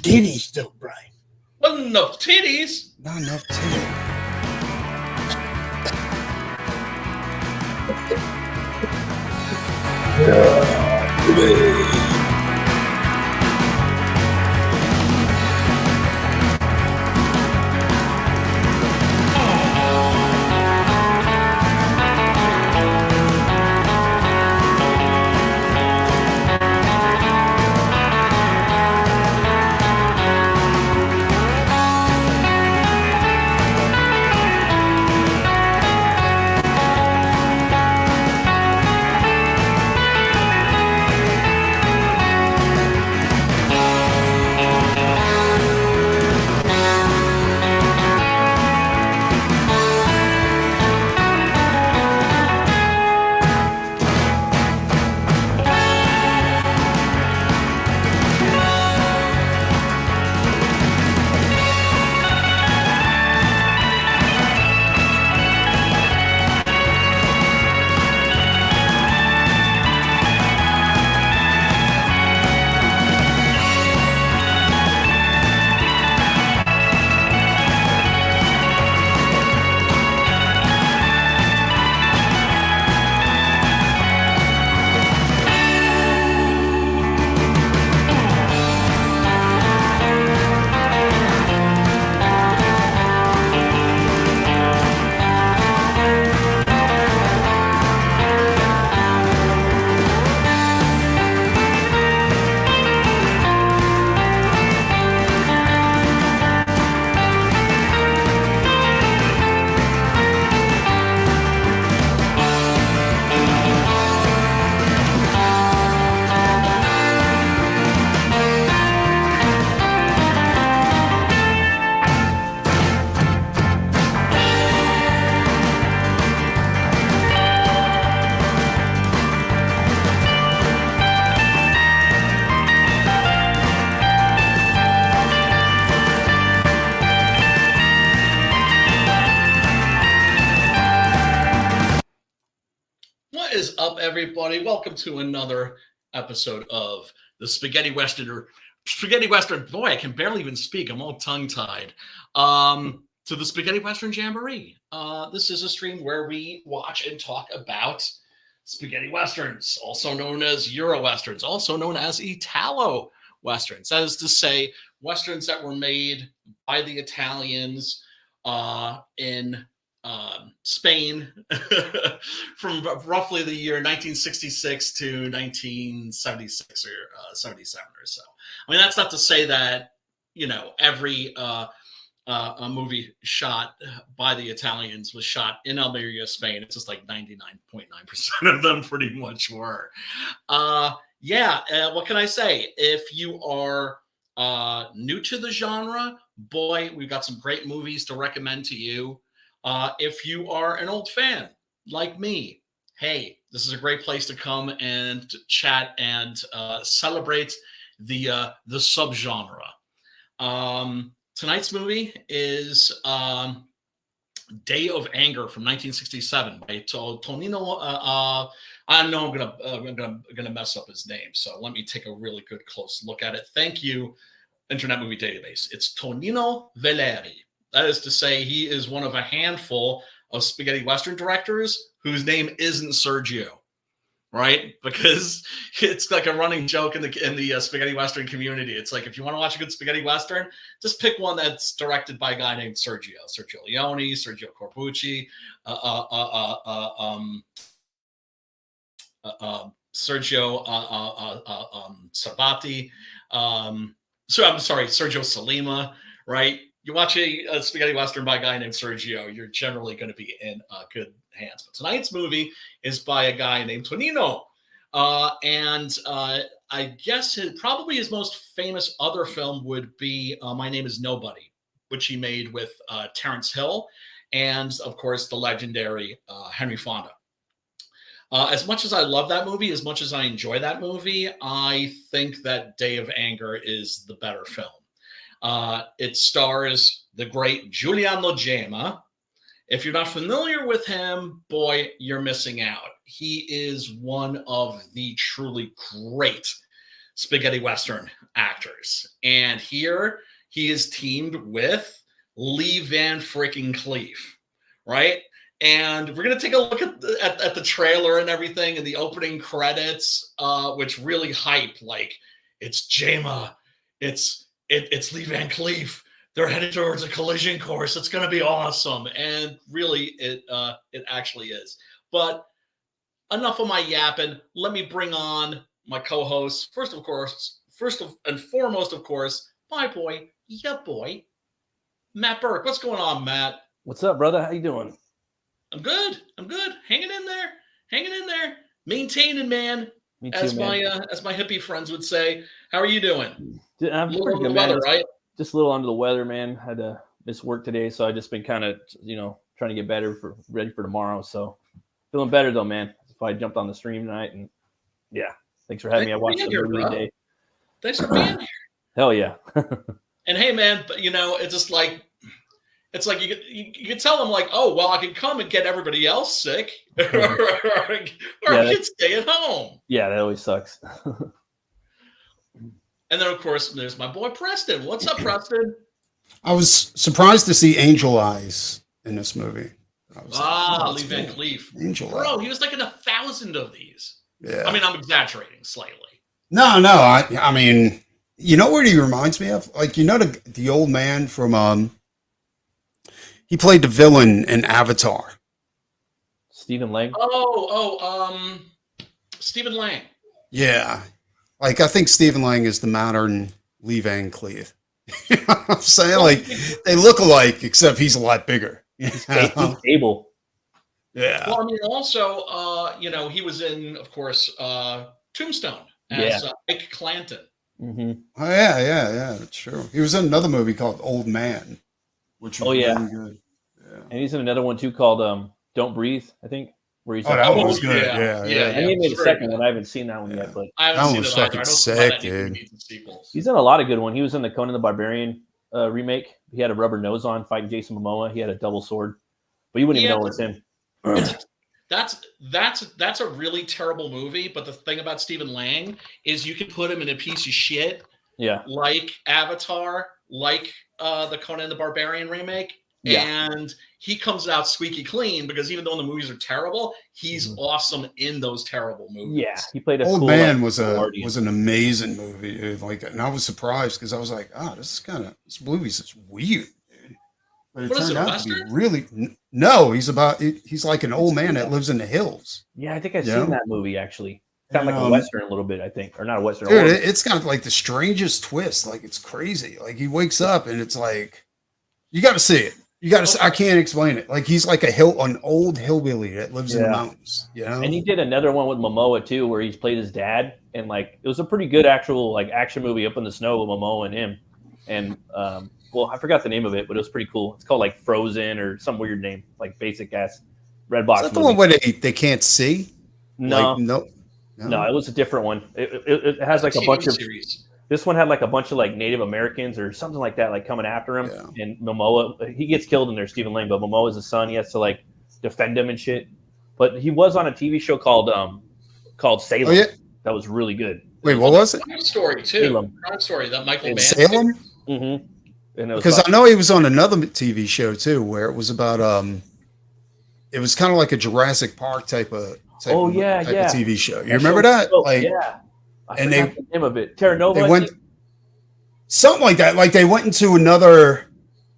titties, though, Brian. Wasn't enough titties. Not enough titties. What is up, everybody? Welcome to another episode of the Spaghetti Western. Boy, I can barely even speak. I'm all tongue-tied. To the Spaghetti Western Jamboree. This is a stream where we watch and talk about spaghetti westerns, also known as Euro westerns, also known as Italo westerns. That is to say, westerns that were made by the Italians in Spain from roughly the year 1966 to 1976 or 77 or so. I mean, that's not to say that, you know, every a movie shot by the Italians was shot in Almeria, Spain. It's just like 99.9% of them pretty much were. What can I say? If you are new to the genre, boy, we've got some great movies to recommend to you. If you are an old fan like me, hey, this is a great place to come and chat and celebrate the subgenre. Tonight's movie is Day of Anger from 1967 by Tonino. I know I'm gonna mess up his name, so let me take a really good close look at it. Thank you, Internet Movie Database. It's Tonino Valeri. That is to say, he is one of a handful of spaghetti western directors whose name isn't Sergio, right? Because it's like a running joke in the spaghetti western community. It's like, if you want to watch a good spaghetti western, just pick one that's directed by a guy named Sergio Leone, Sergio Corbucci, Sergio Savati. Sergio Salima, right? You watch a spaghetti western by a guy named Sergio, you're generally going to be in good hands. But tonight's movie is by a guy named Tonino. I guess probably his most famous other film would be My Name is Nobody, which he made with Terence Hill and, of course, the legendary Henry Fonda. As much as I love that movie, as much as I enjoy that movie, I think that Day of Anger is the better film. It stars the great Giuliano Gemma. If you're not familiar with him, boy, you're missing out. He is one of the truly great spaghetti Western actors. And here he is teamed with Lee Van freaking Cleef, right? And we're going to take a look at the trailer and everything and the opening credits, which really hype. Like, it's Jama, it's Lee Van Cleef. They're headed towards a collision course. It's going to be awesome. And really, it actually is. But enough of my yapping. Let me bring on my co-host. First and foremost, of course, my boy, your boy, Matt Burke. What's going on, Matt? What's up, brother? How you doing? I'm good. Hanging in there. Maintaining, man. Me too, man. As my hippie friends would say. How are you doing? I'm pretty good, man. Weather, right? Just a little under the weather, man. Had to miss work today, so I just been kind of, trying to get ready for tomorrow. So feeling better though, man. If I jumped on the stream tonight, and yeah, thanks for having me. I watched the movie today. Thanks for being here. Hell yeah. And hey, man, it's just like. It's like you can tell them, like, oh, well, I can come and get everybody else sick, or I can stay at home. Yeah, that always sucks. And then, of course, there's my boy Preston. What's up, Preston? I was surprised to see Angel Eyes in this movie. Lee Van Cleef. Angel Bro, Eyes. he was like in 1,000 of these. Yeah. I mean, I'm exaggerating slightly. No. I mean, you know what he reminds me of? Like, the old man from he played the villain in Avatar. Stephen Lang. Stephen Lang. Yeah. Like, I think Stephen Lang is the modern Lee Van Cleef. You know what I'm saying? Like, they look alike, except he's a lot bigger. He's able. Yeah. Well, I mean, also, he was in, of course, Tombstone as Ike Clanton. Mm-hmm. Oh, yeah. That's true. He was in another movie called Old Man. Which was really good. Yeah. And he's in another one too called Don't Breathe, I think. Where he's that one was good. Yeah. And he made a second one. I haven't seen that one yet, but I haven't seen was it fucking sick, dude. He's in a lot of good ones. He was in the Conan the Barbarian remake. He had a rubber nose on fighting Jason Momoa. He had a double sword, but you wouldn't even know it's him. That's a really terrible movie. But the thing about Stephen Lang is you can put him in a piece of shit. Yeah. Like Avatar, like the Conan the Barbarian remake. Yeah. And he comes out squeaky clean because even though the movies are terrible, he's awesome in those terrible movies. Yeah, he played Old Man was an amazing movie, dude. Like, and I was surprised because I was like, this movie's just weird, dude. But it turned out to be really he's like an old man that lives in the hills. Yeah, I think I've seen that movie actually. Kind of like a Western a little bit, I think. Or not a Western. Dude, it's got like the strangest twist. Like, it's crazy. Like, he wakes up and it's like, you got to see it. I can't explain it. Like, he's like an old hillbilly that lives in the mountains, And he did another one with Momoa too, where he played his dad. And like, it was a pretty good actual like action movie up in the snow with Momoa and him. And I forgot the name of it, but it was pretty cool. It's called like Frozen or some weird name, like basic ass red box. Is that the one where they can't see? No. Like, No, it was a different one. It has like a bunch of series. This one had like a bunch of like Native Americans or something like that, like coming after him. Yeah. And Momoa, he gets killed in there, Stephen Lang, but Momoa is his son. He has to like defend him and shit. But he was on a TV show called Salem. Oh, yeah. That was really good. Wait, what was it? Crime Story too. Salem. Crime Story that Michael Mann. Salem. Mm-hmm. Because I know he was on another TV show too, where it was about it was kind of like a Jurassic Park type of TV show. You remember that? I forgot the name of it. Terra Nova. They went something like that. Like, they went into another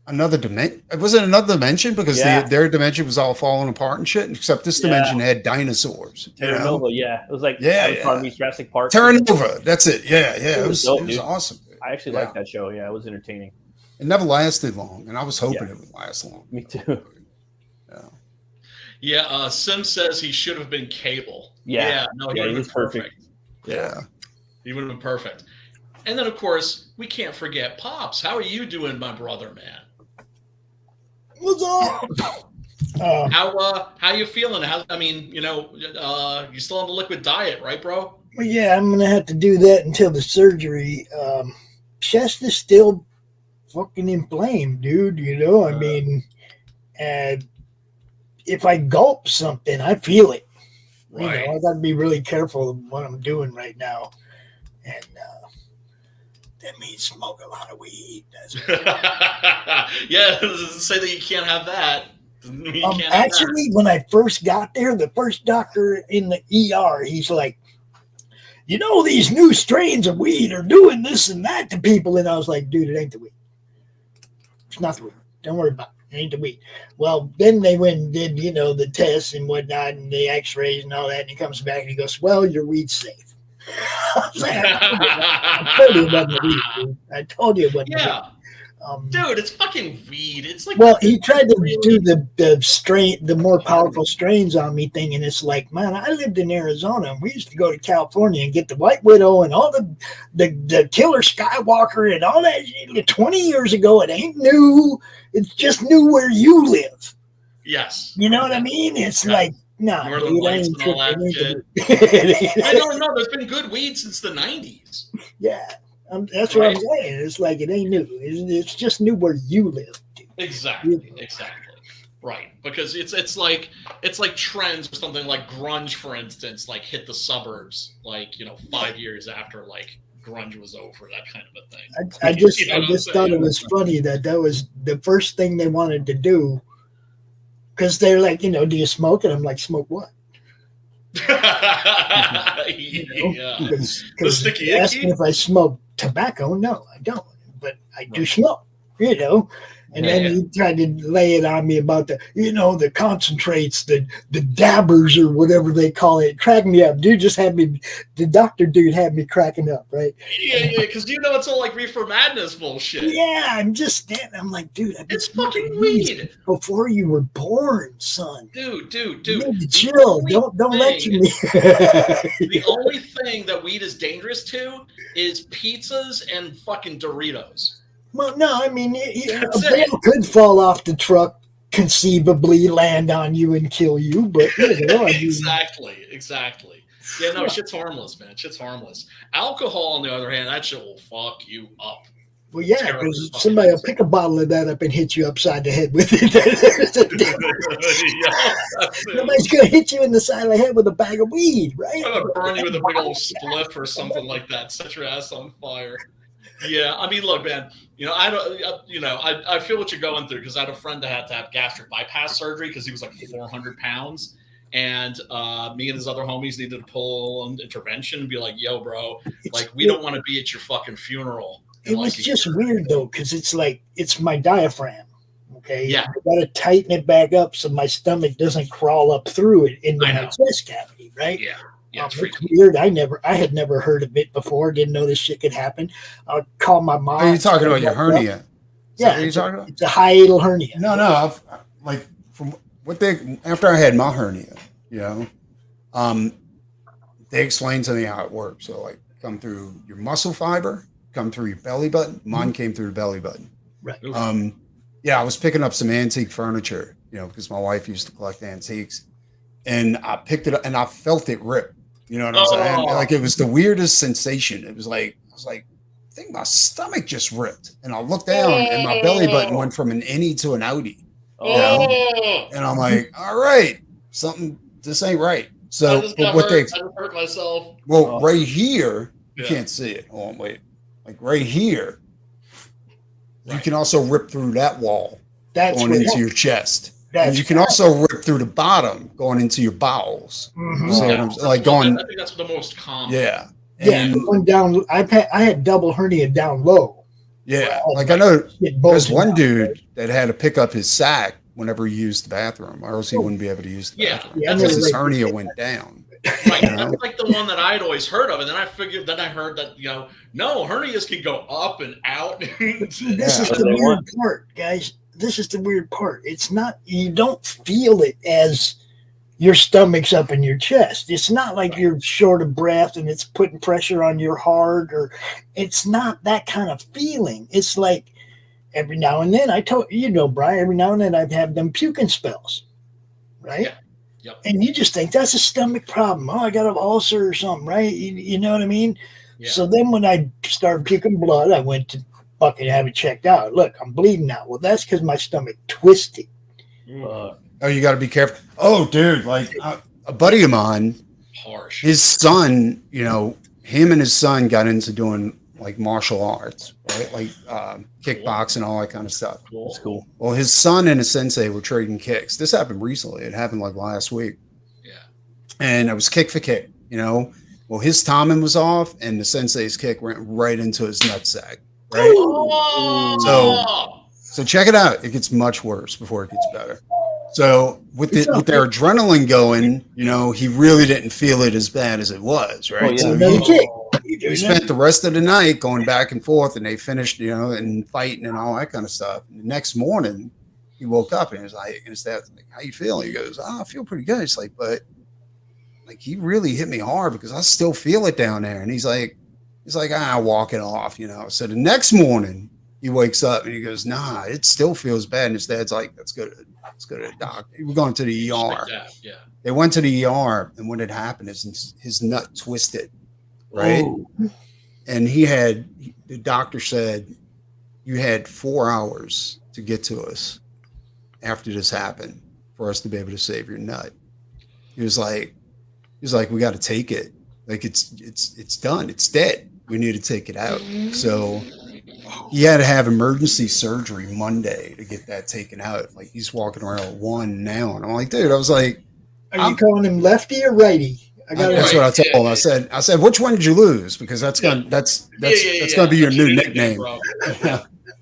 dimension. Was it another dimension? Because their dimension was all falling apart and shit. Except this dimension had dinosaurs. Terra Nova. Yeah, it was like Jurassic Park. Terra Nova. That's it. Yeah. It was awesome. Dude. I actually liked that show. Yeah, it was entertaining. It never lasted long, and I was hoping it would last long. Me too. Yeah. Sim says he should have been Cable. Yeah. No, he would have been perfect. Yeah. He would have been perfect. And then, of course, we can't forget Pops. How are you doing, my brother, man? What's up? How you feeling? You still on the liquid diet, right, bro? Well, yeah, I'm gonna have to do that until the surgery. Chest is still fucking inflamed, dude. And if I gulp something, I feel it. Right. I got to be really careful of what I'm doing right now. And that means smoke a lot of weed. Yeah, say that you can't have that. Actually, when I first got there, the first doctor in the ER, he's like, you know, these new strains of weed are doing this and that to people. And I was like, dude, it ain't the weed. It's not the weed. Don't worry about it. It ain't the weed. Well, then they went and did, you know, the tests and whatnot and the x-rays and all that. And he comes back and he goes, well, your weed's safe. I told you it wasn't the weed, dude. I told you it wasn't the weed. Dude, it's fucking weed. It's like, well, he tried to do the more powerful strains on me thing, and it's like, man, I lived in Arizona, and we used to go to California and get the White Widow and all the Killer Skywalker and all that 20 years ago. It ain't new. It's just new where you live. Yes. You know what I mean? It's like, no, Northern Lights and all that shit. I don't know. There's been good weed since the 90s. Yeah. That's what I'm saying. It's like it ain't new. It's just new where you live. Dude. Exactly. Right, because it's like trends or something like grunge, for instance, like hit the suburbs, like 5 years after like grunge was over, that kind of a thing. I just thought it was funny that was the first thing they wanted to do, because they're like, do you smoke? And I'm like, smoke what? Because asking if I smoke tobacco, no, I don't, but I do smoke, and then he tried to lay it on me about the concentrates, the dabbers or whatever they call it. Crack me up, dude. The doctor dude had me cracking up, right? Yeah, because it's all like reefer madness bullshit. Yeah, I'm like, dude, it's fucking weed before you were born, son. Dude. You need to chill. Don't lecture me. The only thing that weed is dangerous to is pizzas and fucking Doritos. Well, no, I mean, a bale could fall off the truck, conceivably land on you and kill you, but exactly. Yeah, no, shit's harmless, man. Shit's harmless. Alcohol, on the other hand, that shit will fuck you up. Well, yeah, because somebody will pick a bottle of that up and hit you upside the head with it. Nobody's going to hit you in the side of the head with a bag of weed, right? I'm going to burn you with a big old spliff or something like that. Set your ass on fire. Yeah, I mean, look, man. I feel what you're going through, because I had a friend that had to have gastric bypass surgery because he was like 400 pounds, and me and his other homies needed to pull an intervention and be like, "Yo, bro, we don't want to be at your fucking funeral." It was just weird though, because it's like it's my diaphragm. Okay, yeah, I got to tighten it back up so my stomach doesn't crawl up through it into my chest cavity, right? Yeah. It's weird. I had never heard of it before. Didn't know this shit could happen. I'll call my mom. Are you talking about your hernia? Yeah, it's a hiatal hernia. No. After I had my hernia, they explained to me how it works. So come through your muscle fiber, come through your belly button. Mine came through the belly button. Right. I was picking up some antique furniture, because my wife used to collect antiques, and I picked it up and I felt it rip. You know what I'm saying? Like, it was the weirdest sensation. It was like, I was like, I think my stomach just ripped. And I looked down and my belly button went from an innie to an outie. And I'm like, all right, this ain't right. So I just hurt myself. Well, right here, you can't see it. Hold on, wait. Like right here, you can also rip through that wall going into your chest. And you can also rip through the bottom going into your bowels. Mm-hmm. I think that's the most common. Yeah. Going down. I had double hernia down low. Yeah. Like I know there's one dude that had to pick up his sack whenever he used the bathroom, or else he wouldn't be able to use the bathroom. Because his hernia went down. Right. That's like the one that I'd always heard of. And then I heard that, no, hernias can go up and out. This is the weird part, guys. This is the weird part. It's not, you don't feel it as your stomach's up in your chest. It's not like you're short of breath and it's putting pressure on your heart, or it's not that kind of feeling. It's like every now and then, Brian, every now and then I'd have them puking spells, right? Yeah. Yep. And you just think that's a stomach problem. Oh, I got an ulcer or something, right? You know what I mean? Yeah. So then when I started puking blood, I went to fucking have it checked out. Look, I'm bleeding now. Well, that's because my stomach twisted. You got to be careful. Oh, dude, like a buddy of mine, his son, him and his son got into doing like martial arts, right? Like kickboxing, all that kind of stuff. That's cool. Well, his son and his sensei were trading kicks. This happened recently. It happened like last week. Yeah. And it was kick for kick, you know. Well, his timing was off, and the sensei's kick went right into his nutsack. Right. Oh! So check it out. It gets much worse before it gets better. So with their adrenaline going, you know, he really didn't feel it as bad as it was, right? Oh, yeah. So he spent the rest of the night going back and forth, and they finished, you know, and fighting and all that kind of stuff. And the next morning, he woke up and he was like, and his dad's like, "How you feeling?" He goes, "Oh, I feel pretty good." It's like, but like he really hit me hard because I still feel it down there. And he's like, walk it off, you know. So the next morning, he wakes up and he goes, "Nah, it still feels bad." And his dad's like, Let's go to the doctor." We're going to the ER. Yeah. They went to the ER, and what had happened is his nut twisted, right? Oh. And the doctor said, "You had 4 hours to get to us after this happened for us to be able to save your nut." He was like, "We got to take it. Like it's done. It's dead. We need to take it out." So he had to have emergency surgery Monday to get that taken out. Like he's walking around with one now, and I'm like, dude, I was like, "Are you calling him lefty or righty?" That's what I told him. I said, "Which one did you lose?" Because that's gonna be your new nickname.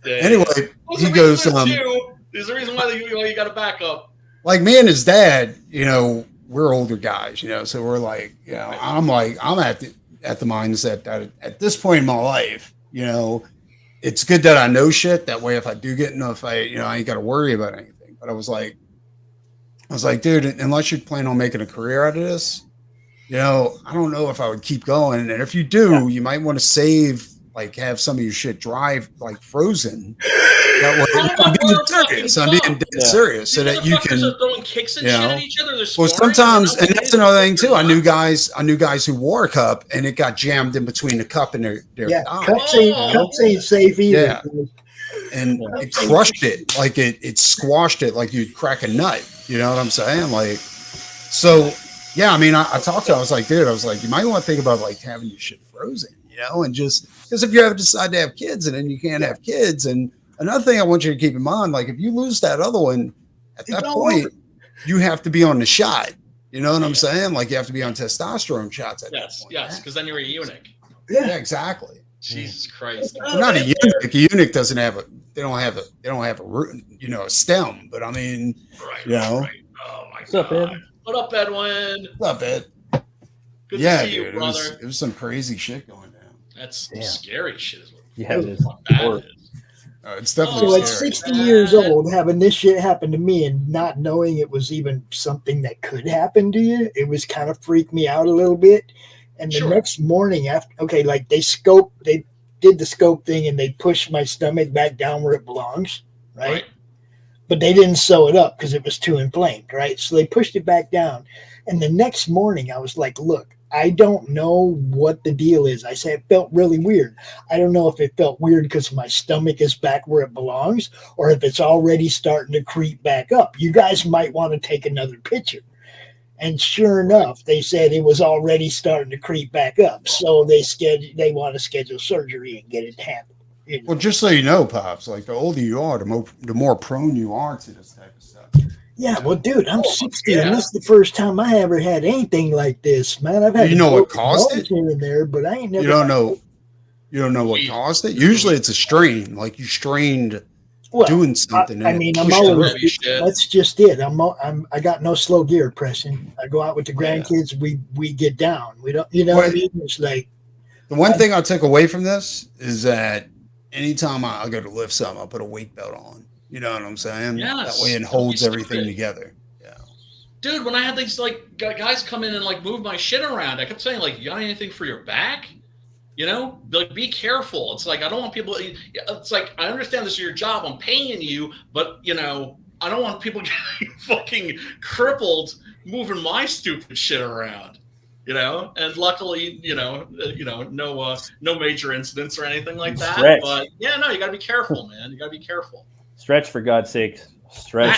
Anyway, he goes, "There's a reason why you got to back up." Like me and his dad, you know, we're older guys, you know, so we're like, you know, I'm at the mindset that at this point in my life, you know, it's good that I know shit. That way, if I do get in a fight, you know, I ain't got to worry about anything. But I was like, dude, unless you're planning on making a career out of this, you know, I don't know if I would keep going. And if you do, you might want to save, like, have some of your shit dry, like frozen. That way, I'm being dead serious, so that you can throwing kicks and shit at each other. Well, sometimes, and that's another thing too. I knew guys who wore a cup, and it got jammed in between the cup and their cups ain't safe either. Yeah. And it crushed it, like it squashed it, like you'd crack a nut. You know what I'm saying? Like, so yeah. I mean, I talked to him. I was like, dude, you might want to think about like having your shit frozen, you know, and just because if you ever decide to have kids and then you can't have kids. And another thing I want you to keep in mind, like if you lose that other one, at that point, you have to be on the shot. You know what I'm saying? Like you have to be on testosterone shots at that point. Yes, because then you're a eunuch. Yeah, exactly. Jesus Christ. Not a eunuch. A eunuch doesn't have a. They don't have a root, you know, a stem. But I mean, you know. Right. Oh my God. What up, Edwin? What's up, Ed? Good to see you, brother. It was some crazy shit going down. That's scary shit. It is. It's definitely so at 60 years old, having this shit happen to me and not knowing it was even something that could happen to you, it was kind of freaked me out a little bit. And the next morning like they did the scope thing and they pushed my stomach back down where it belongs, right? But they didn't sew it up because it was too inflamed, right? So they pushed it back down. And the next morning I was like, look, I don't know what the deal is. I said it felt really weird. I don't know if it felt weird because my stomach is back where it belongs or if it's already starting to creep back up. You guys might want to take another picture. And sure enough, they said it was already starting to creep back up. So they want to schedule surgery and get it handled. You know? Well, just so you know, Pops, like the older you are, the more prone you are to this type of stuff. Yeah, well, dude, I'm 60, and this is the first time I ever had anything like this, man. I've had what caused it here and there, but I ain't never. You don't know what caused it. Usually, it's a strain. Like you strained doing something. I mean, I'm always. That's just it. I got no slow gear pressing. I go out with the grandkids. We get down. We don't. You know what I mean? It's like the one thing I took away from this is that anytime I go to lift something, I put a weight belt on. You know what I'm saying? Yes. That way it holds everything together. Yeah. Dude, when I had these like guys come in and like move my shit around, I kept saying like, "You got anything for your back?" You know, like be careful. It's like I don't want people. It's like I understand this is your job. I'm paying you, but you know, I don't want people getting fucking crippled moving my stupid shit around. You know, and luckily, no major incidents or anything like that. Stretch. But yeah, no, you got to be careful, man. You got to be careful. Stretch, for God's sake. Stretch.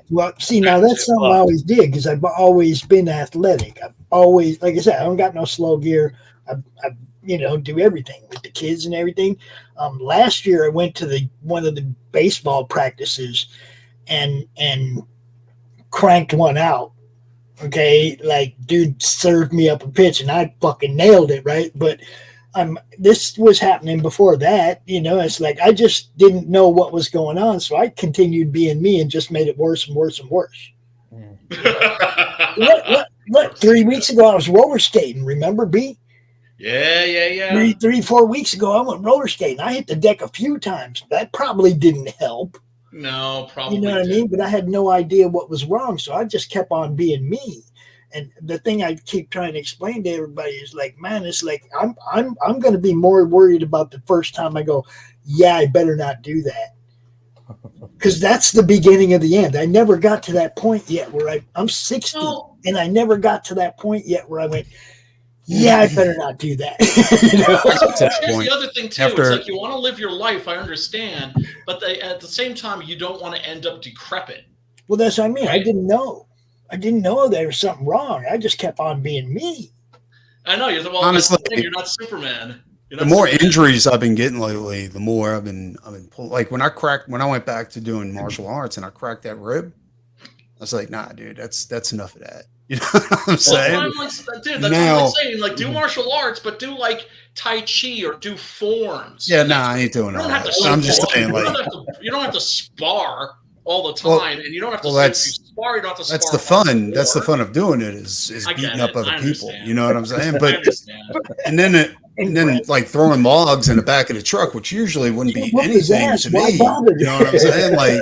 Well, see, now that's something I always did because I've always been athletic. I've always, like I said, I don't got no slow gear. do everything with the kids and everything. Last year I went to one of the baseball practices and cranked one out. Okay, like dude served me up a pitch and I fucking nailed it, right? But this was happening before that, it's like I just didn't know what was going on, so I continued being me and just made it worse and worse and worse. What 3 weeks ago I was roller skating, remember, B? Yeah. 4 weeks ago I went roller skating. I hit the deck a few times. That probably didn't help. No, probably. You know what I mean? But I had no idea what was wrong, so I just kept on being me. And the thing I keep trying to explain to everybody is like, man, it's like I'm going to be more worried about the first time I go, yeah, I better not do that, because that's the beginning of the end. I never got to that point yet where I'm 60, and I never got to that point yet where I went, yeah, I better not do that. Here's the other thing too. It's like you want to live your life. I understand, but at the same time, you don't want to end up decrepit. Well, that's what I mean. Right? I didn't know there was something wrong. I just kept on being me. I know honestly, you're not Superman. The more injuries I've been getting lately, the more I've been like when I went back to doing martial arts and I cracked that rib, I was like, nah, dude, that's enough of that. You know what I'm saying? Dude, that's what I'm saying. Like, do martial arts, but do like Tai Chi or do forms. Yeah, I ain't doing all that. I'm just saying, like, you don't have to spar all the time, and you don't have to. Well, spar. You don't have to. That's the fun. That's the fun of doing it. Is beating up other people. You know what I'm saying? But and then like throwing logs in the back of the truck, which usually wouldn't be anything to me. You know what I'm saying? Like.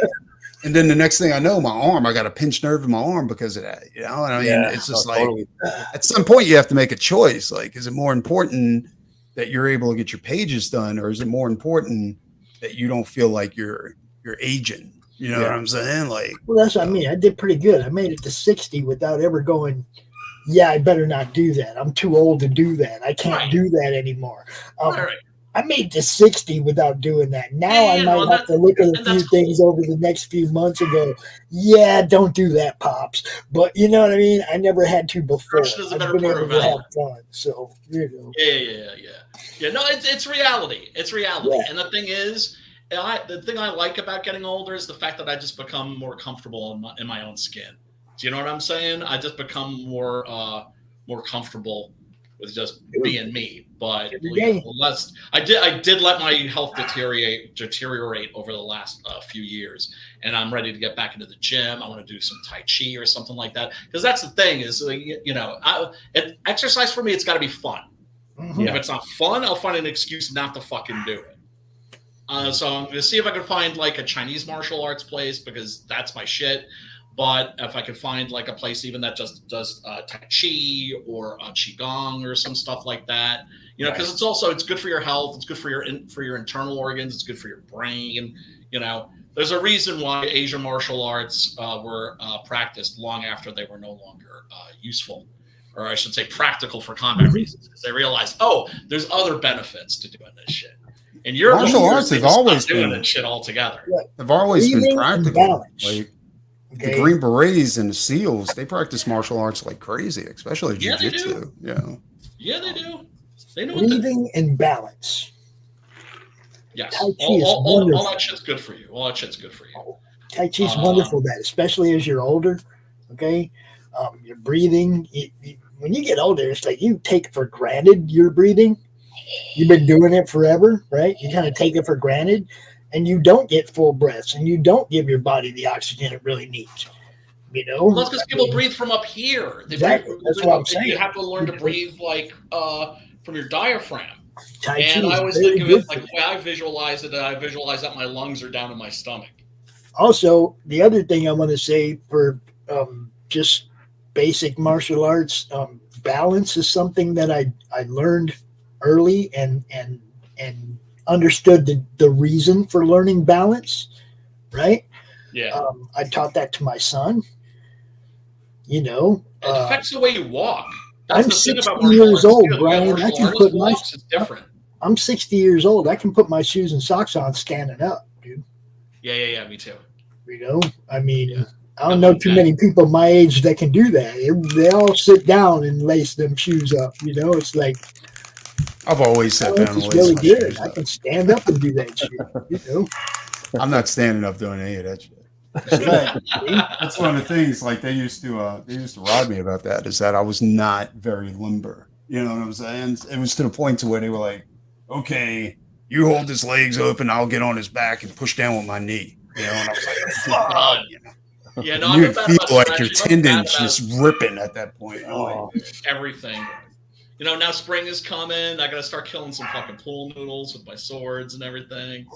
And then the next thing I know, I got a pinched nerve in my arm because of that, And I mean, it's just totally. At some point you have to make a choice. Like, is it more important that you're able to get your pages done, or is it more important that you don't feel like you're aging? You know what I'm saying? Like, well, that's what I mean. I did pretty good. I made it to 60 without ever going, yeah, I better not do that. I'm too old to do that. I can't do that anymore. I made to 60 without doing that. Now I might have to look at a few things over the next few months and go, yeah, don't do that, Pops. But you know what I mean? I never had to before. I've been able to have fun. So, Yeah. No, it's reality. It's reality. Yeah. And the thing is, the thing I like about getting older is the fact that I just become more comfortable in my own skin. Do you know what I'm saying? I just become more comfortable with just being me, but I did let my health deteriorate over the last few years, and I'm ready to get back into the gym. I want to do some Tai Chi or something like that, because that's the thing is, exercise for me, it's got to be fun. Mm-hmm. If it's not fun, I'll find an excuse not to fucking do it. So I'm going to see if I can find like a Chinese martial arts place, because that's my shit. But if I could find like a place even that just does Tai Chi or Qigong or some stuff like that, because it's good for your health, it's good for your internal organs, it's good for your brain. There's a reason why Asian martial arts were practiced long after they were no longer useful, or I should say practical for combat reasons, because they realized, there's other benefits to doing this shit. And your martial arts have always doing that shit altogether. They've always been practical. The Green Berets and the SEALs, they practice martial arts like crazy, especially jiu-jitsu. Yeah, they do. They know breathing and balance. Yes. All that shit's good for you. Tai Chi is wonderful, that, especially as you're older. Okay. Your breathing, when you get older, it's like you take for granted your breathing. You've been doing it forever, right? You kind of take it for granted. And you don't get full breaths, and you don't give your body the oxygen it really needs. Well, that's because people breathe from up here. Exactly. That's what I'm saying. You have to learn to breathe like from your diaphragm. And I always think of it like the way I visualize it. I visualize that my lungs are down in my stomach. Also, the other thing I want to say for just basic martial arts, balance is something that I learned early and understood the reason for learning balance, right? Yeah. I taught that to my son. It affects the way you walk. That's I'm 60 years old, Brian. I can put my different. I'm 60 years old. I can put my shoes and socks on standing up, dude. Yeah, me too. I mean, I don't know too many people my age that can do that. They all sit down and lace them shoes up. It's like, I've always sat down and It's laced really my good. shoes I up. can stand up and do that shit. You know? I'm not standing up doing any of that shit. That's one of the things. Like they used to ride me about that. Is that I was not very limber. You know what I'm saying? It was to the point to where they were like, "Okay, you hold his legs open, I'll get on his back and push down with my knee." You know, and I was like, "Fuck!" You know? Yeah, no, You'd feel like your stretching. tendons just ripping at that point. Everything. You know, now spring is coming. I gotta start killing some fucking pool noodles with my swords and everything.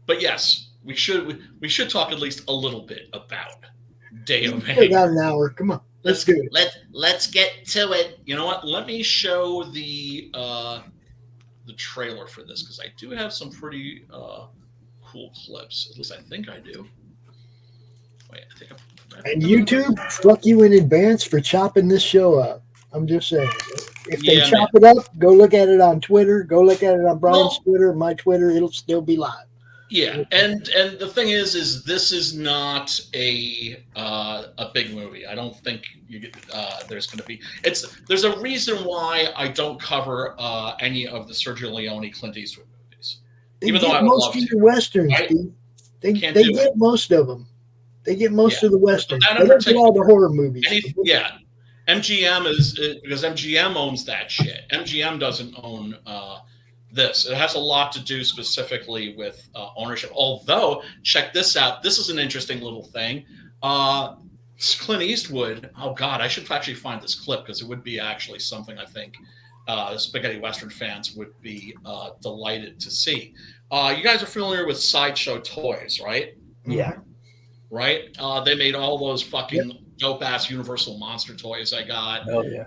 But yes, we should talk at least a little bit about Day of Anger. We got an hour. Come on, let's do it. Let's get to it. You know what? Let me show the trailer for this because I do have some pretty cool clips. At least I think I do. Wait, I think And YouTube, fuck you in advance for chopping this show up. I'm just saying. If they chop it up, go look at it on Twitter. Go look at it on Brian's Twitter, my Twitter. It'll still be live. Yeah, and the thing is this is not a big movie. I don't think there's going to be. There's a reason why I don't cover any of the Sergio Leone, Clint Eastwood movies. They get most of your westerns, dude. They get most of them. They get most of the westerns. They don't get all the horror movies. MGM is because MGM owns that shit. MGM doesn't own this. It has a lot to do specifically with ownership. Although, check this out. This is an interesting little thing. Clint Eastwood. Oh God, I should actually find this clip because it would be actually something I think spaghetti western fans would be delighted to see. You guys are familiar with Sideshow Toys, right? Yeah. Right? They made all those fucking dope-ass Universal Monster toys I got. Oh, yeah.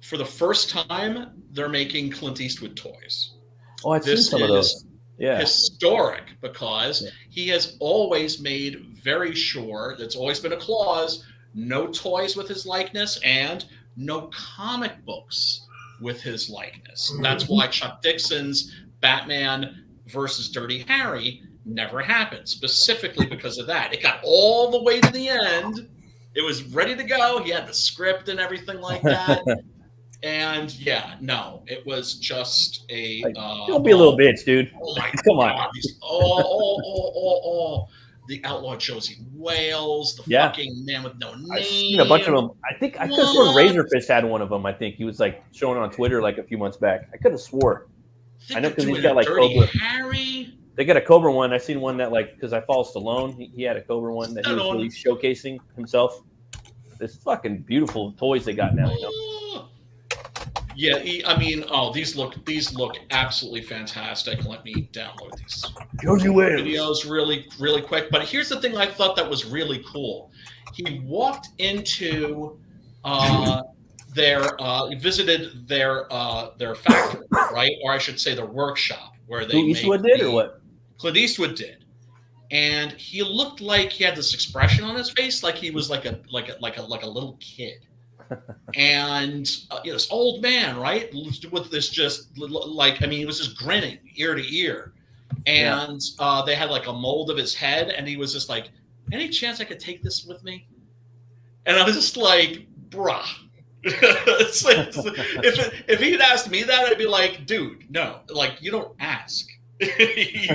For the first time, they're making Clint Eastwood toys. Oh, I've seen some of those. Yeah. Historic because he has always made very sure, that's always been a clause, no toys with his likeness and no comic books with his likeness. That's why Chuck Dixon's Batman versus Dirty Harry never happened, specifically because of that. It got all the way to the end. It was ready to go. He had the script and everything like that. And it was just a. Don't be a little bitch, dude. Oh my Come God. on. The Outlaw Josie Wales, the fucking Man with No Name. I've seen a bunch of them. I think I could have sworn Razorfist had one of them. I think he was like showing on Twitter like a few months back. I could have swore. I know because he's got like Dirty Cobra. Harry. They got a Cobra one. I seen one that like because I follow Stallone. He had a Cobra one that he was really showcasing himself. This fucking beautiful toys they got now. You know? Yeah, these look absolutely fantastic. Let me download these videos really, really quick. But here's the thing I thought that was really cool. He walked into visited their factory, right? Or I should say their workshop where they Eastwood did or what? Clint Eastwood did. And he looked like he had this expression on his face, like he was like a little kid. And this old man, right, with this just like he was just grinning ear to ear, and they had like a mold of his head, and he was just like, "Any chance I could take this with me?" And I was just like, "Bruh." It's like, if he had asked me that, I'd be like, "Dude, no, like you don't ask." You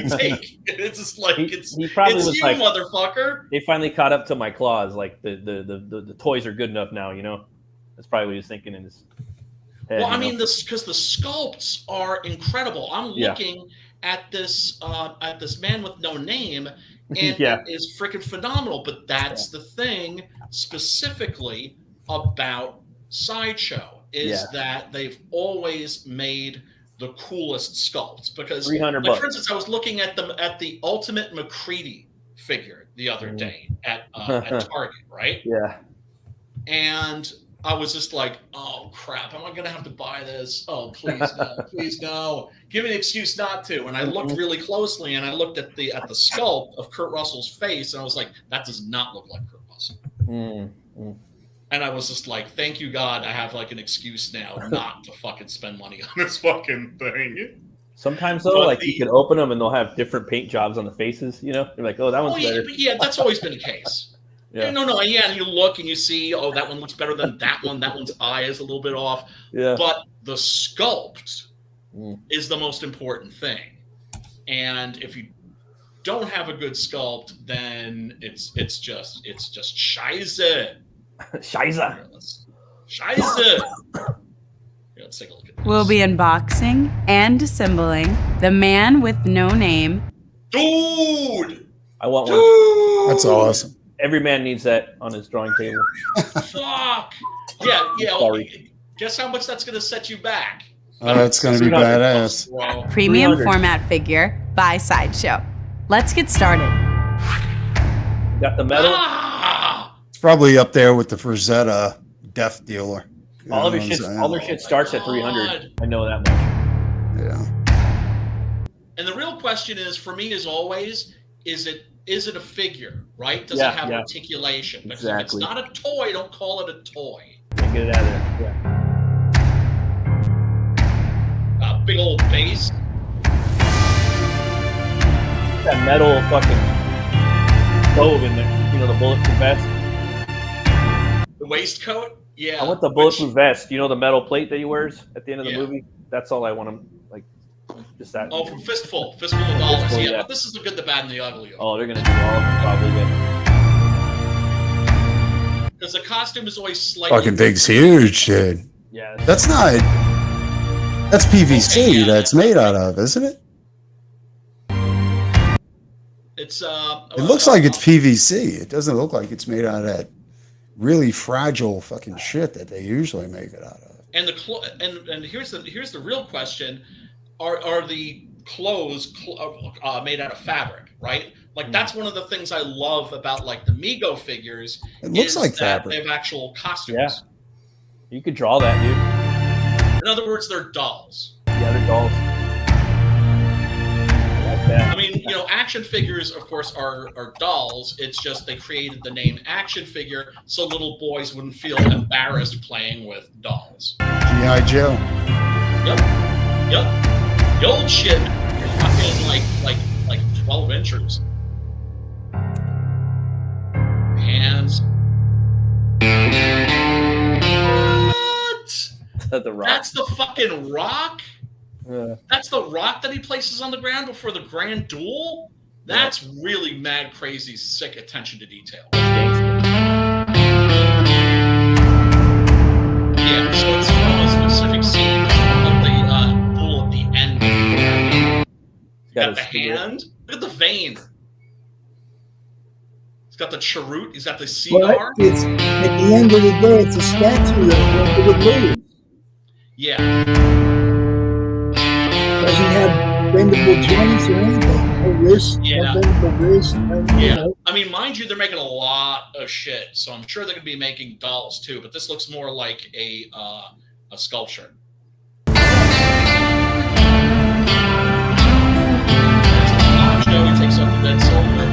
take. It's just like he probably was you, like, motherfucker. They finally caught up to my claws. Like the toys are good enough now, you know. That's probably what he was thinking in his head. Well, I mean, because the sculpts are incredible. I'm looking at this Man with No Name, and it is freaking phenomenal. But that's the thing specifically about Sideshow is that they've always made the coolest sculpts because $300. For instance, I was looking at the Ultimate McCready figure the other day at Target, right? Yeah. And I was just like, oh crap, am I gonna have to buy this? Oh please no, please no. Give me an excuse not to. And I looked really closely and I looked at the sculpt of Kurt Russell's face and I was like, that does not look like Kurt Russell. And I was just like, thank you, God, I have like an excuse now not to fucking spend money on this fucking thing. Sometimes though, you can open them and they'll have different paint jobs on the faces, you know? You're like, oh, that one's better. Yeah, that's always been the case. Yeah. No. Yeah, and you look and you see, oh, that one looks better than that one. That one's eye is a little bit off. Yeah. But the sculpt is the most important thing. And if you don't have a good sculpt, then it's just scheiße. Scheiße. Yeah, let's take a look at this. We'll be unboxing and assembling The Man with No Name. Dude! I want one. That's awesome. Every man needs that on his drawing table. Fuck! Yeah. Sorry. Guess how much that's going to set you back? Oh, that's going to be badass. Bro. Premium 300. format figure by Sideshow. Let's get started. Got the metal. It's probably up there with the Frazetta Death Dealer. You All know of what your I'm shit. All their saying? shit starts at 300. I know that much. Yeah. And the real question is, for me, as always, is it a figure, right? Does Yeah, it have yeah. articulation? Because Exactly. if it's not a toy, don't call it a toy. Get it out of there. Yeah. Big old base. That metal fucking stove in there. You know, the bulletproof vest. The waistcoat? Yeah. I want the bulletproof vest. You know, the metal plate that he wears at the end of the Yeah. movie? That's all I want him, like, just that. Oh, from Fistful of Dollars. Fistful, Yeah, yeah. but this is the good, the bad, and the ugly. Oh, they're going to do all of them probably. Yeah. Because the costume is always slightly... Fucking thing's huge, dude. Yeah. That's PVC Okay, yeah. that's made out of, isn't it? It's It looks like it's PVC. It doesn't look like it's made out of that really fragile fucking shit that they usually make it out of. And and here's the real question: Are the clothes made out of fabric? Right? Like that's one of the things I love about like the Mego figures. It looks is like that fabric. They have actual costumes. Yeah. You could draw that, dude. In other words, they're dolls. Yeah, they're dolls. I like that. I mean, action figures, of course, are dolls. It's just they created the name action figure so little boys wouldn't feel embarrassed playing with dolls. G.I. Joe. Yep. The old shit is fucking like 12 inches. Hands. What? The rock. That's the fucking rock? Yeah. That's the rock that he places on the ground before the grand duel? That's really mad, crazy, sick attention to detail. Yeah, so it's from a specific scene of the duel at the end. Got the hand. Look at the vein. He's got the cheroot. He's got the cigar. But it's, at the end of the day, it's a statue that went to the moon. Yeah. Doesn't have bendable joints or anything. No wrist, Yeah. no bendable wrist. Yeah. I mean, mind you, they're making a lot of shit, so I'm sure they're going to be making dolls too, but this looks more like a sculpture. Joe, he takes off the dead soldier.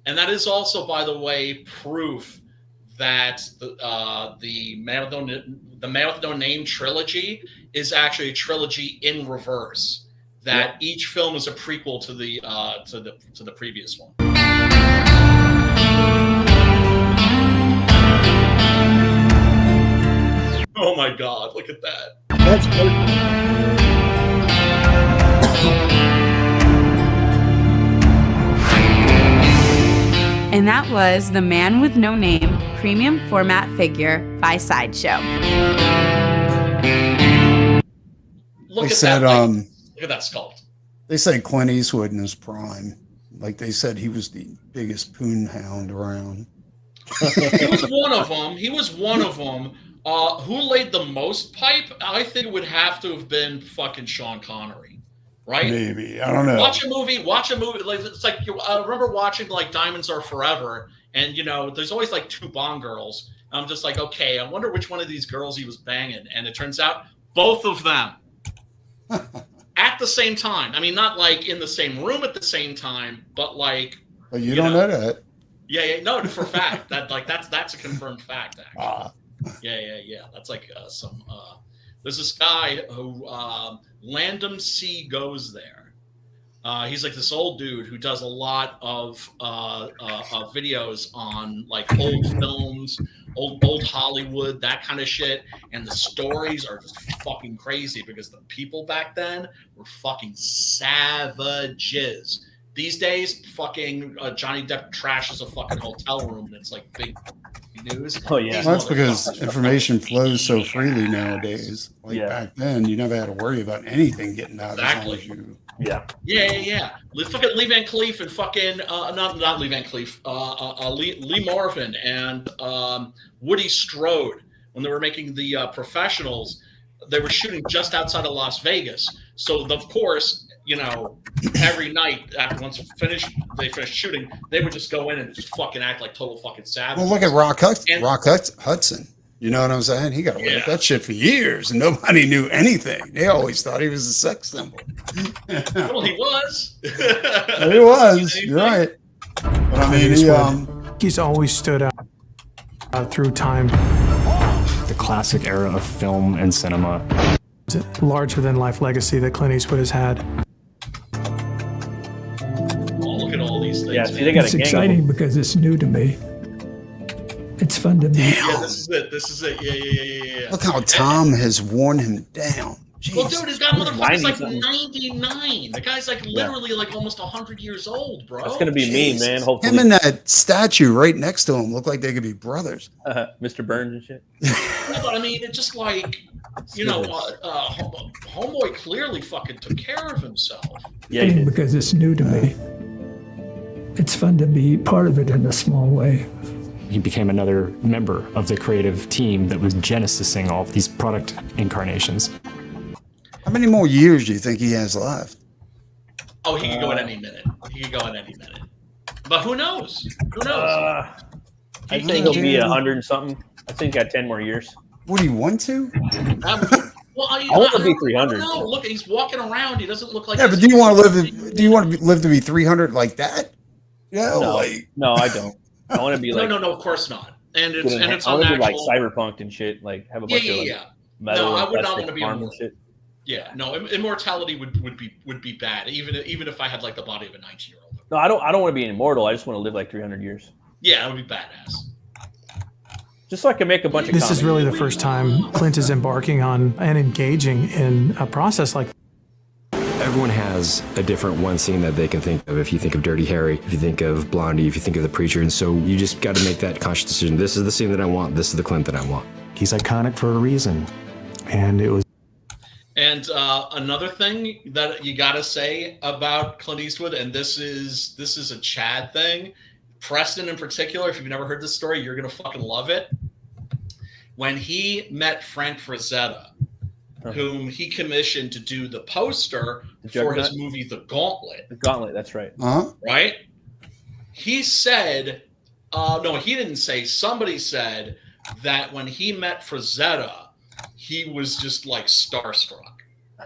And that is also, by the way, proof that the Man with No Name trilogy is actually a trilogy in reverse. That each film is a prequel to the previous one. Oh my God! Look at that. That's perfect. And that was The Man with No Name premium format figure by Sideshow. Look They at said, that! Look at that sculpt. They said Clint Eastwood in his prime. Like they said, he was the biggest poon hound around. He was one of them. Who laid the most pipe? I think it would have to have been fucking Sean Connery, right? Maybe, I don't know. Watch a movie. Like it's like I remember watching like Diamonds Are Forever, and there's always like two Bond girls. I'm just like, okay, I wonder which one of these girls he was banging, and it turns out both of them at the same time. I mean, not like in the same room at the same time, but like. But you don't know that. Yeah, no, for a fact that's a confirmed fact. Actually. Ah. Yeah. That's like some. There's this guy who Landon C goes there. He's like this old dude who does a lot of videos on like old films, old Hollywood, that kind of shit. And the stories are just fucking crazy because the people back then were fucking savages. These days, fucking Johnny Depp trashes a fucking hotel room and it's like big news. Oh yeah, well, that's because information flows so freely nowadays. Like back then, you never had to worry about anything getting out. Exactly. As long as you... Yeah. Fucking Lee Van Cleef and fucking not Lee Van Cleef, Lee Marvin and Woody Strode, when they were making the Professionals, they were shooting just outside of Las Vegas. So of course, every night after they finished shooting, they would just go in and just fucking act like total fucking savages. Well, look at Rock Hudson. You know what I'm saying? He got away with that shit for years, and nobody knew anything. They always thought he was a sex symbol. Well, he was. He was. You're right. But I mean, he's always stood out through time. The classic era of film and cinema. Larger than life legacy that Clint Eastwood has had. Look at all these things. Yeah, see, they got it's exciting because it's new to me. It's fun to me. Yeah, this is it. Yeah. Look how Tom has worn him down. Jeez. Well, dude, his motherfucker's like 99. The guy's like literally like almost 100 years old, bro. That's gonna be me, man. Hopefully, him and that statue right next to him look like they could be brothers. Mr. Burns and shit. Yeah, but I mean, it's just like homeboy clearly fucking took care of himself. Yeah, because it's new to me. It's fun to be part of it in a small way. He became another member of the creative team that was genesising all of these product incarnations. How many more years do you think he has left? Oh, he could go in any minute. But who knows? I think he'll be 100 and something. I think he got 10 more years. Would he want to? Well, I want to be 300. No, look, he's walking around. He doesn't look like. Yeah, but do you want to live? Do you want to live to be 300 like that? Yeah. No, I don't. I want to be like no, of course not. And it's I want to be like cyberpunk and shit. Like have a bunch of metal. No, I would not want to be and shit. Yeah, no, immortality would be bad. Even if I had like the body of a 19-year-old. No, I don't want to be immortal. I just want to live like 300 years. Yeah, that would be badass. Just so I can make a bunch of. This is really the first time Clint is embarking on and engaging in a process like. Everyone has a different one scene that they can think of. If you think of Dirty Harry, if you think of Blondie, if you think of The Preacher, and so you just got to make that conscious decision. This is the scene that I want. This is the Clint that I want. He's iconic for a reason, and it was. And another thing that you got to say about Clint Eastwood, and this is a Chad thing. Preston in particular, if you've never heard this story, you're gonna fucking love it. When he met Frank Frazetta, whom he commissioned to do the poster for his movie The Gauntlet. The Gauntlet, that's right. Right? He said, no, he didn't say. Somebody said that when he met Frazetta, he was just like starstruck.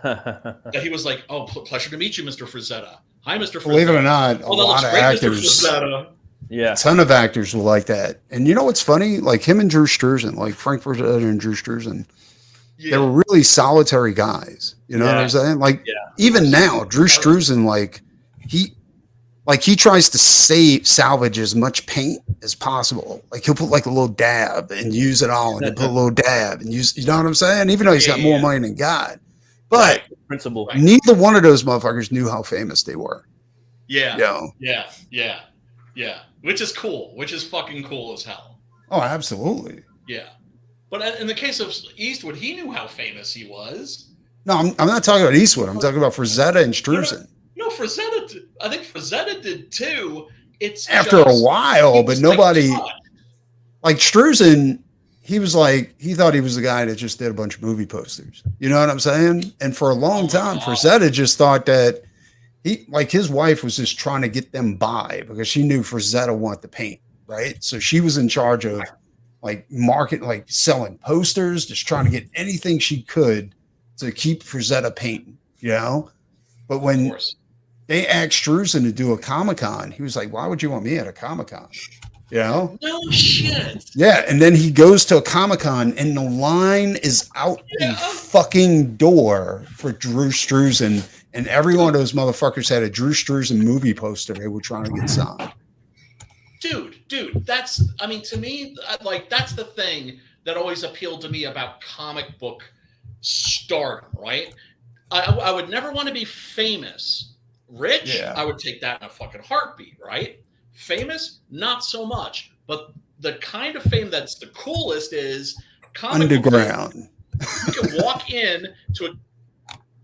That he was like, "Oh, pleasure to meet you, Mr. Frazetta. Hi, Mr. Frazetta." Believe it or not, a lot of actors, a ton of actors were like that. And you know what's funny? Like him and Drew Struzan, like Frank Frazetta and Drew Struzan, they were really solitary guys. You know what I'm saying? Like even now, Drew Struzan, he tries to salvage as much paint as possible. Like he'll put like a little dab and use it all, and then put a little dab and use. You know what I'm saying? Even though he's got more money than God, but principle. Neither one of those motherfuckers knew how famous they were. Yeah. Which is cool. Which is fucking cool as hell. Oh, absolutely. Yeah. But in the case of Eastwood, he knew how famous he was. No, I'm not talking about Eastwood. I'm talking about Frazetta and Struzan. No, Frazetta. I think Frazetta did too. It's after a while, but nobody like Struzan. He was like, he thought he was the guy that just did a bunch of movie posters. You know what I'm saying? And for a long time, Frazetta just thought that his wife was just trying to get them by because she knew Frazetta wanted the paint, right? So she was in charge of selling posters, just trying to get anything she could to keep Frazetta painting, you know? But when they asked Struzan to do a Comic-Con, he was like, why would you want me at a Comic-Con? You know? No shit. Yeah, and then he goes to a Comic-Con and the line is out the fucking door for Drew Struzan, and every one of those motherfuckers had a Drew Struzan movie poster they were trying to get signed. Dude, that's, I mean, to me, like, that's the thing that always appealed to me about comic book stardom, right? I would never want to be famous. Rich, Yeah. I would take that in a fucking heartbeat, right? Famous, not so much. But the kind of fame that's the coolest is comic underground. You can walk in to a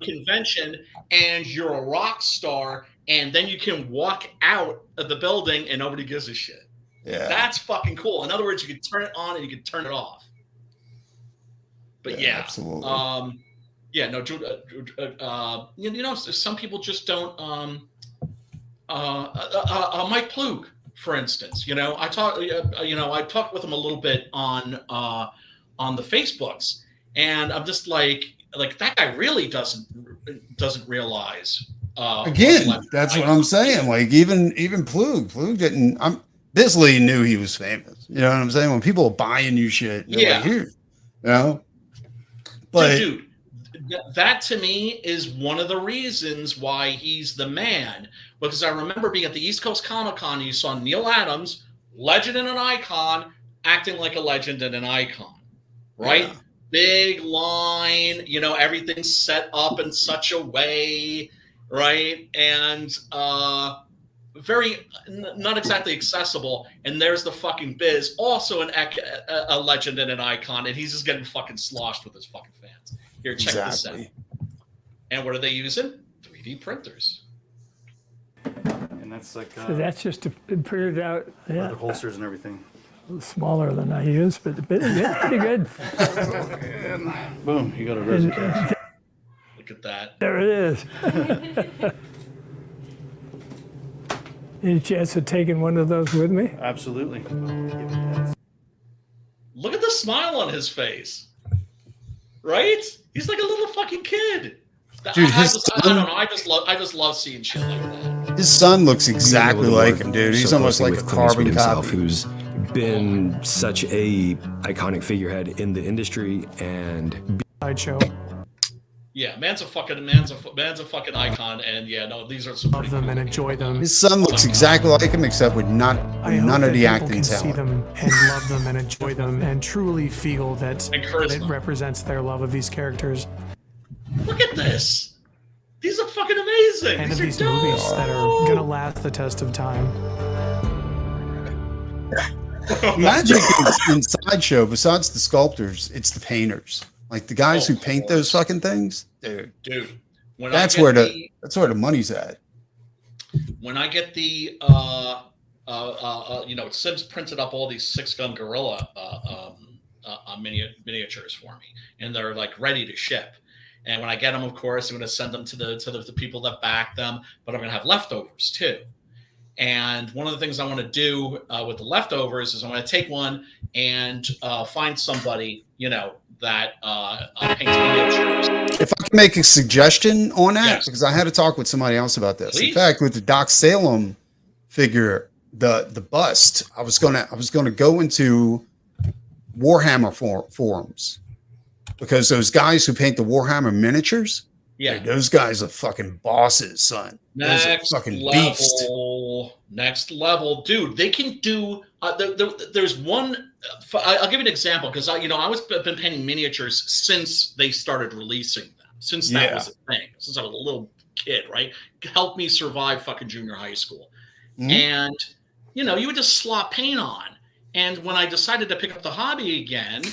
convention and you're a rock star, and then you can walk out of the building and nobody gives a shit. Yeah, that's fucking cool. In other words, you can turn it on and you can turn it off. But yeah, absolutely. Yeah, no, you know, some people just don't. Mike Plug, for instance, you know, I talked with him a little bit on the Facebooks, and I'm just like that guy really doesn't realize. Again, that's what I'm saying. Like even Plug didn't. Bisley knew he was famous. You know what I'm saying? When people are buying you shit, they're like, here, you know. But dude, that to me is one of the reasons why he's the man. Because I remember being at the East Coast Comic Con, and you saw Neil Adams, legend and an icon, acting like a legend and an icon, right? Yeah. Big line, you know, everything's set up in such a way, right? And very not exactly accessible. And there's the fucking Biz, also a legend and an icon, and he's just getting fucking sloshed with his fucking fans. Here, check this out. And what are they using? 3D printers. And that's like so that's just to print it out. Yeah, the holsters and everything. A little smaller than I use, but yeah, pretty good. Boom, you got a resin cast. Look at that. There it is. Any chance of taking one of those with me? Absolutely. Look at the smile on his face. Right? He's like a little fucking kid. Dude, I don't know. I just love seeing shit like that. His son looks exactly like him, dude. He's almost like a carbon himself, copy. Who's been such a iconic figurehead in the industry and sideshow. Yeah, man's a fucking icon, and yeah, no, these are some love them and enjoy them. His son looks exactly like him, except with none of the acting talent. See them and love them and enjoy them and truly feel that it represents their love of these characters. Look at this. These are fucking amazing. And of these movies that are gonna last the test of time. Magic in Sideshow, besides the sculptors, it's the painters. Like the guys who paint those fucking things, dude. That's where the money's at. When I get the Sims printed up all these 6-gun gorilla miniatures for me, and they're like ready to ship. And when I get them, of course, I'm going to send them to the people that back them, but I'm going to have leftovers too. And one of the things I want to do with the leftovers is I'm going to take one and find somebody, you know, that paints miniatures. If I can make a suggestion on that, because I had to talk with somebody else about this. Please? In fact, with the Doc Salem figure, the bust, I was gonna go into Warhammer forums, because those guys who paint the Warhammer miniatures, yeah, those guys are fucking bosses, son. Next fucking level, beast. Next level, dude. They can do. There's one. I'll give you an example, because I've been painting miniatures since they started releasing them. Since that was a thing. Since I was a little kid, right? Helped me survive fucking junior high school, and you would just slop paint on. And when I decided to pick up the hobby again,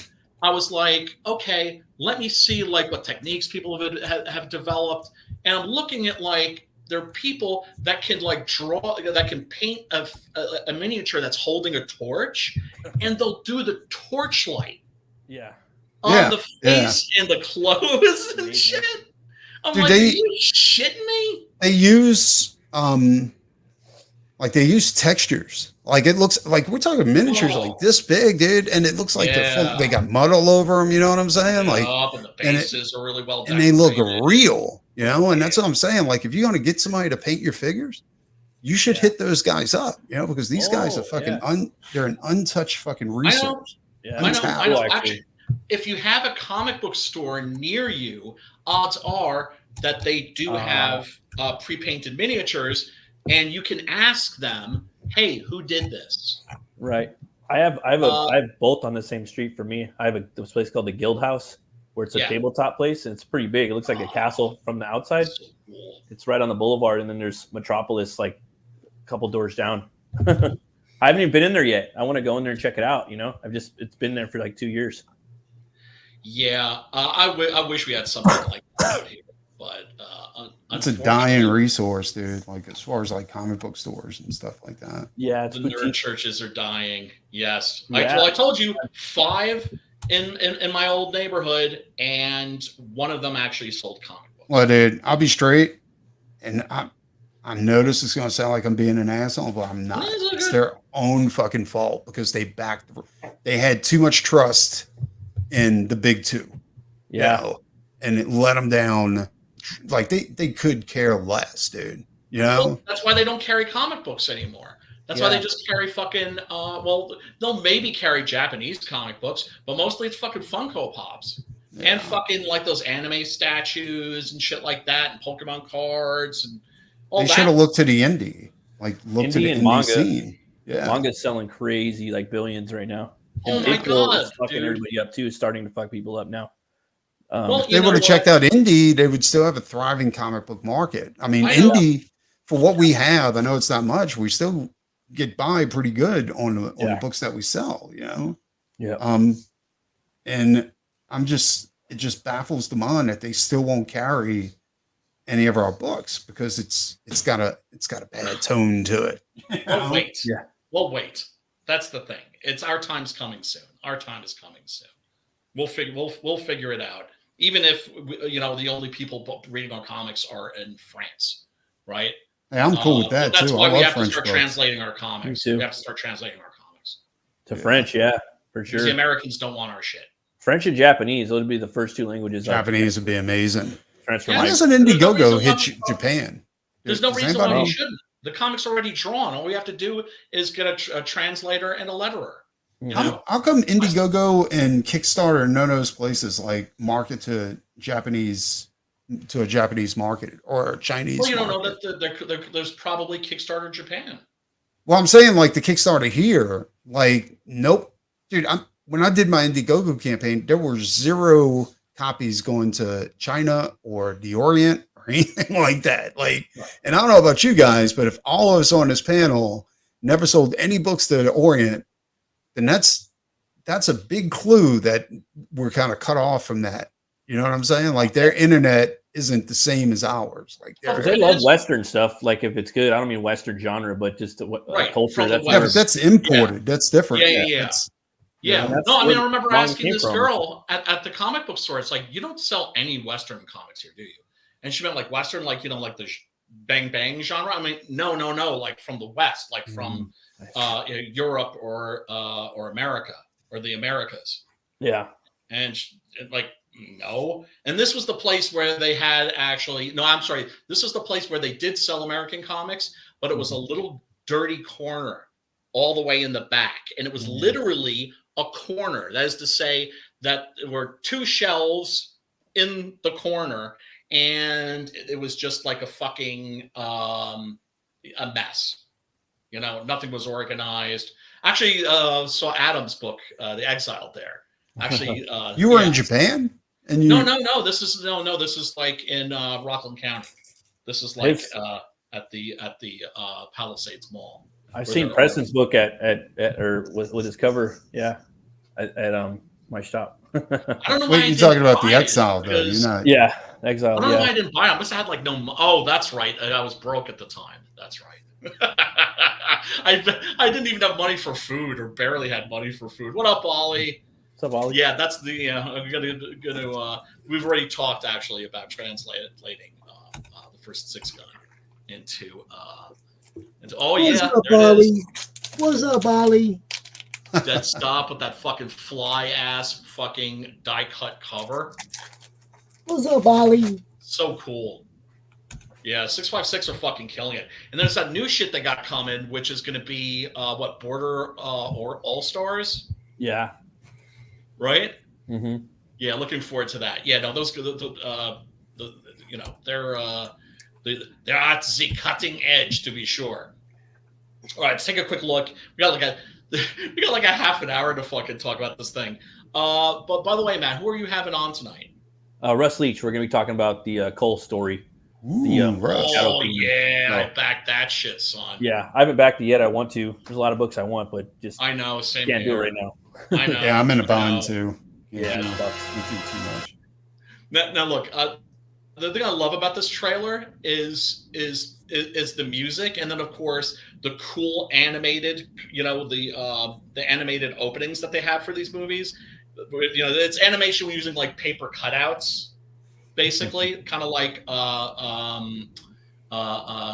I was like, okay, let me see like what techniques people have developed. And I'm looking at like, there are people that can like that can paint a miniature that's holding a torch, and they'll do the torchlight. Yeah. On the face and the clothes and shit. I'm like, are you shitting me? They use they use textures. Like it looks like we're talking miniatures like this big, dude, and it looks like they got mud all over them. You know what I'm saying? Like, and the bases are really well decorated. And they look real. You know, and that's what I'm saying. Like, if you're going to get somebody to paint your figures, you should hit those guys up, because these guys are fucking they're an untouched fucking resource. I know. Actually, if you have a comic book store near you, odds are that they do have pre-painted miniatures, and you can ask them, "Hey, who did this?" Right. I have both on the same street for me. I have this place called the Guild House, where it's a tabletop place, and it's pretty big. It looks like a castle from the outside. So cool. It's right on the boulevard, and then there's Metropolis, like a couple doors down. I haven't even been in there yet. I want to go in there and check it out. It's been there for like 2 years. Yeah, I wish we had something like that out here, but it's a dying resource, dude. Like as far as like comic book stores and stuff like that. Yeah, the nerd churches are dying. Yes, yeah. I told you 5 in my old neighborhood, and one of them actually sold comic books. Well, dude, I'll be straight, and I notice it's going to sound like I'm being an asshole, but I'm not. It's their own fucking fault because they had too much trust in the big two. Yeah. And it let them down. Like they could care less, dude. Well, that's why they don't carry comic books anymore. That's why they just carry fucking, they'll maybe carry Japanese comic books, but mostly it's fucking Funko Pops. Yeah. And fucking like those anime statues and shit like that, and Pokemon cards and all that. They should have looked to the indie. Like look to the indie manga scene. Yeah. Manga's selling crazy, like billions right now. Oh my God, fucking dude. Everybody up too. It's starting to fuck people up now. If they would have checked out indie, they would still have a thriving comic book market. I mean, indie, for what we have, I know it's not much. We still get by pretty good on the books that we sell, Yeah. And it just baffles the mind that they still won't carry any of our books because it's got a bad tone to it. Well, wait. Yeah. Well, wait. That's the thing. It's our time's coming soon. Our time is coming soon. We'll figure it out. Even if the only people reading our comics are in France, right? Hey, I'm cool with that that's too. Why I we love have French to start books. translating our comics. We have to start translating our comics to French, for sure. The Americans don't want our shit. French and Japanese, those would be the first 2 languages. Japanese would be amazing. Transfer. Why doesn't Indiegogo hit Japan? There's no reason why we shouldn't. The comic's already drawn. All we have to do is get a translator and a letterer. How come Indiegogo and Kickstarter and none of those places like market to a Japanese market or a Chinese? Well, you don't market? know that there's probably Kickstarter Japan. Well, I'm saying like the Kickstarter here, like nope, dude. When I did my Indiegogo campaign, there were 0 copies going to China or the Orient or anything like that. Like, and I don't know about you guys, but if all of us on this panel never sold any books to the Orient, then that's a big clue that we're kind of cut off from that. You know what I'm saying? Like their internet isn't the same as ours. Like they love Western stuff. Like if it's good, I don't mean Western genre, but just culture. That's but that's imported. Yeah. That's different. Yeah. No, I mean, I remember asking this girl at the comic book store. It's like, you don't sell any Western comics here, do you? And she meant like Western, like like the bang bang genre. I mean, no, like from the West, like from Europe or America or the Americas. Yeah. And like, no. And this was the place where they had this was the place where they did sell American comics, but it was a little dirty corner all the way in the back. And it was literally a corner. That is to say that there were 2 shelves in the corner, and it was just like a fucking a mess. Nothing was organized. Actually, saw Adam's book, The Exile there. Actually, you were in Japan? And you... No. This is like in Rockland County. This is like at the Palisades Mall. I've seen Preston's book with his cover, at my shop. I don't know why. Wait, you're talking about The Exile, though? You're not. Yeah, Exile. I don't know why I didn't buy it. I must have had like no. Oh, that's right. I was broke at the time. That's right. I didn't even have money for food, or barely had money for food. What up, Ollie? What's up, Ollie? Yeah, that's the. I'm gonna. We've already talked actually about translating the first 6 gun into. What's up, Ollie? What's up, Ollie? That stop with that fucking fly ass fucking die cut cover. What's up, Ollie? So cool. Yeah, 656 are fucking killing it. And there's that new shit that got coming, which is going to be Border or All Stars. Yeah. Right. Mm-hmm. Yeah, looking forward to that. Yeah, no, those they're at the cutting edge, to be sure. All right, let's take a quick look. We got like a half an hour to fucking talk about this thing. But by the way, Matt, who are you having on tonight? Russ Leach. We're going to be talking about the Cole story. Russ. Oh yeah, I backed that shit, son. Yeah, I haven't backed it yet. I want to. There's a lot of books I want, but just I know, same can't here. do it right now. I know. Yeah, I'm in a bind too. Yeah, too much. Now look, the thing I love about this trailer is the music, and then of course the cool animated, the animated openings that they have for these movies. It's animation using like paper cutouts, basically, kind of like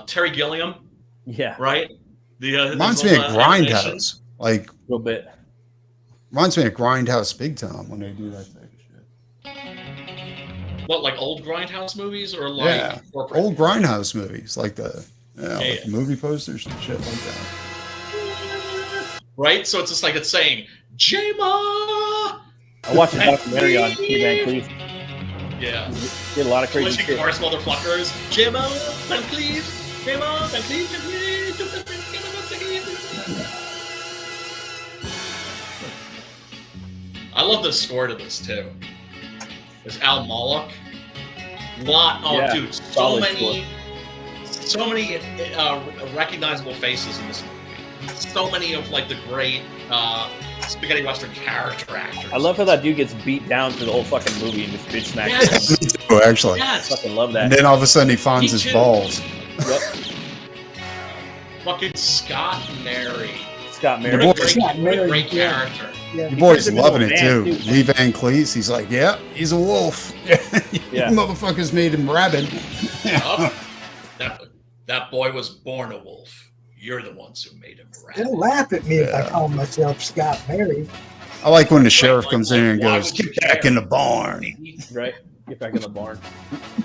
Terry Gilliam. Yeah. Right. Reminds me of Grindhouse, like a little bit. Reminds me of Grindhouse big time when they do that type of shit. What, like old Grindhouse movies or like corporate? Old Grindhouse movies, like the like the movie posters and shit like that. Right? So it's just like it's saying, J-Ma! I watched a documentary on Steve Van Cleef. Yeah. Did a lot of crazy shit. Cars, motherfuckers. J-Ma, Van Cleef, J-Ma, Van Cleef, Van Cleef. I love the score to this too. There's Al Moloch. Dude, so many recognizable faces in this movie. So many of like the great spaghetti western character actors. I love how that dude gets beat down through the whole fucking movie and just bitch smacks. Yes. Me too, actually. Yes. I fucking love that. And then all of a sudden he finds his balls. Yep. Fucking Scott Mary. Scott Mary. What a great character. Yeah. Your boy's loving it too. Lee Van Cleef, he's like, yeah, he's a wolf. Yeah. Motherfuckers made him rabid. That boy was born a wolf. You're the ones who made him rabid. They'll laugh at me if I call myself Scott Mary. I like when the sheriff comes in and goes, get back in the barn. Right? Get back in the barn.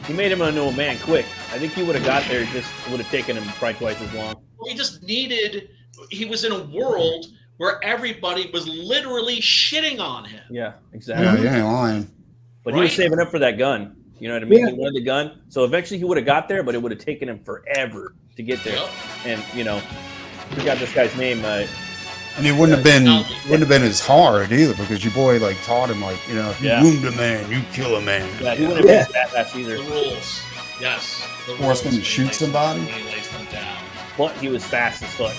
He made him into a man quick. I think he would have got there, it just would have taken him probably twice as long. Well, he was in a world where everybody was literally shitting on him. Yeah, exactly. Yeah, you ain't lying. But he was saving up for that gun. You know what I mean? Yeah. He wanted the gun. So eventually he would have got there, but it would have taken him forever to get there. Yep. And, we got this guy's name. And it wouldn't have been as hard either, because your boy like taught him like, if you wound a man, you kill a man. Yeah, he wouldn't have been that fast either. The rules. Yes. Force him to shoot somebody. He lays them down. But he was fast as fuck.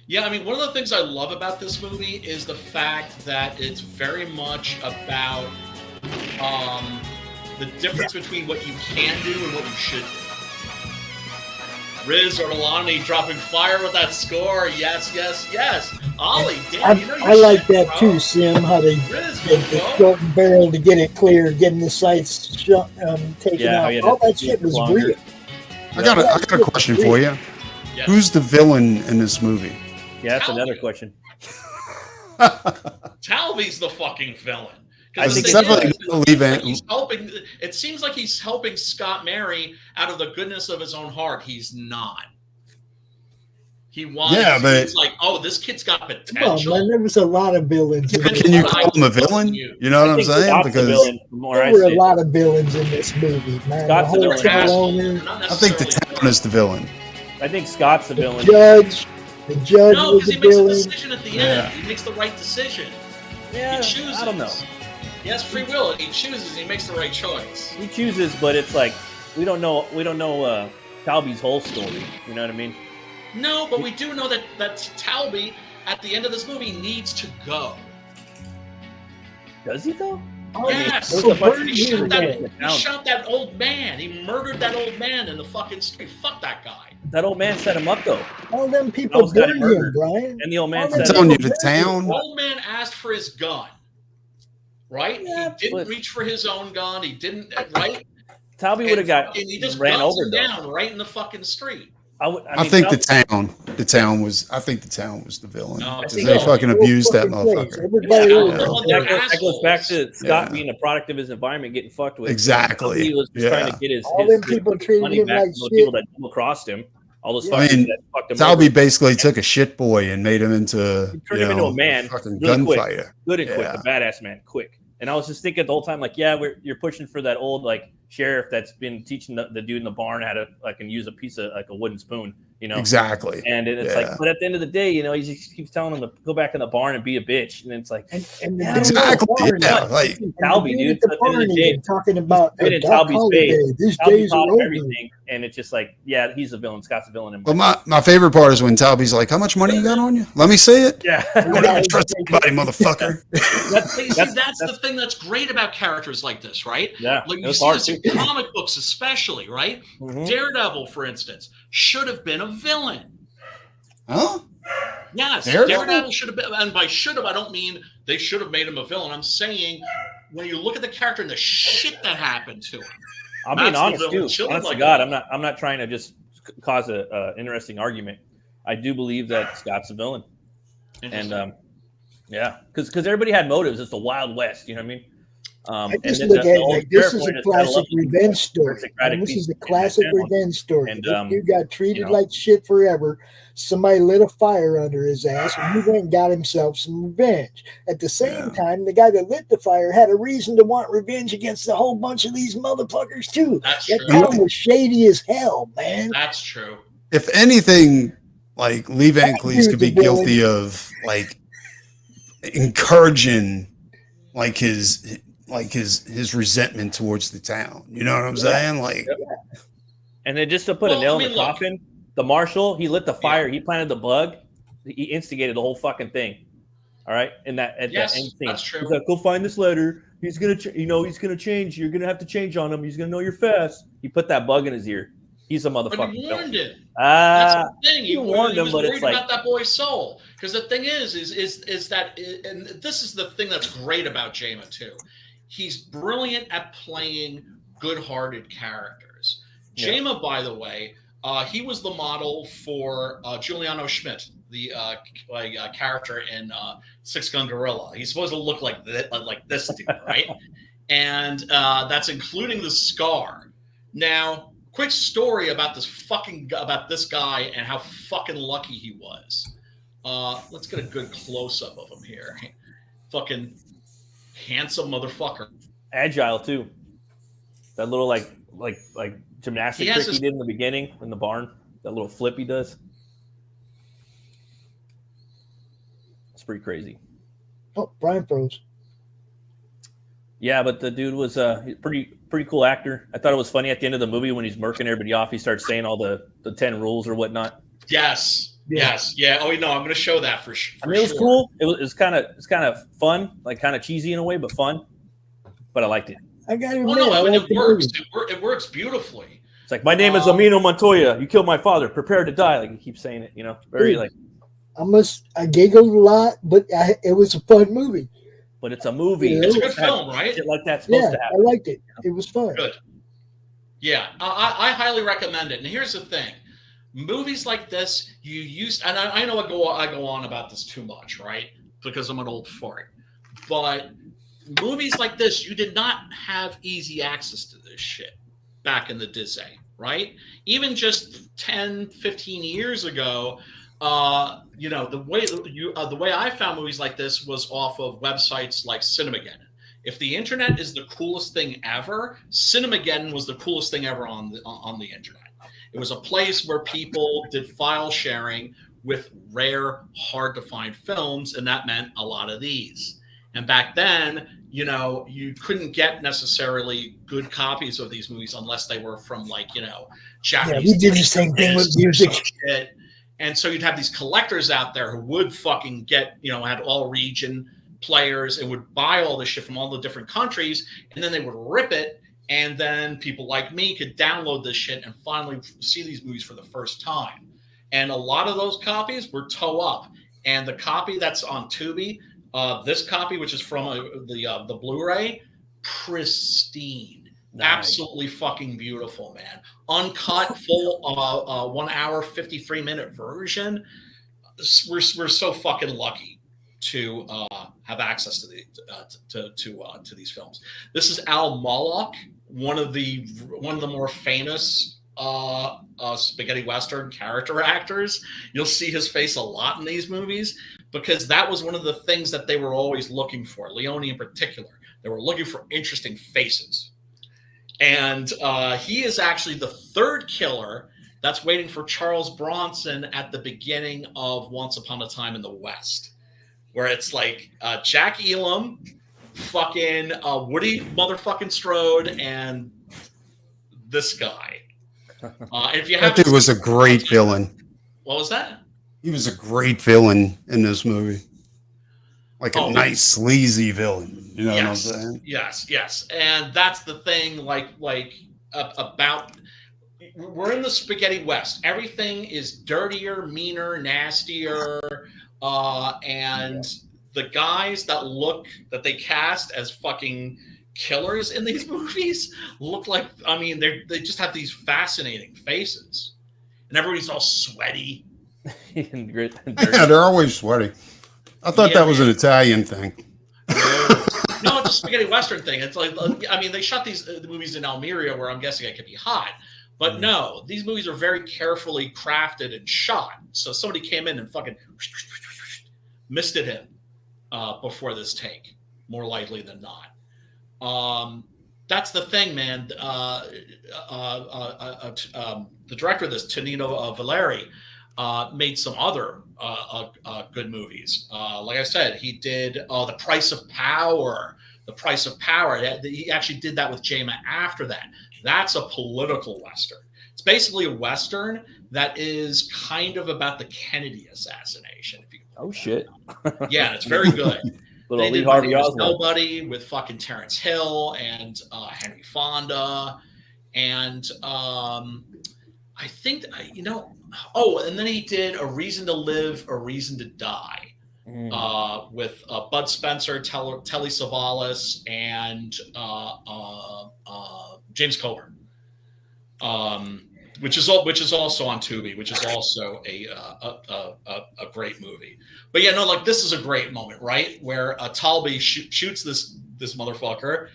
Yeah, I mean, one of the things I love about this movie is the fact that it's very much about the difference between what you can do and what you should do. Riz Ortolani dropping fire with that score. Yes, yes, yes. Ollie, damn, I like that too, Sim, how they the short and barrel to get it clear, getting the sights taken out. All that shit was real. I got a question for you. Yes. Who's the villain in this movie? Yeah, that's another question. Talby's the fucking villain. I definitely believe it. It seems like he's helping Scott Mary out of the goodness of his own heart. He's not. He wants. Yeah, but he's like, oh, this kid's got potential. Well, man, there was a lot of villains. Can you call him a villain? You know what I'm saying? Because there were a lot of villains in this movie, man. Scott's the villain. I think the town is the villain. I think Scott's the villain. The judge. No, because he makes a decision at the end. He makes the right decision. Yeah, he chooses. I don't know. He has free will. He chooses. He makes the right choice. He chooses, but it's like we don't know Talby's whole story. You know what I mean? No, but we do know that Talby at the end of this movie needs to go. Does he though? Yes. He shot that old man. He murdered that old man in the fucking street. Fuck that guy. That old man set him up though. All them people burned him, Brian. And the old man I'm telling you, the town. The old man asked for his gun. Right? Yeah, he didn't reach for his own gun. He didn't. Right? Talby would have got. And he just ran over down right in the fucking street. I think the town was the villain. Because they fucking abused that motherfucker. That goes back to Scott being a product of his environment, getting fucked with. Exactly. He was trying to get his people treated money him back like from the shit. people that double-crossed him. All those fucking that fucked him Talby over. basically took a shit boy and made him into Turned him into a man, fucking really gunfighter. Good and quick, a badass man, quick. And I was just thinking the whole time, like, you're pushing for that old like sheriff that's been teaching the dude in the barn how to like and use a piece of like a wooden spoon, Exactly. And it's like, but at the end of the day, he just keeps telling him to go back in the barn and be a bitch, and it's like, exactly, like Talby, dude. The barn even talking about Talby's face, these days are over. everything, and it's just like, he's a villain. Scott's a villain. But my favorite part is when Talby's like, "How much money you got on you? Let me see it." Yeah, I don't even trust anybody, motherfucker. That's the thing that's great about characters like this, right? Yeah, like you see this in comic books, especially, right? Mm-hmm. Daredevil, for instance, should have been a villain. Huh? Yes, Daredevil should have been, and by should have, I don't mean they should have made him a villain. I'm saying when you look at the character and the shit that happened to him. I'm being honest too. Honest to God, I'm not trying to just cause a interesting argument. I do believe that Scott's a villain, and because everybody had motives. It's the Wild West, you know what I mean? I just look at it like this is a classic revenge story. This is a classic revenge story. And, this dude got treated like shit forever. Somebody lit a fire under his ass, and he went and got himself some revenge. At the same time, the guy that lit the fire had a reason to want revenge against a whole bunch of these motherfuckers too. That town was shady as hell, man. That's true. If anything, like Lee Van Cleef could be guilty of like encouraging like his resentment towards the town. You know what I'm saying? Like, and then just to put a nail in the coffin, the marshal, he lit the fire, he planted the bug, he instigated the whole fucking thing. All right, and that end scene. That's true. He's like, go find this letter. He's gonna, he's gonna change. You're gonna have to change on him. He's gonna know you're fast. He put that bug in his ear. He's a motherfucker. But he warned him. That's the thing. He warned him, but it's like about that boy's soul. Because the thing is that, and this is the thing that's great about Jama too. He's brilliant at playing good-hearted characters. Jama, by the way, he was the model for Giuliano Schmidt, the character in Six Gun Gorilla. He's supposed to look like this dude, right? And that's including the scar. Now, quick story about this guy and how fucking lucky he was. Let's get a good close-up of him here. Fucking handsome motherfucker. Agile too. That little like gymnastic trick he did in the beginning in the barn. That little flip he does. It's pretty crazy. Oh, Brian froze. Yeah, but the dude was a pretty cool actor. I thought it was funny at the end of the movie when he's murking everybody off. He starts saying all the 10 rules or whatnot. Yes. Yes. Yeah. Oh, no, I'm going to show that for sure. I mean, it was cool. It was kind of fun, like kind of cheesy in a way, but fun. But I liked it. I got it. It works. It works beautifully. It's like, my name is Amino Montoya. You killed my father. Prepare to die. Like he keeps saying it, very like. I giggled a lot, but it was a fun movie. But it's a movie. It's a good film, right? Shit like that's supposed to happen. I liked it. It was fun. Good. Yeah, I highly recommend it. And here's the thing. Movies like this, and I know I go on about this too much, right? Because I'm an old fart. But movies like this, you did not have easy access to this shit back in the day, right? Even just 10, 15 years ago, the way I found movies like this was off of websites like Cinemageddon. If the internet is the coolest thing ever, Cinemageddon was the coolest thing ever on the internet. It was a place where people did file sharing with rare, hard-to-find films, and that meant a lot of these. And back then, you couldn't get necessarily good copies of these movies unless they were from Japanese. Yeah, we did the same thing with music. And so you'd have these collectors out there who would fucking get, had all region players and would buy all this shit from all the different countries, and then they would rip it. And then people like me could download this shit and finally see these movies for the first time. And a lot of those copies were toe up. And the copy that's on Tubi, this copy, which is from the Blu-ray, pristine. Absolutely fucking beautiful, man. Uncut, full 1 hour, 53-minute version. We're so fucking lucky to have access to these films. This is Al Moloch, one of the more famous spaghetti western character actors. You'll see his face a lot in these movies because that was one of the things that they were always looking for. Leone in particular, they were looking for interesting faces. And he is actually the third killer that's waiting for Charles Bronson at the beginning of Once Upon a Time in the West, where it's like Jack Elam, fucking Woody motherfucking Strode, and this guy. If you that dude was a great villain. What was that? He was a great villain in this movie. Like a nice, sleazy villain. You know what I'm saying? Yes. And that's the thing, about... We're in the spaghetti West. Everything is dirtier, meaner, nastier, and the guys that they cast as fucking killers in these movies look like, they just have these fascinating faces, and everybody's all sweaty. and dirty. Yeah, they're always sweaty. I thought that was an Italian thing. No, it's a spaghetti Western thing. It's like, they shot these movies in Almeria, where I'm guessing it could be hot. But no, these movies are very carefully crafted and shot. So somebody came in and fucking misted him before this take, more likely than not. That's the thing, man. The director of this, Tonino Valeri, made some other good movies. Like I said, he did The Price of Power. The Price of Power. He actually did that with Jama after that. That's a political Western. It's basically a Western that is kind of about the Kennedy assassination. Shit. Yeah, it's very good. Little Lee Harvey Oswald. Nobody with fucking Terrence Hill and Henry Fonda. And I think, and then he did A Reason to Live, A Reason to Die. With Bud Spencer, Telly Savalas, and James Coburn, which is also on Tubi, which is also a great movie. But yeah, no, this is a great moment, right, where Talby shoots this motherfucker,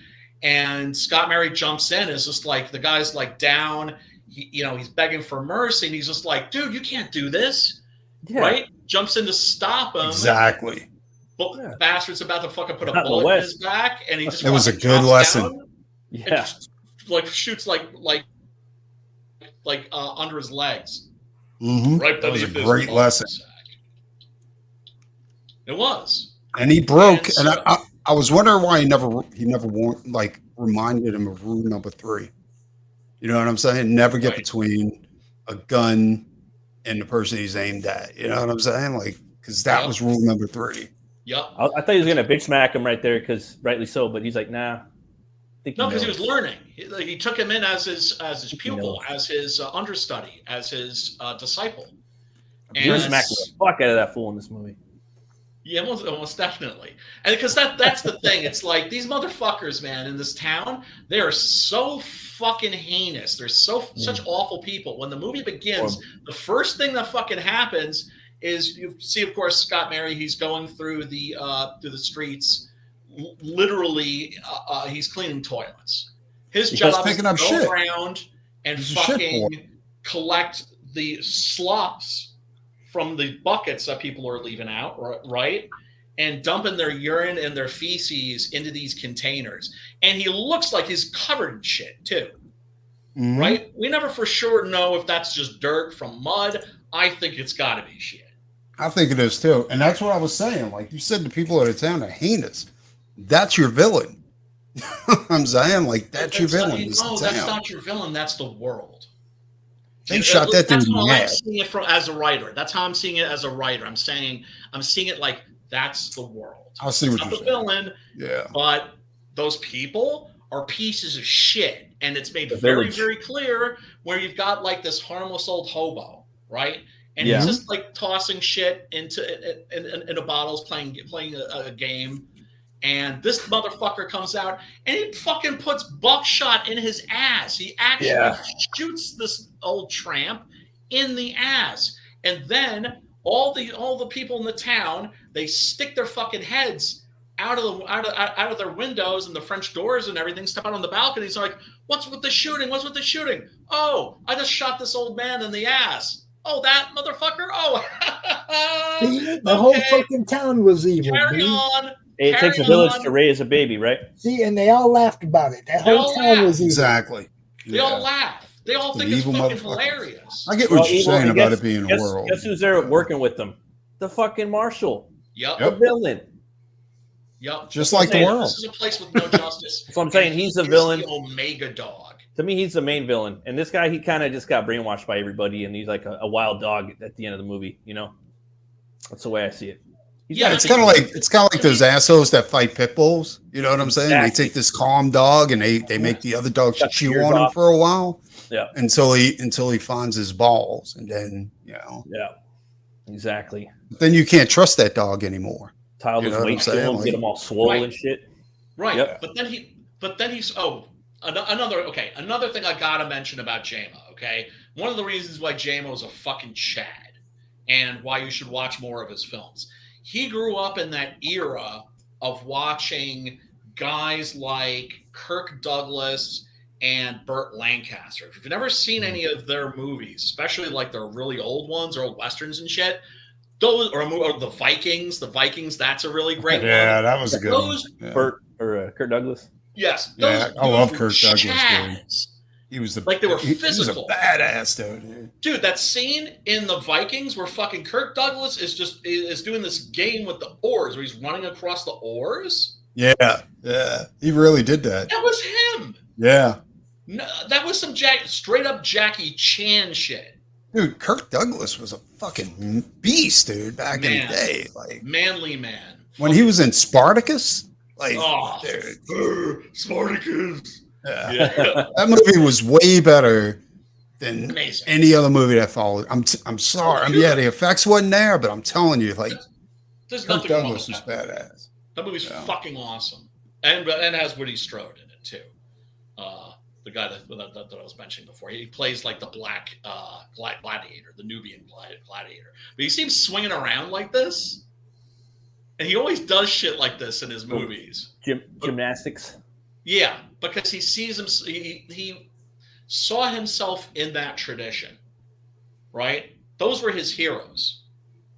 and Scott Murray jumps in. It's just like the guy's down, he's begging for mercy, and he's just like, dude, you can't do this. Yeah. Right? Jumps in to stop him. Exactly. Bastard's about to fucking put a bullet in his back, and he just. It was a good lesson. Yeah. Shoots under his legs. Mm-hmm. Right. That was a great lesson. It was. And he broke, and I was wondering why he never reminded him of rule number 3. You know what I'm saying? Never get between a gun and the person he's aimed at. You know what I'm saying? Because that was rule number 3. Yep. I thought he was going to bitch smack him right there, because rightly so, but he's like, nah. No, because he was learning. He took him in as his pupil, as his understudy, as his disciple. He was smacking the fuck out of that fool in this movie. Yeah, almost definitely. And because that's the thing. It's like these motherfuckers, man, in this town, they are so fucking heinous. They're such awful people. When the movie begins, the first thing that fucking happens is you see, of course, Scott Murray. He's going through the streets. Literally, he's cleaning toilets. His job is to go around and fucking collect the slops from the buckets that people are leaving out, right? And dumping their urine and their feces into these containers. And he looks like he's covered in shit, too. Mm-hmm. Right? We never for sure know if that's just dirt from mud. I think it's got to be shit. I think it is, too. And that's what I was saying. Like you said, the people of the town are heinous. That's your villain. I'm saying, that's your villain. No, that's not your villain. That's the world. They shot that dude in the head. I'm seeing it as a writer. That's how I'm seeing it as a writer. I'm seeing it like that's the world. I see what you're saying. The villain, yeah. But those people are pieces of shit, and it's made very, very clear where you've got this harmless old hobo, right? And he's just tossing shit into bottles, playing a game, And this motherfucker comes out and he fucking puts buckshot in his ass. He actually shoots this old tramp in the ass. And then all the people in the town, they stick their fucking heads out of their windows and the French doors and everything, step out on the balconies. They're like, what's with the shooting? What's with the shooting? Oh, I just shot this old man in the ass. Oh, that motherfucker? Oh. The whole fucking town was evil. Carry on. It takes a village to raise a baby, right? See, and they all laughed about it. That whole town was evil. Exactly. They all laugh. They all think it's fucking hilarious. I get what you're saying about it being a world. Guess who's there working with them? The fucking marshal. Yep. The villain. Yep. Just like the world. This is a place with no justice. So I'm saying he's the villain. The Omega dog. To me, he's the main villain. And this guy, he kind of just got brainwashed by everybody, and he's like a wild dog at the end of the movie. You know, that's the way I see it. It's kind of like those assholes that fight pit bulls. You know what I'm saying? Exactly. They take this calm dog and they make the other dogs chew on him for a while. Yeah. Until he finds his balls, and then Yeah. Exactly. But then you can't trust that dog anymore. Tile his weight to him, get him all swollen and shit. Right. Yep. But then he's another thing I gotta mention about JMO. Okay, one of the reasons why JMO is a fucking Chad, and why you should watch more of his films. He grew up in that era of watching guys like Kirk Douglas and Burt Lancaster. If you've never seen any of their movies, especially like their really old ones or old westerns and shit, those or the Vikings. The Vikings, that's a really great one. Yeah, that was a good one. Yeah. Burt or Kirk Douglas. Yes. Yeah, I love Kirk Douglas, dude. He was they were physical. He was a badass, dude. Dude, that scene in the Vikings where fucking Kirk Douglas is doing this game with the oars, where he's running across the oars. Yeah, he really did that. That was him. Yeah. No, that was some straight up Jackie Chan shit. Dude, Kirk Douglas was a fucking beast, dude, back in the day. Like manly man. When he was in Spartacus, like dude. Spartacus. Yeah. That movie was way better than any other movie that followed. I'm sorry. I mean, the effects wasn't there, but I'm telling you, like, there's Kirk Douglas was badass. That movie's fucking awesome, and has Woody Strode in it too. The guy that I was mentioning before, he plays like the black gladiator, the Nubian gladiator. But he seems swinging around like this, and he always does shit like this in his movies. Gymnastics. Yeah, because he sees him. He saw himself in that tradition, right? Those were his heroes,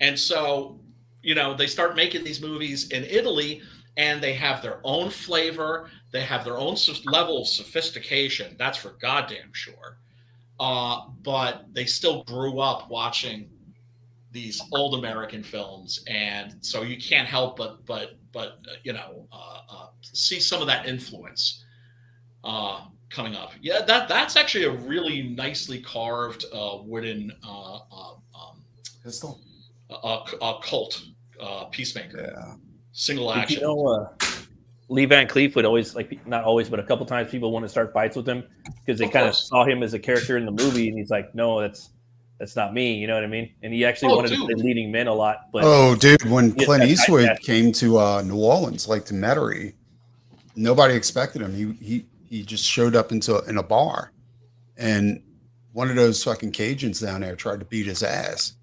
and so they start making these movies in Italy, and they have their own flavor. They have their own level of sophistication. That's for goddamn sure. But they still grew up watching these old American films, and so you can't help but see some of that influence coming up. Yeah, that's actually a really nicely carved wooden pistol, Colt Peacemaker. Yeah, single action. Lee Van Cleef would always, not always, but a couple times people want to start fights with him because they kind of saw him as a character in the movie, and he's like, no, that's not me. You know what I mean? And he actually wanted to play leading men a lot. But dude, when Clint Eastwood came to New Orleans, like to Metairie, nobody expected him. He just showed up in a bar, and one of those fucking Cajuns down there tried to beat his ass,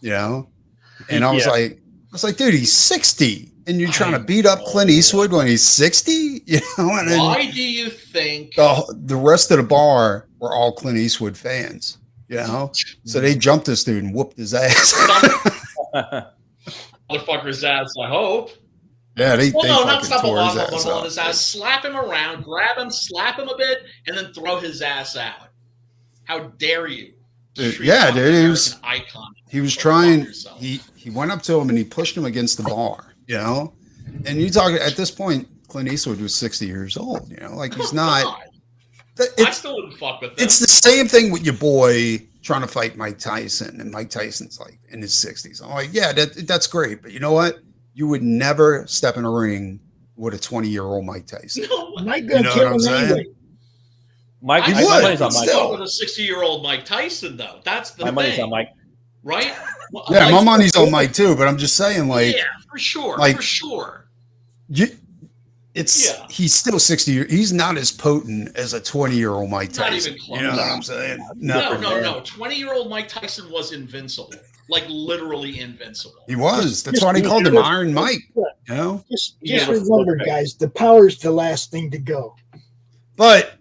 And I was like, dude, he's 60. And you're trying to beat up Clint Eastwood when he's 60? And then why do you think the rest of the bar were all Clint Eastwood fans? So they jumped this dude and whooped his ass. Motherfucker's ass, I hope. Yeah, they not stop his ass. Slap him around, grab him, slap him a bit, and then throw his ass out. How dare you? Dude, he was trying. He went up to him and he pushed him against the bar. And you talk at this point, Clint Eastwood was 60 years old. Like he's not. I still wouldn't fuck with him. It's the same thing with your boy trying to fight Mike Tyson, and Mike Tyson's like in his 60s. I'm like, yeah, that's great, but you know what? You would never step in a ring with a 20-year-old Mike Tyson. No, Mike gonna kill him anyway. Mike, my money's on Mike. With a 60-year-old Mike Tyson, though. That's the thing. My money's on Mike. Right? Yeah, my money's on Mike too, but I'm just saying, like, yeah, for sure, like, for sure. he's still 60 years. He's not as potent as a 20-year-old Mike Tyson. Not even close. You know what I'm saying? No. 20-year-old Mike Tyson was invincible. Like literally invincible. He was. That's why they called him Iron Mike. You know? Just remember, guys, the power's the last thing to go. But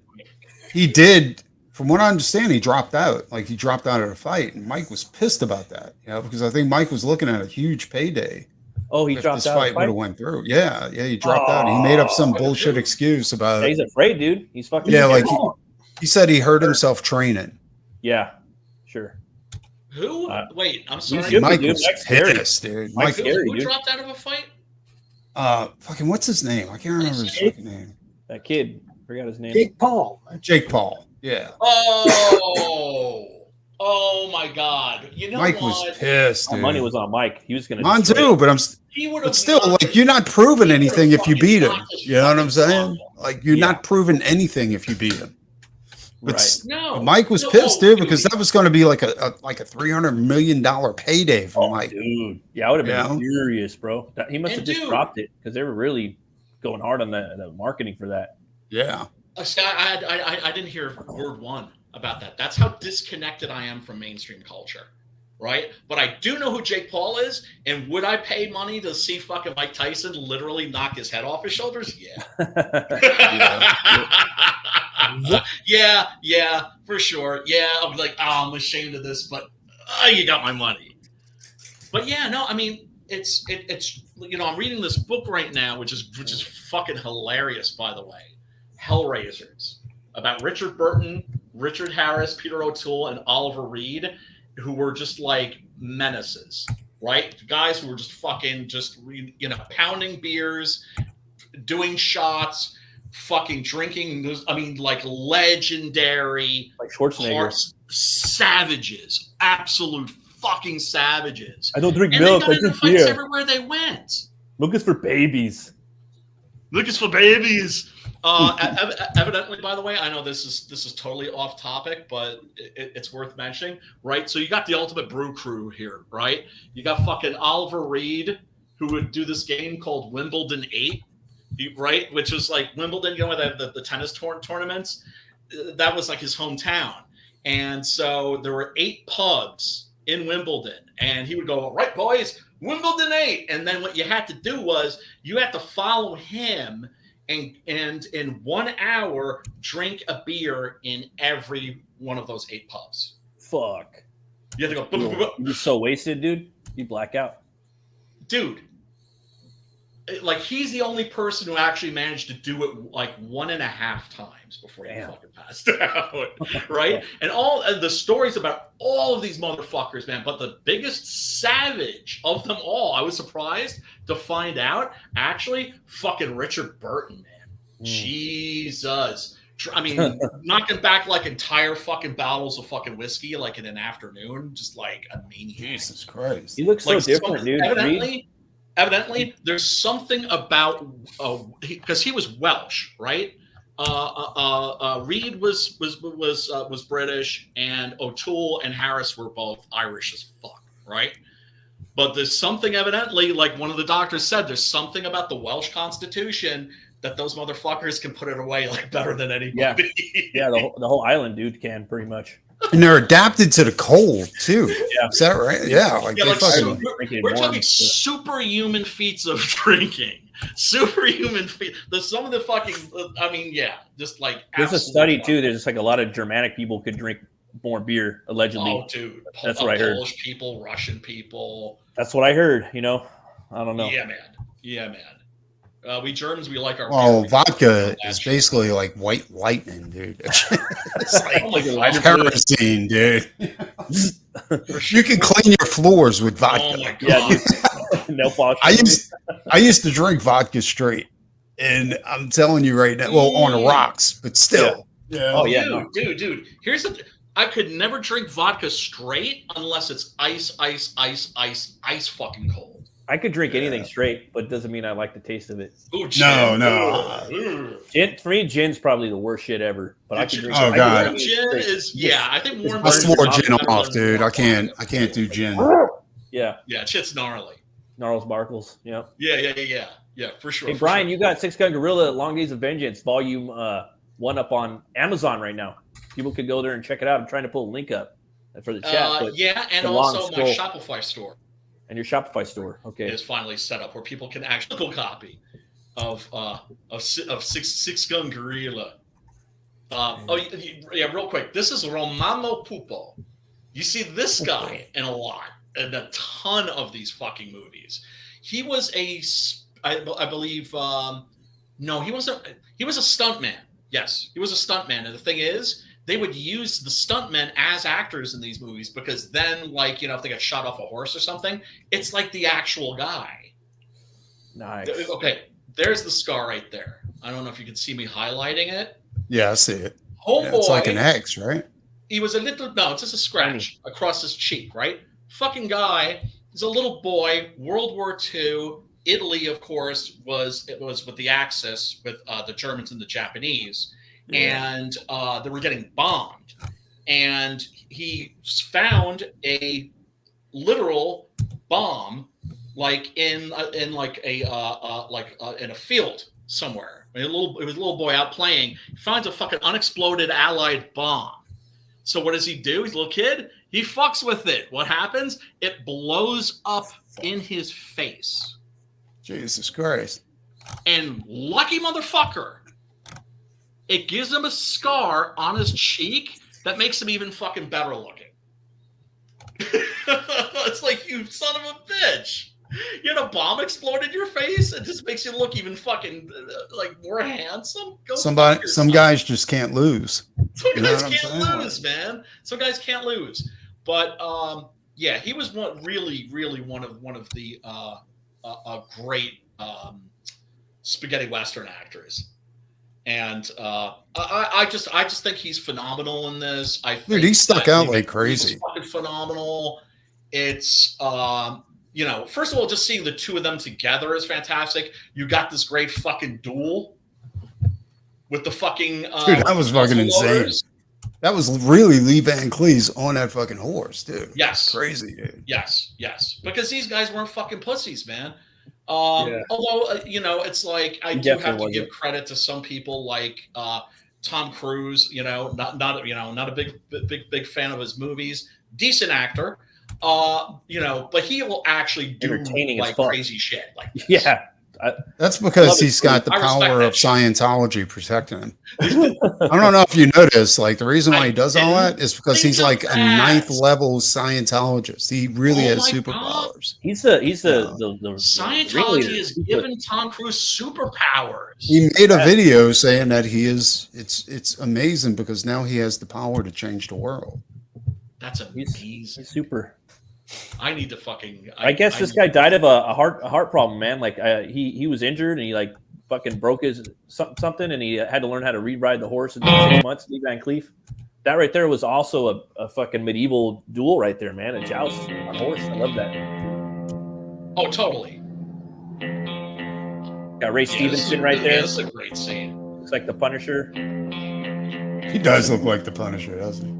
he did, from what I understand, he dropped out. Like, he dropped out of the fight. And Mike was pissed about that, you know, because I think Mike was looking at a huge payday. Oh, he dropped this out. Fight would have went through. Yeah, he dropped out. He made up some bullshit excuse about. He's afraid, dude. He's fucking. Yeah, like he said he hurt himself training. Yeah, sure. Who? Wait, I'm sorry. Mike was pissed, dude. Mike, who dropped out of a fight? Fucking what's his name? I can't remember his fucking name. That kid, forgot his name. Jake Paul. Yeah. Oh my God! You know Mike was pissed. My money was on Mike. He was gonna. Mine too, but still, like, you're not proving anything if you beat him. You know what I'm saying? Like, you're not proving anything if you beat him. But Mike was pissed, dude, because that was going to be like a $300 million payday for Mike. Dude, yeah, I would have been furious, bro. He must have just dropped it because they were really going hard on the marketing for that. Yeah. I didn't hear word one about that. That's how disconnected I am from mainstream culture, right? But I do know who Jake Paul is, and would I pay money to see fucking Mike Tyson literally knock his head off his shoulders? Yeah. Yeah, for sure. Yeah, I'll be like, I'm ashamed of this, but you got my money. But yeah, no, I mean, it's you know, I'm reading this book right now, which is fucking hilarious, by the way. Hellraisers, about Richard Burton, Richard Harris, Peter O'Toole, and Oliver Reed, who were just like menaces, right? Guys who were just fucking pounding beers, doing shots, fucking drinking. I mean, like legendary, like Schwarzenegger, savages, absolute fucking savages. I don't drink milk. I drink beer. Everywhere they went. Milk is for babies. Milk is for babies. Evidently, by the way, I know this is totally off topic, but it's worth mentioning, right? So you got the Ultimate Brew crew here, right? You got fucking Oliver Reed, who would do this game called Wimbledon 8, right? Which was like Wimbledon, you know, the tennis tournaments. That was like his hometown, and so there were 8 pubs in Wimbledon, and he would go, right, boys, Wimbledon 8, and then what you had to do was you had to follow him. And in 1 hour, drink a beer in every one of those 8 pubs. Fuck. You have to go. You're so wasted, dude. You black out. Dude. Like, he's the only person who actually managed to do it like 1.5 times before he fucking passed out. Right? And all the stories about all of these motherfuckers, man. But the biggest savage of them all, I was surprised to find out, actually, fucking Richard Burton, man. Jesus. I mean, knocking back like entire fucking bottles of fucking whiskey like in an afternoon, just like a maniac. Jesus Christ. He looks so different, dude. Evidently, there's something about because he was Welsh, right? Reed was British, and O'Toole and Harris were both Irish as fuck, right? But there's something evidently, like one of the doctors said, there's something about the Welsh Constitution that those motherfuckers can put it away like better than anybody. Yeah, the whole island, dude, can pretty much. And they're adapted to the cold too. Yeah. Is that right? Yeah. Like, we're talking superhuman feats of drinking. Superhuman feat. Some of the fucking. I mean, yeah, just like. There's a study too. There's just like a lot of Germanic people could drink more beer allegedly. Oh, dude, that's what I heard. Polish people, Russian people. That's what I heard. You know, I don't know. Yeah, man. We Germans, we like our. Oh, vodka is basically like white lightning, dude. It's like kerosene, dude. You can clean your floors with vodka. Oh my god! No polish. I used to drink vodka straight, and I'm telling you right now, well, on the rocks, but still. Yeah. Oh yeah, dude. Here's the. I could never drink vodka straight unless it's ice fucking cold. I could drink anything straight, but it doesn't mean I like the taste of it. Ooh, no. Gin, for me, gin's probably the worst shit ever. But I can drink. Oh god, gin is I think Warren. I swore gin off, dude. I can't do gin. Yeah, shit's gnarly. Gnarls Barkles. Yeah. Yeah. Yeah, for sure. Hey, Brian, you got Six Gun Gorilla Long Days of Vengeance, volume 1 up on Amazon right now. People could go there and check it out. I'm trying to pull a link up for the chat. Yeah, and also my Shopify store. And your Shopify store, okay, is finally set up where people can actually copy of Six Gun Gorilla. Real quick. This is Romano Pupo. You see this guy in a ton of these fucking movies. He was I believe, no, he was a stuntman. Yes, he was a stuntman. And the thing is, they would use the stuntmen as actors in these movies because then, like, if they got shot off a horse or something, it's like the actual guy. Nice. Okay, there's the scar right there. I don't know if you can see me highlighting it. Yeah, I see it. Oh, yeah, boy. It's like an X, right? He was it's just a scratch across his cheek, right? Fucking guy. He's a little boy, World War II. Italy, of course, was with the Axis, with the Germans and the Japanese. And they were getting bombed, and he found a literal bomb, like in a field somewhere. It was a little boy out playing. He finds a fucking unexploded Allied bomb. So what does he do? He's a little kid. He fucks with it. What happens? It blows up in his face. Jesus Christ! And lucky motherfucker. It gives him a scar on his cheek that makes him even fucking better looking. It's like, you son of a bitch. You had a bomb explode in your face. It just makes you look even fucking like more handsome. Some guys just can't lose. Some guys can't lose, man. Some guys can't lose. But yeah, he was really one of the great spaghetti western actors. And I just think he's phenomenal in this. Dude, he stuck out like crazy. He's fucking phenomenal. It's first of all, just seeing the two of them together is fantastic. You got this great fucking duel with the fucking dude, that was fucking insane. That was really Lee Van Cleef's on that fucking horse, dude. Yes, crazy, dude. Yes, because these guys weren't fucking pussies, man. Although it's like I do have to give credit to some people like Tom Cruise. Not a big fan of his movies. Decent actor, but he will actually do like crazy shit like this. Yeah. That's because he's got the power of Scientology protecting him. I don't know if you notice, like the reason why he does all that is because he's like a 9th level Scientologist. He really has superpowers. He's the Scientology has given Tom Cruise superpowers. He made a video saying that it's amazing because now he has the power to change the world. That's amazing. He's super. I need to fucking. I guess this guy died of a heart problem, man. Like he was injured and he like fucking broke his something, and he had to learn how to ride the horse in 6 months. Lee Van Cleef. That right there was also a fucking medieval duel right there, man. A joust on a horse. I love that. Oh, totally. Got Ray Stevenson right there. That's a great scene. Looks like the Punisher. He does look like the Punisher, doesn't he?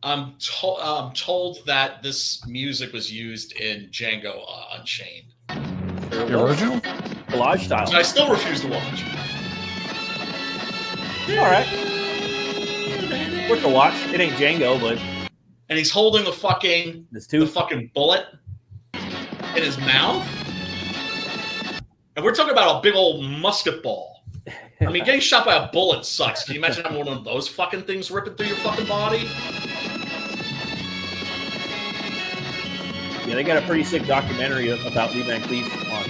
I'm told that this music was used in Django Unchained. The original? Collage style. Which I still refuse to watch. All right. Worth a watch. It ain't Django, but. And he's holding the fucking bullet in his mouth. And we're talking about a big old musket ball. I mean, getting shot by a bullet sucks. Can you imagine having one of those fucking things ripping through your fucking body? Yeah, they got a pretty sick documentary about Lee Van Cleef on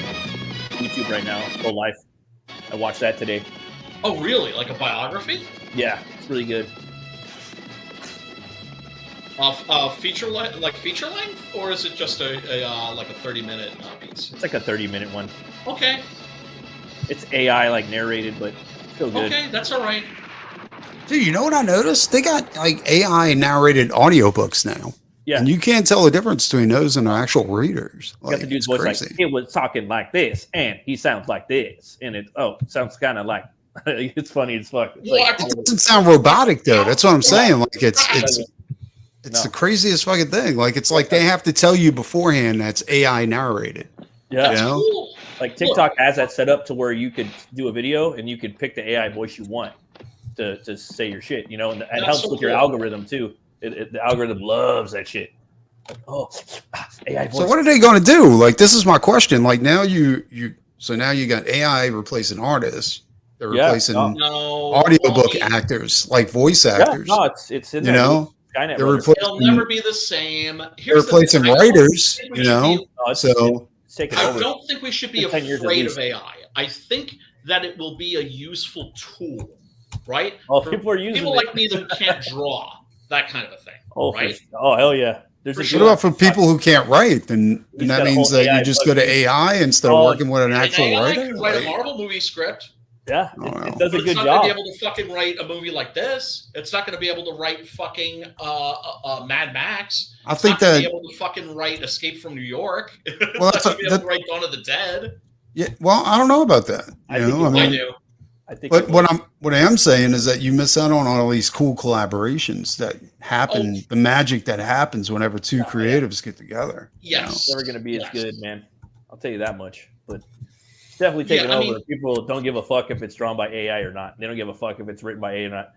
YouTube right now. It's called Life. I watched that today. Oh, really? Like a biography? Yeah, it's really good. Feature length, or is it just a 30-minute piece? It's like a 30-minute one. Okay. It's AI like narrated, but still good. Okay, that's all right. Dude, you know what I noticed? They got like AI narrated audiobooks now. Yeah. And you can't tell the difference between those and the actual readers. You got the dude's voice crazy. like, it was talking like this, and he sounds like this. And it sounds kind of like, it's funny as fuck. It's it doesn't sound robotic, though. That's what I'm saying. Like, it's It's the craziest fucking thing. Like, it's like they have to tell you beforehand that's AI narrated. Yeah. You know? Cool. Like TikTok has that set up to where you could do a video and you could pick the AI voice you want to say your shit, you know, and it helps with your algorithm too. The algorithm loves that shit. Like, oh, AI voice. So what are they going to do? Like, this is my question. Like, now so now you got AI replacing artists. They're replacing audiobook actors, like voice actors. Yeah, no, it's in there. You know, it'll never be the same. They're replacing writers. You know, so I don't think we should be afraid of AI. I think that it will be a useful tool, right? Oh, people are using people like me that can't draw, that kind of a thing. Oh, right? Oh, hell yeah. What about for people who can't write? Then that means that you just go to AI instead of working with an actual writer. Could write a Marvel movie script. Yeah, it does a good job. It's not going to be able to fucking write a movie like this. It's not going to be able to write fucking Mad Max. I think that be able to fucking write Escape from New York. Well, it's not going to be able to write Dawn of the Dead. Yeah, well, I don't know about that. I do. I think but what I am saying is that you miss out on all these cool collaborations that happen, the magic that happens whenever two creatives get together. Yes. It's never going to be as good, man. I'll tell you that much. But it's definitely taking over. People don't give a fuck if it's drawn by AI or not. They don't give a fuck if it's written by AI or not.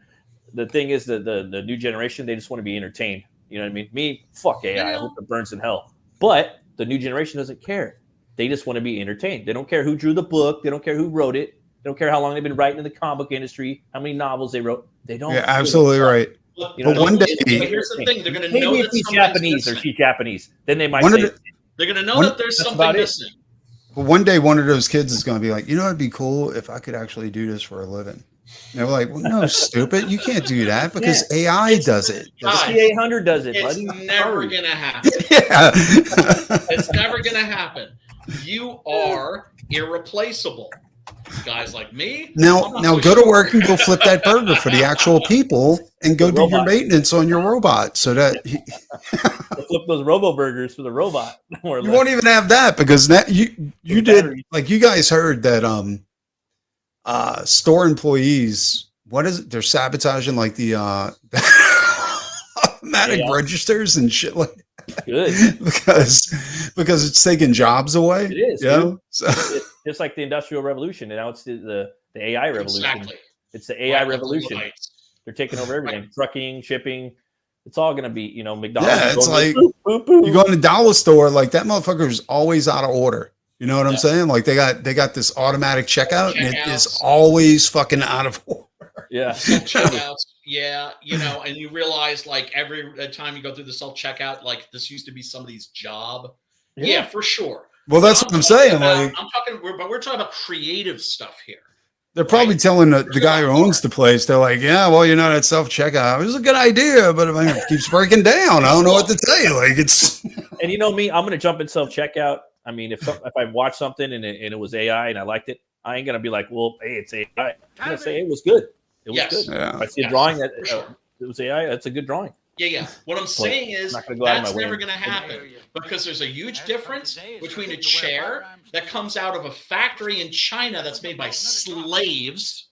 The thing is that the new generation, they just want to be entertained. You know what I mean? Me, fuck AI. I hope it burns in hell. But the new generation doesn't care. They just want to be entertained. They don't care who drew the book. They don't care who wrote it. They don't care how long they've been writing in the comic book industry, how many novels they wrote. They don't. Yeah, absolutely right. You know, but one day, here's the thing: they're going to know that he's Japanese or she's Japanese. Then they might say they're going to know that there's something missing. But one day, one of those kids is going to be like, you know, it'd be cool if I could actually do this for a living. And they're like, well, no, stupid, you can't do that because AI does it. The C800 does it. It's buddy. never going to happen. Yeah, it's never going to happen. You are irreplaceable. Guys like me. Now go to work and go flip that burger for the actual people and go do your maintenance on your robot so that flip those robo burgers for the robot. You won't even have that because that you did like you guys heard that store employees, what is it? They're sabotaging like the automatic registers and shit like that. Good. because it's taking jobs away. It is. You know? So. It's just like the Industrial Revolution, and now it's the AI revolution. Exactly. It's the AI revolution. They're taking over everything. Trucking, shipping. It's all going to be, you know, McDonald's. Yeah, it's like you go in the dollar store, like that motherfucker is always out of order. You know what I'm saying? Like they got this automatic checkout, and it is always fucking out of order. Yeah. Checkouts. Yeah, you know, and you realize like every time you go through the self-checkout, like this used to be somebody's job. Yeah, for sure. Well, that's what I'm saying. Like we're talking about creative stuff here. They're probably telling the guy who owns the place, they're like, yeah, well, you know, that self-checkout, it was a good idea, but I mean, it keeps breaking down. I don't know what to tell you. Like it's And you know me, I'm gonna jump in self-checkout. I mean, if I watch something and it was AI and I liked it, I ain't gonna be like, well, hey, it's AI. I'm gonna say it was good. It was good. Yeah. If I see a drawing that it was AI, that's a good drawing. Yeah. What I'm saying is that's never going to happen because there's a huge difference between a chair that comes out of a factory in China that's made by slaves,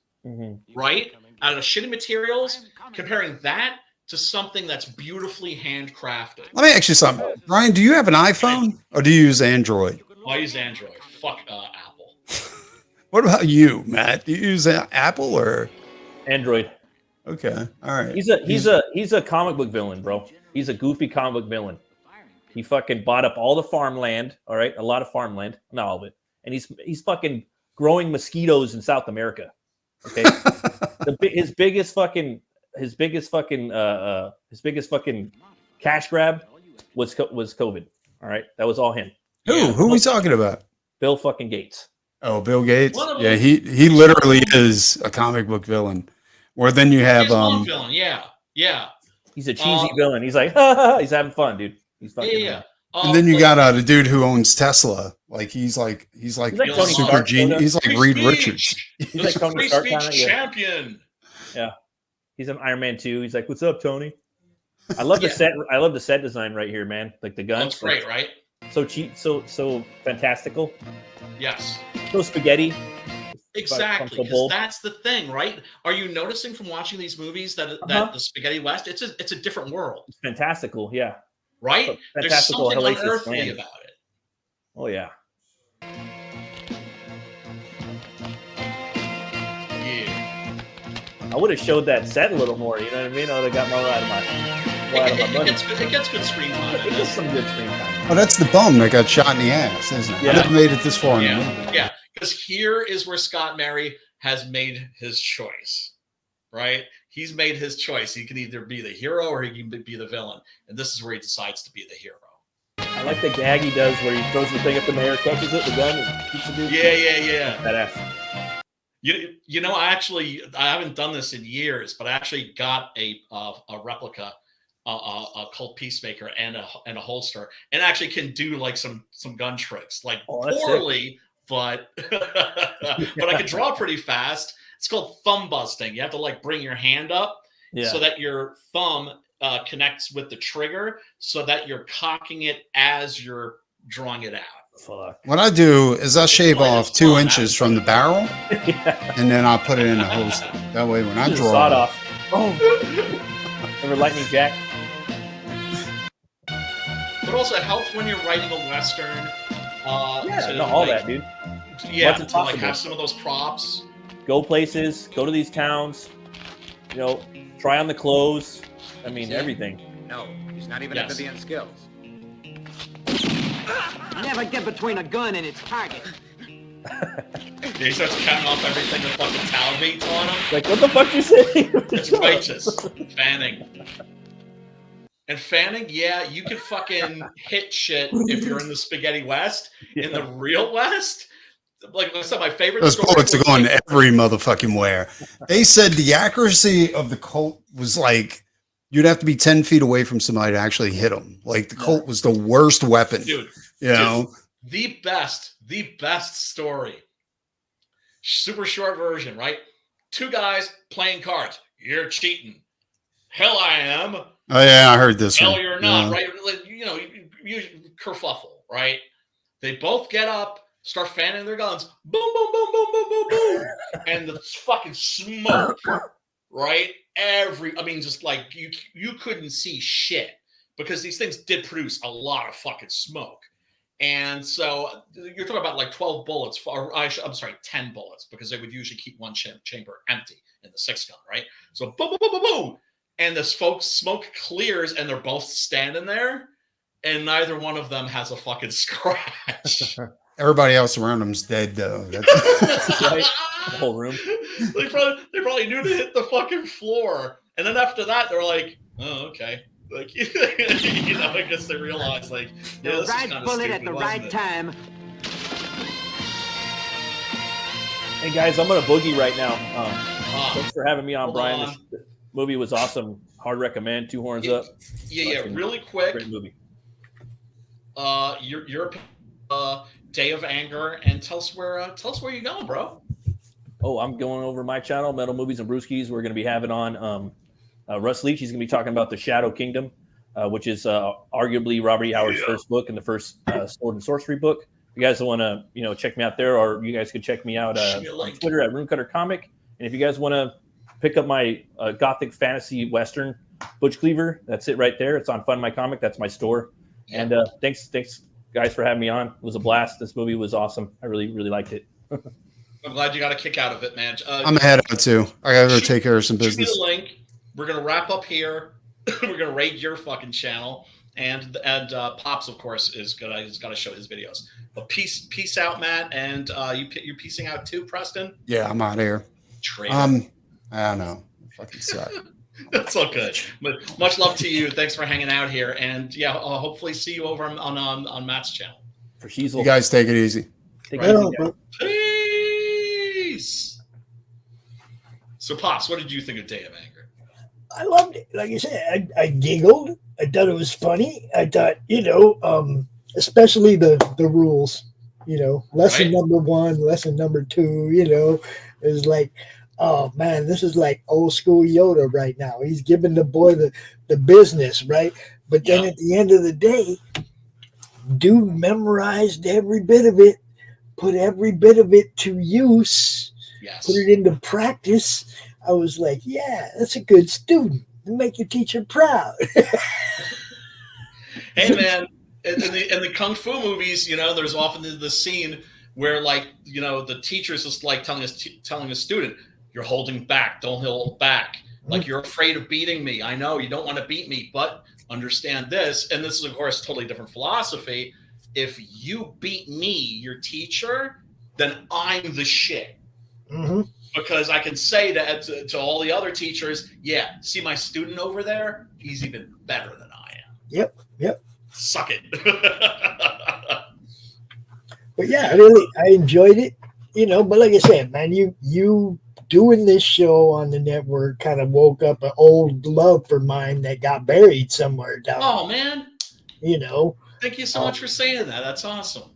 right, out of shitty materials, comparing that to something that's beautifully handcrafted. Let me ask you something. Ryan, do you have an iPhone or do you use Android? I use Android. Fuck Apple. What about you, Matt? Do you use Apple or Android? Okay, all right. He's a comic book villain, bro. He's a goofy comic book villain. He fucking bought up all the farmland, all right, a lot of farmland, not all of it, and he's fucking growing mosquitoes in South America. Okay, his biggest fucking cash grab was COVID. All right, that was all him. Who are we talking about? Bill fucking Gates. Oh, Bill Gates. Yeah, he literally is a comic book villain. Or then you have villain. Yeah. He's a cheesy villain. He's like, he's having fun, dude. He's fucking and then you got the dude who owns Tesla. Like he's like Tony super Stark, genius. He's like Reed Richards. He's like Tony Stark kind of champion. Yeah. He's an Iron Man 2. He's like, what's up, Tony? I love the set. I love the set design right here, man. Like the guns. That's great, right? So cheap, so fantastical. Yes. So spaghetti. Exactly, because that's the thing, right? Are you noticing from watching these movies that the Spaghetti West, it's a different world. It's fantastical, yeah. Right? There's something unearthly about it. Oh yeah. Yeah. I would have showed that set a little more. You know what I mean? I would have got more out of my money. It gets good screen time. It gets some good screen time. Oh, that's the bum that got shot in the ass, isn't it? Yeah. I never made it this far in the movie. Yeah, because here is where Scott Mary has made his choice, right? He's made his choice. He can either be the hero or he can be the villain. And this is where he decides to be the hero. I like the gag he does where he throws the thing up in the air, catches it, the gun, and keeps the dude. Yeah. Badass. You know, I haven't done this in years, but I actually got a replica, called Peacemaker and a holster, and actually can do like some gun tricks, like poorly, but but I can draw pretty fast. It's called thumb busting. You have to like bring your hand up so that your thumb connects with the trigger, so that you're cocking it as you're drawing it out. Fuck. What I do is I shave off 2 inches from the barrel, and then I put it in the holster. That way, when I draw, sawed off. Oh, remember Lightning Jack? But also, it helps when you're writing a western. That, dude. Yeah, to like have some of those props. Go places, go to these towns. You know, try on the clothes. I mean, everything. No, he's not even amphibian skills. Never get between a gun and its target. He starts counting off everything with fucking towel beats on him. Like, what the fuck you saying? It's righteous. Fanning. And Fanning, you can fucking hit shit if you're in the Spaghetti West. Yeah. In the real West, like I said, my favorite. Those bullets are going every motherfucking where. They said the accuracy of the Colt was like, you'd have to be 10 feet away from somebody to actually hit them. Like the Colt was the worst weapon. Dude, you know? The best story. Super short version, right? 2 guys playing cards. You're cheating. Hell, I am. Oh yeah, I heard this. Hell, you're not, right? You know, you kerfuffle, right? They both get up, start fanning their guns. Boom, boom, boom, boom, boom, boom, boom. And the fucking smoke, right? Just like you couldn't see shit because these things did produce a lot of fucking smoke. And so you're talking about like 12 bullets, I'm sorry, 10 bullets, because they would usually keep one chamber empty in the 6-gun, right? So boom, boom, boom, boom, boom. And the smoke clears and they're both standing there and neither one of them has a fucking scratch. Everybody else around them's dead though. That's right. The whole room. They probably knew to hit the fucking floor. And then after that, they're like, oh, okay. Like, you know, I guess they realized, like, yeah, the right bullet at the right time. Hey guys, I'm gonna boogie right now. Thanks for having me on, Brian. This movie was awesome. Hard recommend. 2 horns up. Yeah. Really quick. Great movie. Your Day of Anger, and tell us where you're going, bro. Oh, I'm going over my channel, Metal Movies and Brewskis. We're going to be having on Russ Leach. He's going to be talking about the Shadow Kingdom, which is arguably Robert E. Howard's first book and the first Sword and Sorcery book. If you guys want to, check me out there, or you guys could check me out on Twitter at Roomcutter Comic. And if you guys want to pick up my Gothic Fantasy Western Butch Cleaver, that's it right there. It's on Fund My Comic. That's my store. Yeah. And thanks guys for having me on. It was a blast. This movie was awesome. I really, really liked it. I'm glad you got a kick out of it, man. I'm ahead of it too. I gotta go take care of some business. Shoot me the link. We're gonna wrap up here. We're gonna raid your fucking channel, and Pops, of course, he's gotta show his videos. But peace out, Matt, and you're peacing out too, Preston. Yeah, I'm out of here. Traitor. I don't know. Fucking suck. That's all good. But much love to you. Thanks for hanging out here, and I'll hopefully see you over on Matt's channel. For Sheezel. You guys take it easy. Peace. So, Pops, what did you think of Day of Anger? I loved it. Like I said, I giggled. I thought it was funny. I thought, especially the rules. Lesson number 1, lesson number 2. It was like, oh man, this is like old school Yoda right now. He's giving the boy the business, right? But then at the end of the day, dude memorized every bit of it, put every bit of it to use, Yes. Put it into practice. I was like, yeah, that's a good student. Make your teacher proud. Hey, man, in the Kung Fu movies, there's often the scene where, like, the teacher's just like telling a student, you're holding back, don't hold back. Like, you're afraid of beating me. I know you don't want to beat me, but understand this. And this is, of course, totally different philosophy. If you beat me, your teacher, then I'm the shit. Mm-hmm. Because I can say to all the other teachers, yeah, see my student over there? He's even better than I am. Yep. Suck it. But yeah, I enjoyed it. But like I said, man, you doing this show on the network kind of woke up an old love for mine that got buried somewhere down. Oh, man. Thank you so much for saying that. That's awesome.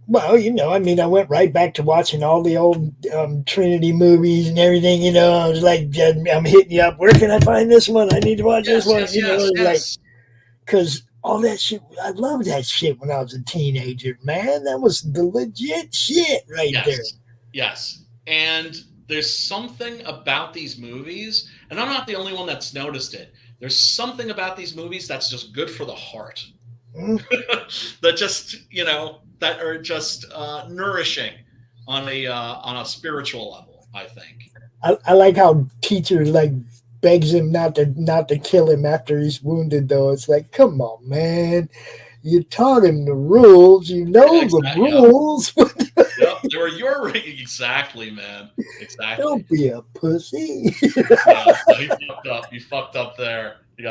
Well, I went right back to watching all the old Trinity movies and everything. I was like, I'm hitting you up. Where can I find this one? I need to watch this one. Like, because all that shit, I loved that shit when I was a teenager, man. That was the legit shit right there. Yes. And there's something about these movies, and I'm not the only one that's noticed it. There's something about these movies that's just good for the heart. That just, that are just nourishing on a spiritual level, I think. I like how teacher begs him not to kill him after he's wounded, though. It's like, come on, man. You taught him the rules. The rules. Yep, they were your exactly, man. Exactly. Don't be a pussy. You fucked up there. You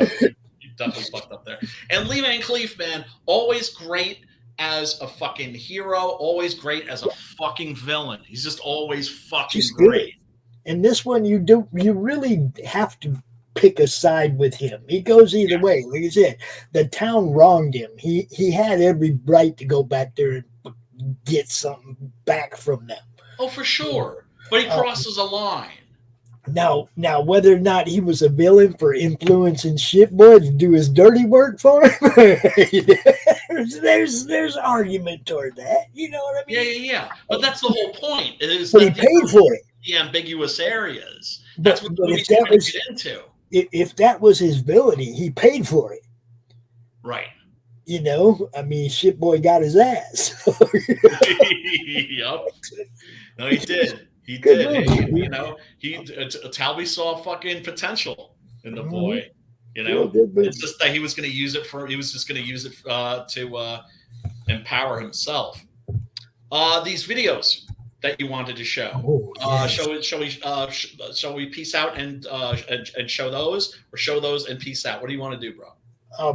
definitely fucked up there. And Lee Van Cleef, man, always great as a fucking hero, always great as a fucking villain. He's just always fucking great. And this one, you really have to pick a side with him. He goes either way. Like I said, the town wronged him. He had every right to go back there and get something back from them. Oh, for sure. But he crosses a line. Now, whether or not he was a villain for influencing Shitboy to do his dirty work for him, there's argument toward that. You know what I mean? Yeah. But that's the whole point. But he paid for it. The ambiguous areas. That's what if that was get into. If that was his villainy, he paid for it. Right. Shitboy got his ass. Yup. No, he did. He did. Talby saw fucking potential in the boy. It's just that he was going to use it to empower himself. These videos that you wanted to show. Shall we peace out and show those, or show those and peace out? What do you want to do, bro?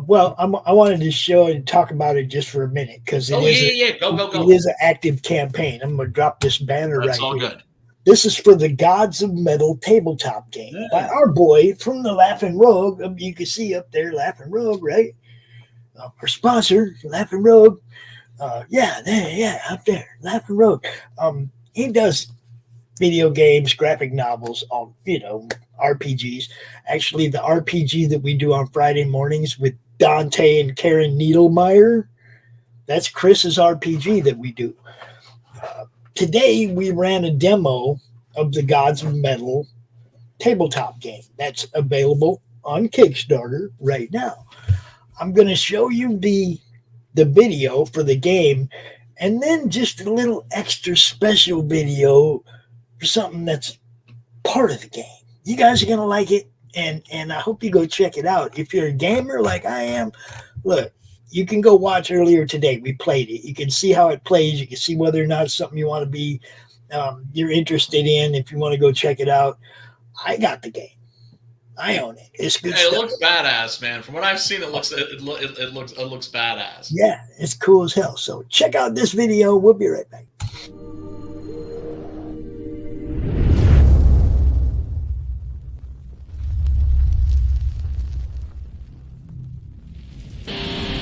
Well, I wanted to show and talk about it just for a minute because go. It is an active campaign. I'm going to drop this banner right here. That's all good. This is for the Gods of Metal tabletop game by our boy from the Laughing Rogue. You can see up there, Laughing Rogue, right? Our sponsor, Laughing Rogue. Up there, Laughing Rogue. He does video games, graphic novels, all RPGs. Actually, the RPG that we do on Friday mornings with Dante and Karen Needlemeyer, that's Chris's RPG that we do. Today, we ran a demo of the Gods of Metal tabletop game. That's available on Kickstarter right now. I'm going to show you the video for the game, and then just a little extra special video for something that's part of the game. You guys are going to like it, and I hope you go check it out. If you're a gamer like I am, look, you can go watch earlier today. We played it. You can see how it plays. You can see whether or not it's something you want to be, you're interested in. If you want to go check it out, I got the game. I own it. It's good stuff. It looks badass, man. From what I've seen, it looks badass. Yeah, it's cool as hell. So check out this video. We'll be right back.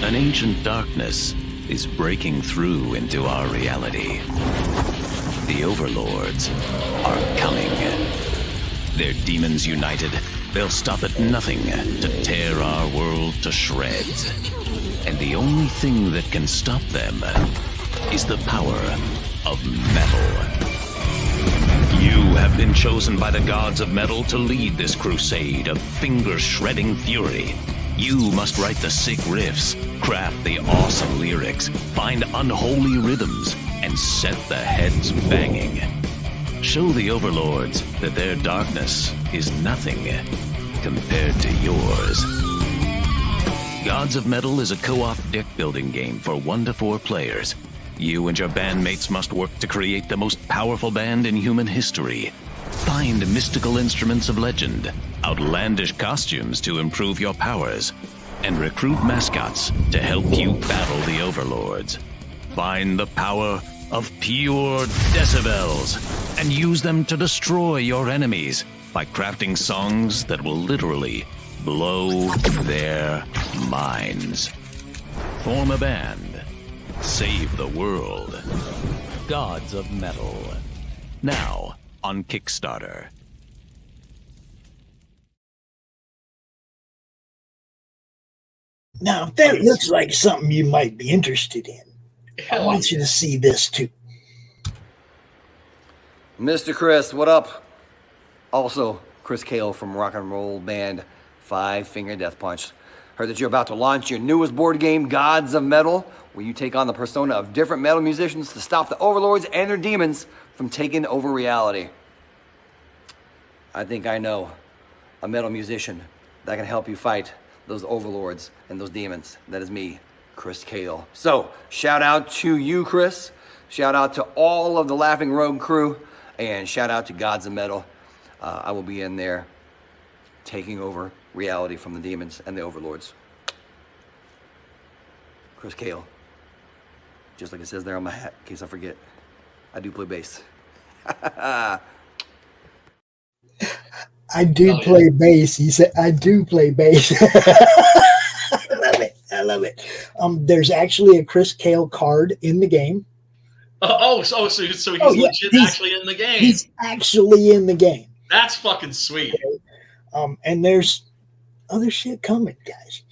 An ancient darkness is breaking through into our reality. The overlords are coming. Their demons united, they'll stop at nothing to tear our world to shreds. And the only thing that can stop them is the power of metal. You have been chosen by the gods of metal to lead this crusade of finger-shredding fury. You must write the sick riffs, craft the awesome lyrics, find unholy rhythms, and set the heads banging. Show the overlords that their darkness is nothing compared to yours. Gods of Metal is a co-op deck-building game for 1 to 4 players. You and your bandmates must work to create the most powerful band in human history. Find mystical instruments of legend, outlandish costumes to improve your powers, and recruit mascots to help you battle the overlords. Find the power of pure decibels and use them to destroy your enemies by crafting songs that will literally blow their minds. Form a band. Save the world. Gods of Metal. Now on Kickstarter. Now, that looks like something you might be interested in. I want you to see this too. Mr. Chris, what up? Also, Christgau from rock and roll band Five Finger Death Punch. Heard that you're about to launch your newest board game, Gods of Metal, where you take on the persona of different metal musicians to stop the overlords and their demons from taking over reality. I think I know a metal musician that can help you fight those overlords and those demons. That is me, Christgau. So, shout out to you, Chris. Shout out to all of the Laughing Rogue crew. And shout out to Gods of Metal. I will be in there taking over reality from the demons and the overlords. Christgau. Just like it says there on my hat, in case I forget. I do play bass. I do play bass. He said, I do play bass. I love it. I love it. There's actually a Christgau card in the game. So he's legit actually in the game. He's actually in the game. That's fucking sweet. Okay. And there's other shit coming, guys.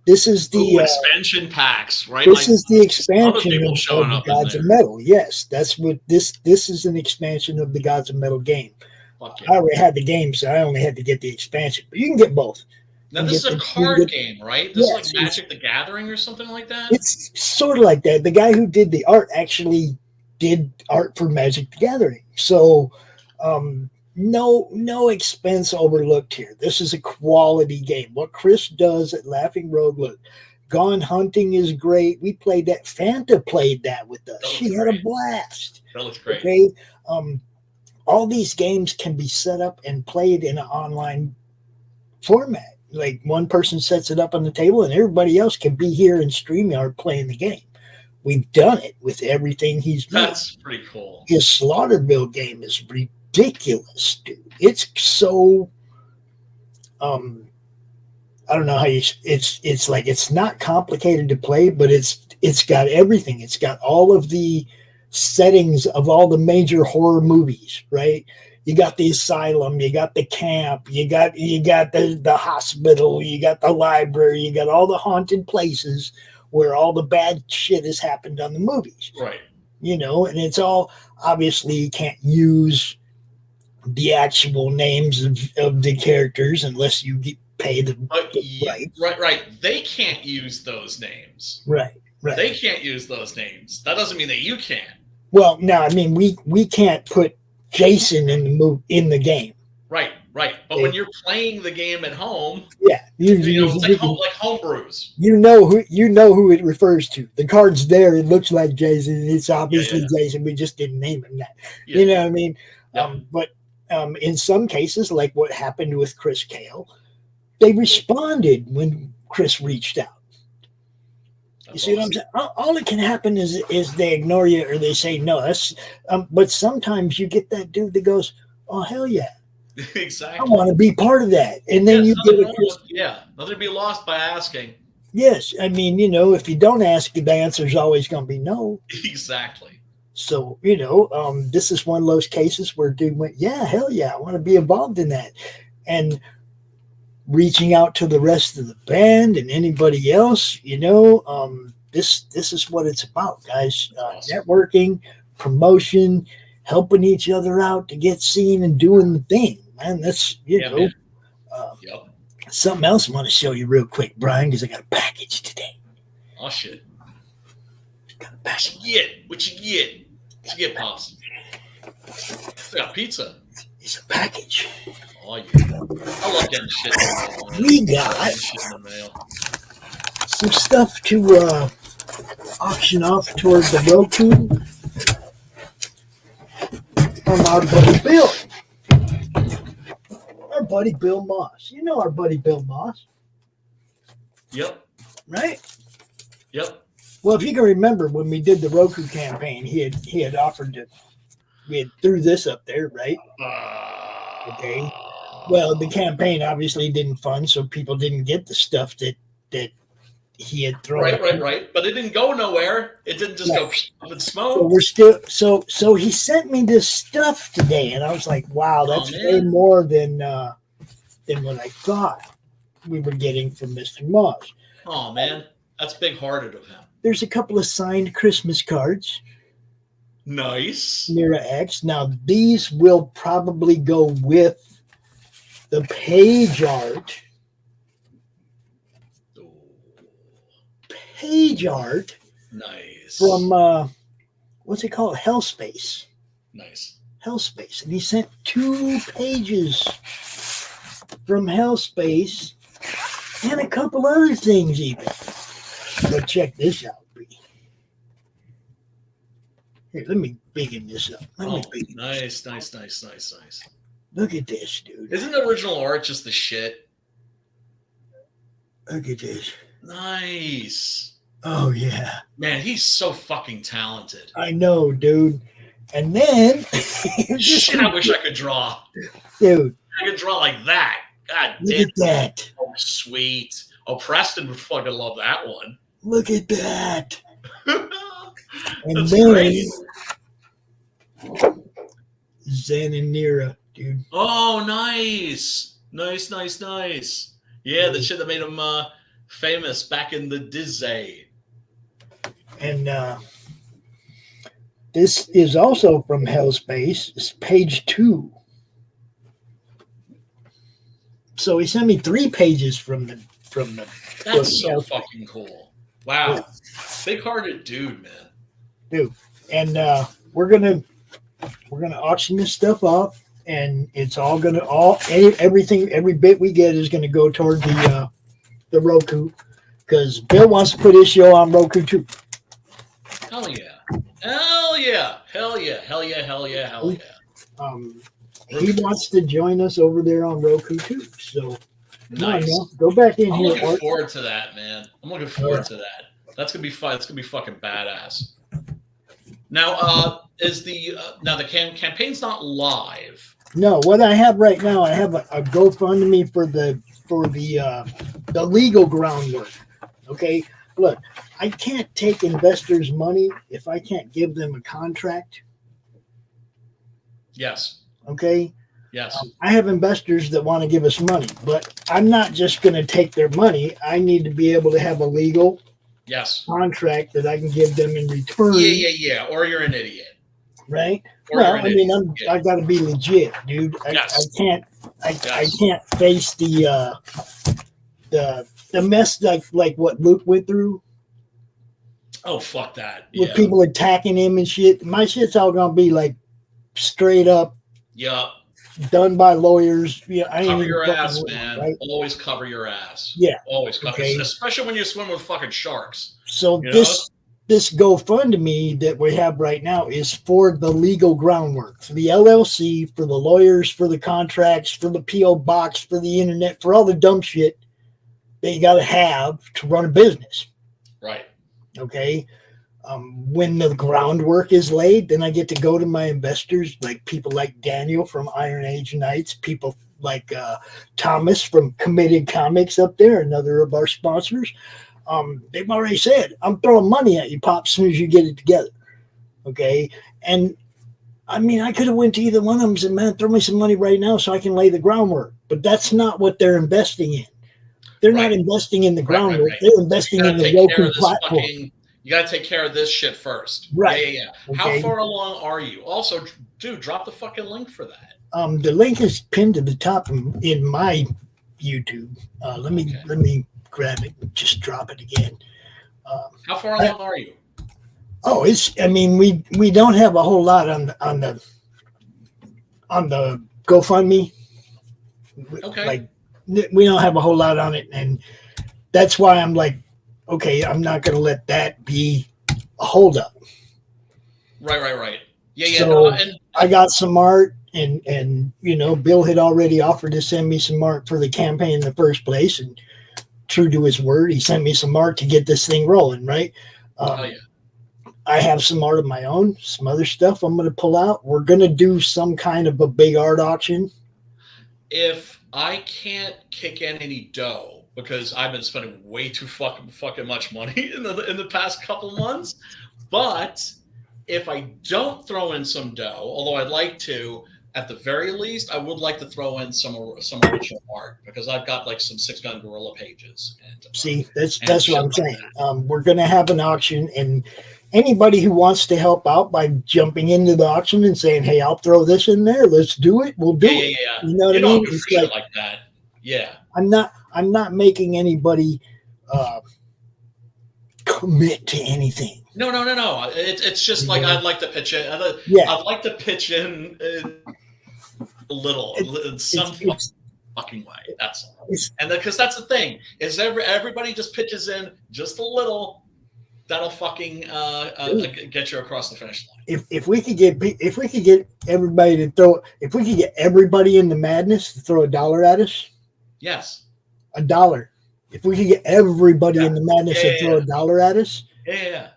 This is the expansion packs, right? This is the expansion of Gods of Metal. Yes, that's what this is an expansion of the Gods of Metal game. I already had the game, so I only had to get the expansion. But you can get both. Now, this is a card game, right? This is like Magic the Gathering or something like that? It's sort of like that. The guy who did the art actually did art for Magic the Gathering. So no expense overlooked here. This is a quality game. What Chris does at Laughing Rogue, look, Gone Hunting is great. We played that. Fanta played that with us. She had a blast. That looks great. Okay. All these games can be set up and played in an online format. Like one person sets it up on the table and everybody else can be here in StreamYard playing the game. We've done it with everything he's made. That's pretty cool. His Slaughterville game is ridiculous, dude. It's so I don't know how you it's like it's not complicated to play, but it's got everything. It's got all of the settings of all the major horror movies, right? You got the asylum, you got the camp, you got the hospital, you got the library, you got all the haunted places where all the bad shit has happened on the movies. Right. You know, and it's all, obviously you can't use the actual names of the characters unless you pay the rights. Right. They can't use those names. Right. They can't use those names. That doesn't mean that you can. Well, no, I mean we can't put Jason in the game. Right. But when you're playing the game at home, it's like homebrews. You know who it refers to. The card's there. It looks like Jason. It's obviously Jason. We just didn't name him that. Yeah. You know what I mean? Yeah. But in some cases, like what happened with Christgau, they responded when Chris reached out. You see what I'm saying? All that can happen is they ignore you or they say no. That's but sometimes you get that dude that goes, "Oh hell yeah, exactly. I want to be part of that," and then you get a nothing to be lost by asking. Yes, I mean if you don't ask, the answer is always going to be no. Exactly. So this is one of those cases where dude went, "Yeah, hell yeah, I want to be involved in that," and reaching out to the rest of the band and anybody else, this is what it's about, guys. Networking, promotion, helping each other out to get seen and doing the thing, man. That's, you know. Man. Something else I want to show you real quick, Brian, because I got a package today. Oh, shit. Got a package. What you get? What you get, Pops? I got pizza. It's a package. Oh, yeah. I love getting shit in the mail. We got some stuff to auction off towards the Roku from our buddy Bill. Our buddy Bill Moss. You know our buddy Bill Moss. Yep. Right? Yep. Well, if you can remember when we did the Roku campaign, he had offered to, we had threw this up there, right? Okay. Well, the campaign obviously didn't fund, so people didn't get the stuff that he had thrown. Right. But it didn't go nowhere. It didn't just go up in smoke. So we're still so he sent me this stuff today, and I was like, wow, that's way more than what I thought we were getting from Mr. Moss. Oh man, that's big-hearted of him. There's a couple of signed Christmas cards. Nice. Mira X. Now these will probably go with the page art. Page art. Nice. From what's it called? Hellspace. Nice. Hellspace. And he sent 2 pages from Hellspace and a couple other things even. But check this out, B. Here, let me biggin this up. Nice. Look at this, dude. Isn't the original art just the shit? Look at this. Nice. Oh, yeah. Man, he's so fucking talented. I know, dude. And then... shit, I wish I could draw. Dude. I could draw like that. God damn. Look at that. Oh, sweet. Oh, Preston would fucking love that one. Look at that. And that's then... great. Zen and Nira, dude. Oh, nice. Nice. Yeah, the shit that made him famous back in the Disney. And this is also from Hellspace. It's page 2. So he sent me 3 pages from the. That's so fucking cool. Wow, yeah. Big-hearted dude, man. Dude, and we're gonna auction this stuff off, and it's all everything, every bit we get is gonna go toward the Roku, because Bill wants to put his show on Roku too. Hell yeah. He wants to join us over there on Roku too. So nice. Go back in here. I'm looking forward to that, man. I'm looking forward to that. That's gonna be fun. It's gonna be fucking badass. Now, is the campaign's not live? No, what I have right now, I have a GoFundMe for the legal groundwork. Okay, look, I can't take investors' money if I can't give them a contract. Yes. Okay. Yes. I have investors that want to give us money, but I'm not just going to take their money. I need to be able to have a legal contract that I can give them in return. Yeah. Or you're an idiot. Right. Well, I mean, I got to be legit, dude. I can't face the mess like what Luke went through. Oh, fuck that. With people attacking him and shit. My shit's all gonna be like straight up. Yup. Done by lawyers. Yeah, cover your ass, man. Right? Always cover your ass. Yeah. Always cover, especially when you swim with fucking sharks. So this GoFundMe that we have right now is for the legal groundwork, for the LLC, for the lawyers, for the contracts, for the PO box, for the internet, for all the dumb shit that you got to have to run a business. Right. Okay. When the groundwork is laid, then I get to go to my investors, like people like Daniel from Iron Age Knights, people like Thomas from Committed Comics up there, another of our sponsors. They've already said, I'm throwing money at you, Pop, as soon as you get it together. Okay. And I mean, I could have went to either one of them and said, man, throw me some money right now so I can lay the groundwork. But that's not what they're investing in. They're not investing in the groundwork. They're investing in the Roku platform. You got to take care of this shit first. Right. Yeah. Okay. How far along are you? Also, dude, drop the fucking link for that. The link is pinned to the top in my YouTube. Let me grab it and just drop it again. How far along are you? Oh, we don't have a whole lot on the GoFundMe. Okay. Like, we don't have a whole lot on it, and that's why I'm like, okay, I'm not going to let that be a holdup. Right. Yeah. So I got some art, and Bill had already offered to send me some art for the campaign in the first place, and true to his word, he sent me some art to get this thing rolling. Right. I have some art of my own, some other stuff I'm going to pull out. We're going to do some kind of a big art auction. If I can't kick in any dough, because I've been spending way too fucking much money in the past couple months, but if I don't throw in some dough, although I'd like to, at the very least, I would like to throw in some original art, because I've got like some 6-gun gorilla pages. See, that's what I'm saying. We're going to have an auction, and anybody who wants to help out by jumping into the auction and saying, "Hey, I'll throw this in there. Let's do it. We'll do it." Yeah. You know what I mean? It's like that. Yeah. I'm not making anybody commit to anything. No. It's just like I'd like to pitch in. I'd like to pitch in a little, in some fucking way. That's all. And because that's the thing is, everybody just pitches in just a little. That'll fucking get you across the finish line. If we could get everybody to throw, if we could get everybody in the madness to throw $1 at us. Yes. $1. If we could get everybody in the madness to throw $1 at us. Yeah.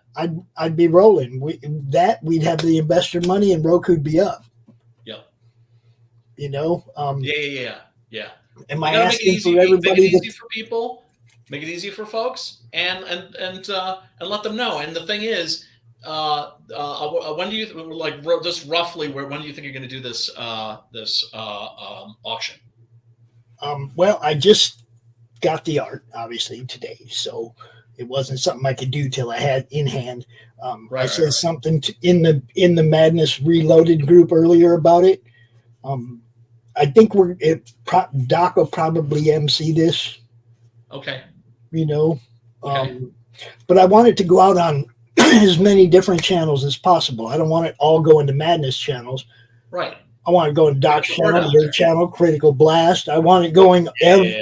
I'd be rolling. We'd have the investor money, and Roku'd be up. Yep. Yeah. Am I asking make it easy, for everybody? Make it easy for people. Make it easy for folks, and let them know. And the thing is, when do you just roughly when do you think you're going to do this auction? Well, I just got the art obviously today, so it wasn't something I could do till I had in hand. I said something in the Madness Reloaded group earlier about it. I think Doc will probably MC this. Okay. But I want it to go out on as many different channels as possible. I don't want it all going to Madness channels. Right. I want it going to Doc's channel, your channel, Critical Blast. I want it going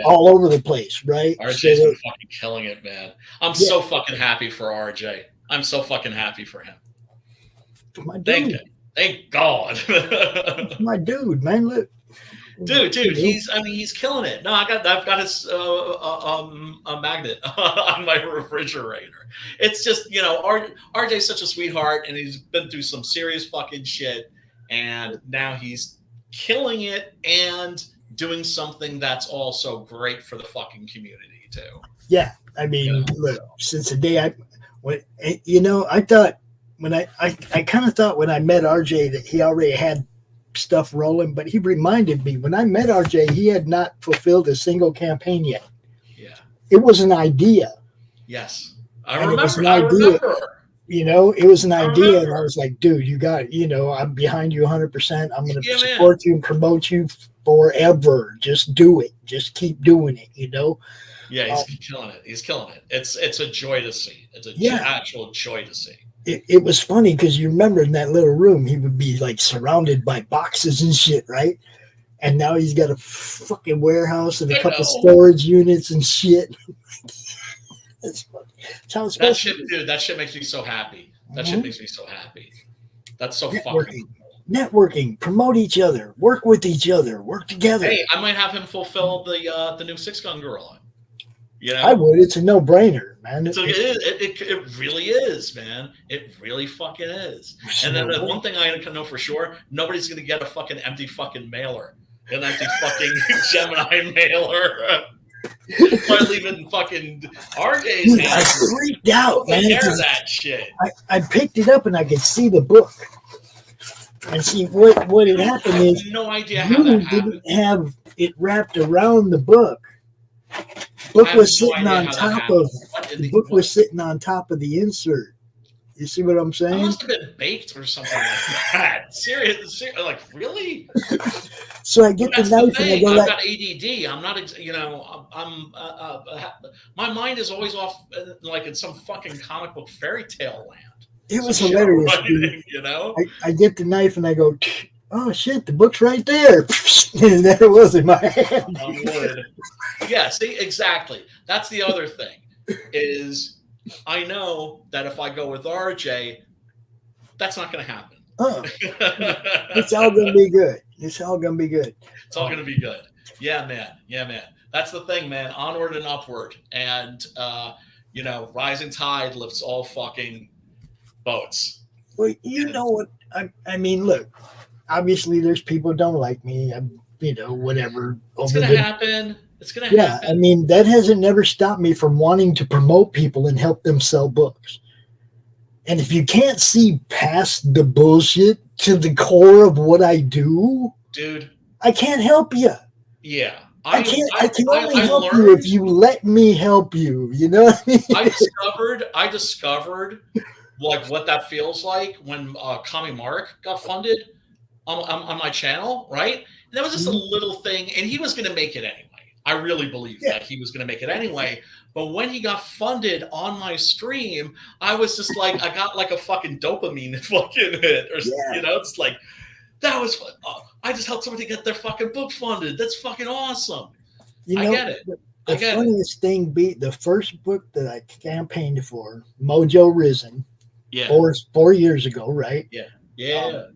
all over the place, right? RJ's been fucking killing it, man. I'm so fucking happy for RJ. I'm so fucking happy for him. Thank God. My dude, man. Look. Dude, he's killing it. No, I've got his a magnet on my refrigerator. It's just, RJ's such a sweetheart, and he's been through some serious fucking shit, and now he's killing it and doing something that's also great for the fucking community too. Yeah, look, since the day I thought when I kind of thought when I met RJ that he already had stuff rolling, but he reminded me when I met RJ, he had not fulfilled a single campaign yet. Yeah, it was an idea. Yes, I remember. It was an idea. It was an idea, and I was like, dude, you got it. I'm behind you 100%. I'm going to support you and promote you forever. Just do it. Just keep doing it. Yeah, he's killing it. He's killing it. It's a joy to see. It's an actual joy to see. It was funny because you remember in that little room, he would be like surrounded by boxes and shit, right? And now he's got a fucking warehouse and a couple storage units and shit. That's funny. That shit makes me so happy. That shit makes me so happy. That's so fucking networking, promote each other, work with each other, work together. Hey, I might have him fulfill the new 6-gun gorilla. I would. It's a no-brainer, man. It really is, man. It really fucking is. And then the one thing I know for sure, nobody's gonna get a fucking empty fucking mailer, an empty fucking Gemini mailer. By leaving fucking RJ's hands. I freaked out, man. That shit. I picked it up and I could see the book. And see what had happened is I have no idea how that happened. Didn't have it wrapped around the book. The book was sitting on top of the insert. You see what I'm I saying? must have been baked or something like that. Serious, like really? So I get the knife and I go I've like, got ADD. I'm not, I'm my mind is always off, like in some fucking comic book fairy tale land. it was hilarious. Dude. I get the knife and I go, oh shit, the book's right there. And there it was in my hand. Yeah, see, exactly. That's the other thing is I know that if I go with RJ, that's not going to happen. It's all going to be good. It's all going to be good. It's all going to be good. Yeah, man. Yeah, man. That's the thing, man. Onward and upward. And, rising tide lifts all fucking boats. Well, you know what? I mean, look, obviously there's people who don't like me. Whatever. It's going to happen. It's going to happen. Yeah, I mean, that hasn't never stopped me from wanting to promote people and help them sell books. And if you can't see past the bullshit to the core of what I do, dude, I can't help you. Yeah. I can only help you if you let me help you. You know what I mean? I discovered like what that feels like when Comic Mark got funded on my channel, right? And that was just a little thing, and he was going to make it anyway. I really believe that he was going to make it anyway. But when he got funded on my stream, I was just like, I got like a fucking dopamine fucking hit, or it's like that was fun. I just helped somebody get their fucking book funded. That's fucking awesome. I get it. The funniest thing the first book that I campaigned for, Mojo Risen, 4 years ago, right? Yeah. Yeah.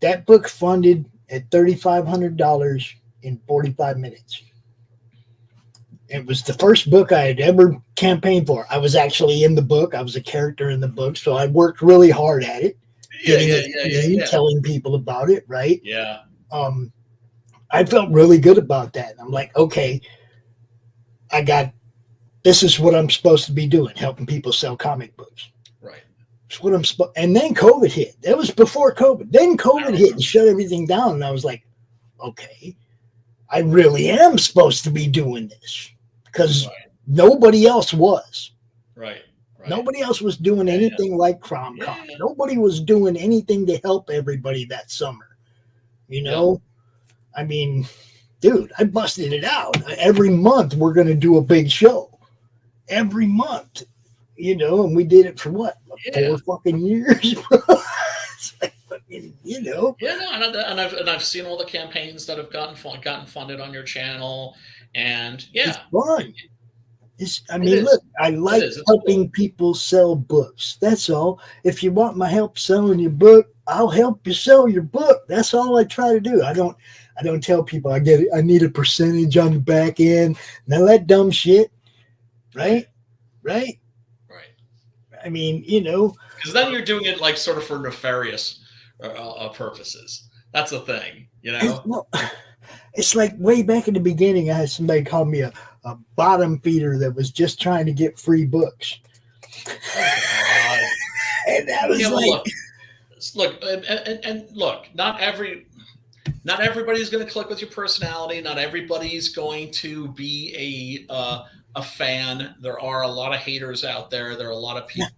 That book funded at $3,500 in 45 minutes. It was the first book I had ever campaigned for. I was actually in the book. I was a character in the book, so I worked really hard at it. Telling people about it, right? Yeah. I felt really good about that. I'm like, okay, this is what I'm supposed to be doing, helping people sell comic books. Right. It's what I'm supposed. And then COVID hit. That was before COVID. Then COVID hit and shut everything down. And I was like, okay, I really am supposed to be doing this because nobody else was. Right. Nobody else was doing anything like CromCon. Yeah. Nobody was doing anything to help everybody that summer. I mean, dude, I busted it out. Every month we're going to do a big show. Every month, and we did it for what? 4 fucking years, bro. It's like fucking, Yeah, no, and I've seen all the campaigns that have gotten funded on your channel, and it's fun. Look, I like helping people sell books. That's all. If you want my help selling your book, I'll help you sell your book. That's all I try to do. I don't tell people I need a percentage on the back end. None of that dumb shit. Right. I mean, because then you're doing it like sort of for nefarious purposes. That's the thing, It's like way back in the beginning, I had somebody call me a bottom feeder that was just trying to get free books. And that was look, not everybody's going to click with your personality. Not everybody's going to be a fan. There are a lot of haters out there. There are a lot of people,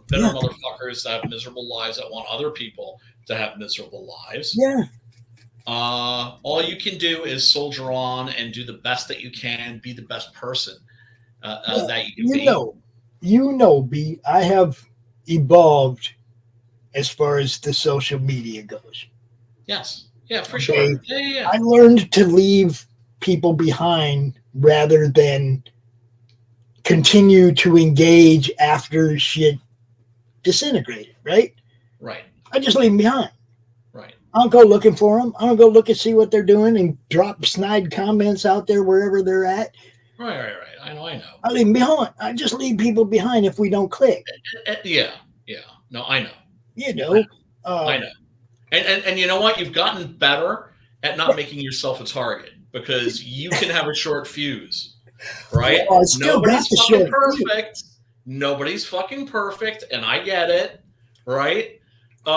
bitter motherfuckers that have miserable lives that want other people to have miserable lives. Yeah. All you can do is soldier on and do the best that you can, be the best person that you can be. B, I have evolved as far as the social media goes. Yes. Yeah, for sure. Yeah. I learned to leave people behind rather than continue to engage after shit disintegrated, right? Right. I just leave them behind. Right. I don't go looking for them. I don't go look and see what they're doing and drop snide comments out there wherever they're at. Right. I know. I leave them behind. I just leave people behind if we don't click. Yeah. No, I know. I know. And you know what? You've gotten better at not making yourself a target because you can have a short fuse, right? Well, Nobody's fucking perfect. Nobody's fucking perfect, and I get it, right? I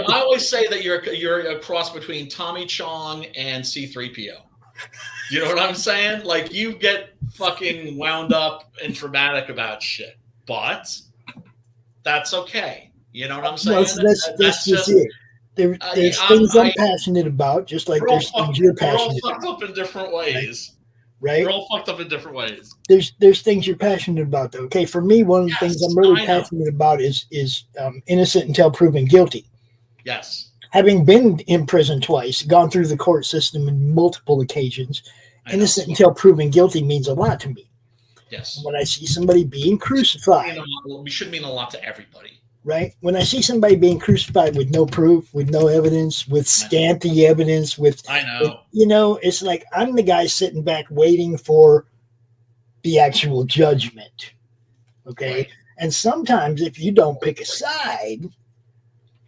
always say that you're a cross between Tommy Chong and C-3PO. You know what I'm saying? Like, you get fucking wound up and dramatic about shit, but that's okay. You know what I'm saying? Well, that's just it. There's things I'm passionate about, just like there's things you're passionate about. We're all fucked up in different ways. Right? We're all fucked up in different ways. There's things you're passionate about, though. Okay, for me, one of the things I'm really passionate about is innocent until proven guilty. Yes. Having been in prison twice, gone through the court system on multiple occasions, innocent until proven guilty means a lot to me. Yes. When I see somebody being crucified, we should mean a lot to everybody. Right? When I see somebody being crucified with no proof, with no evidence, with scanty evidence, with it's like I'm the guy sitting back waiting for the actual judgment. Okay. Right. And sometimes if you don't pick a side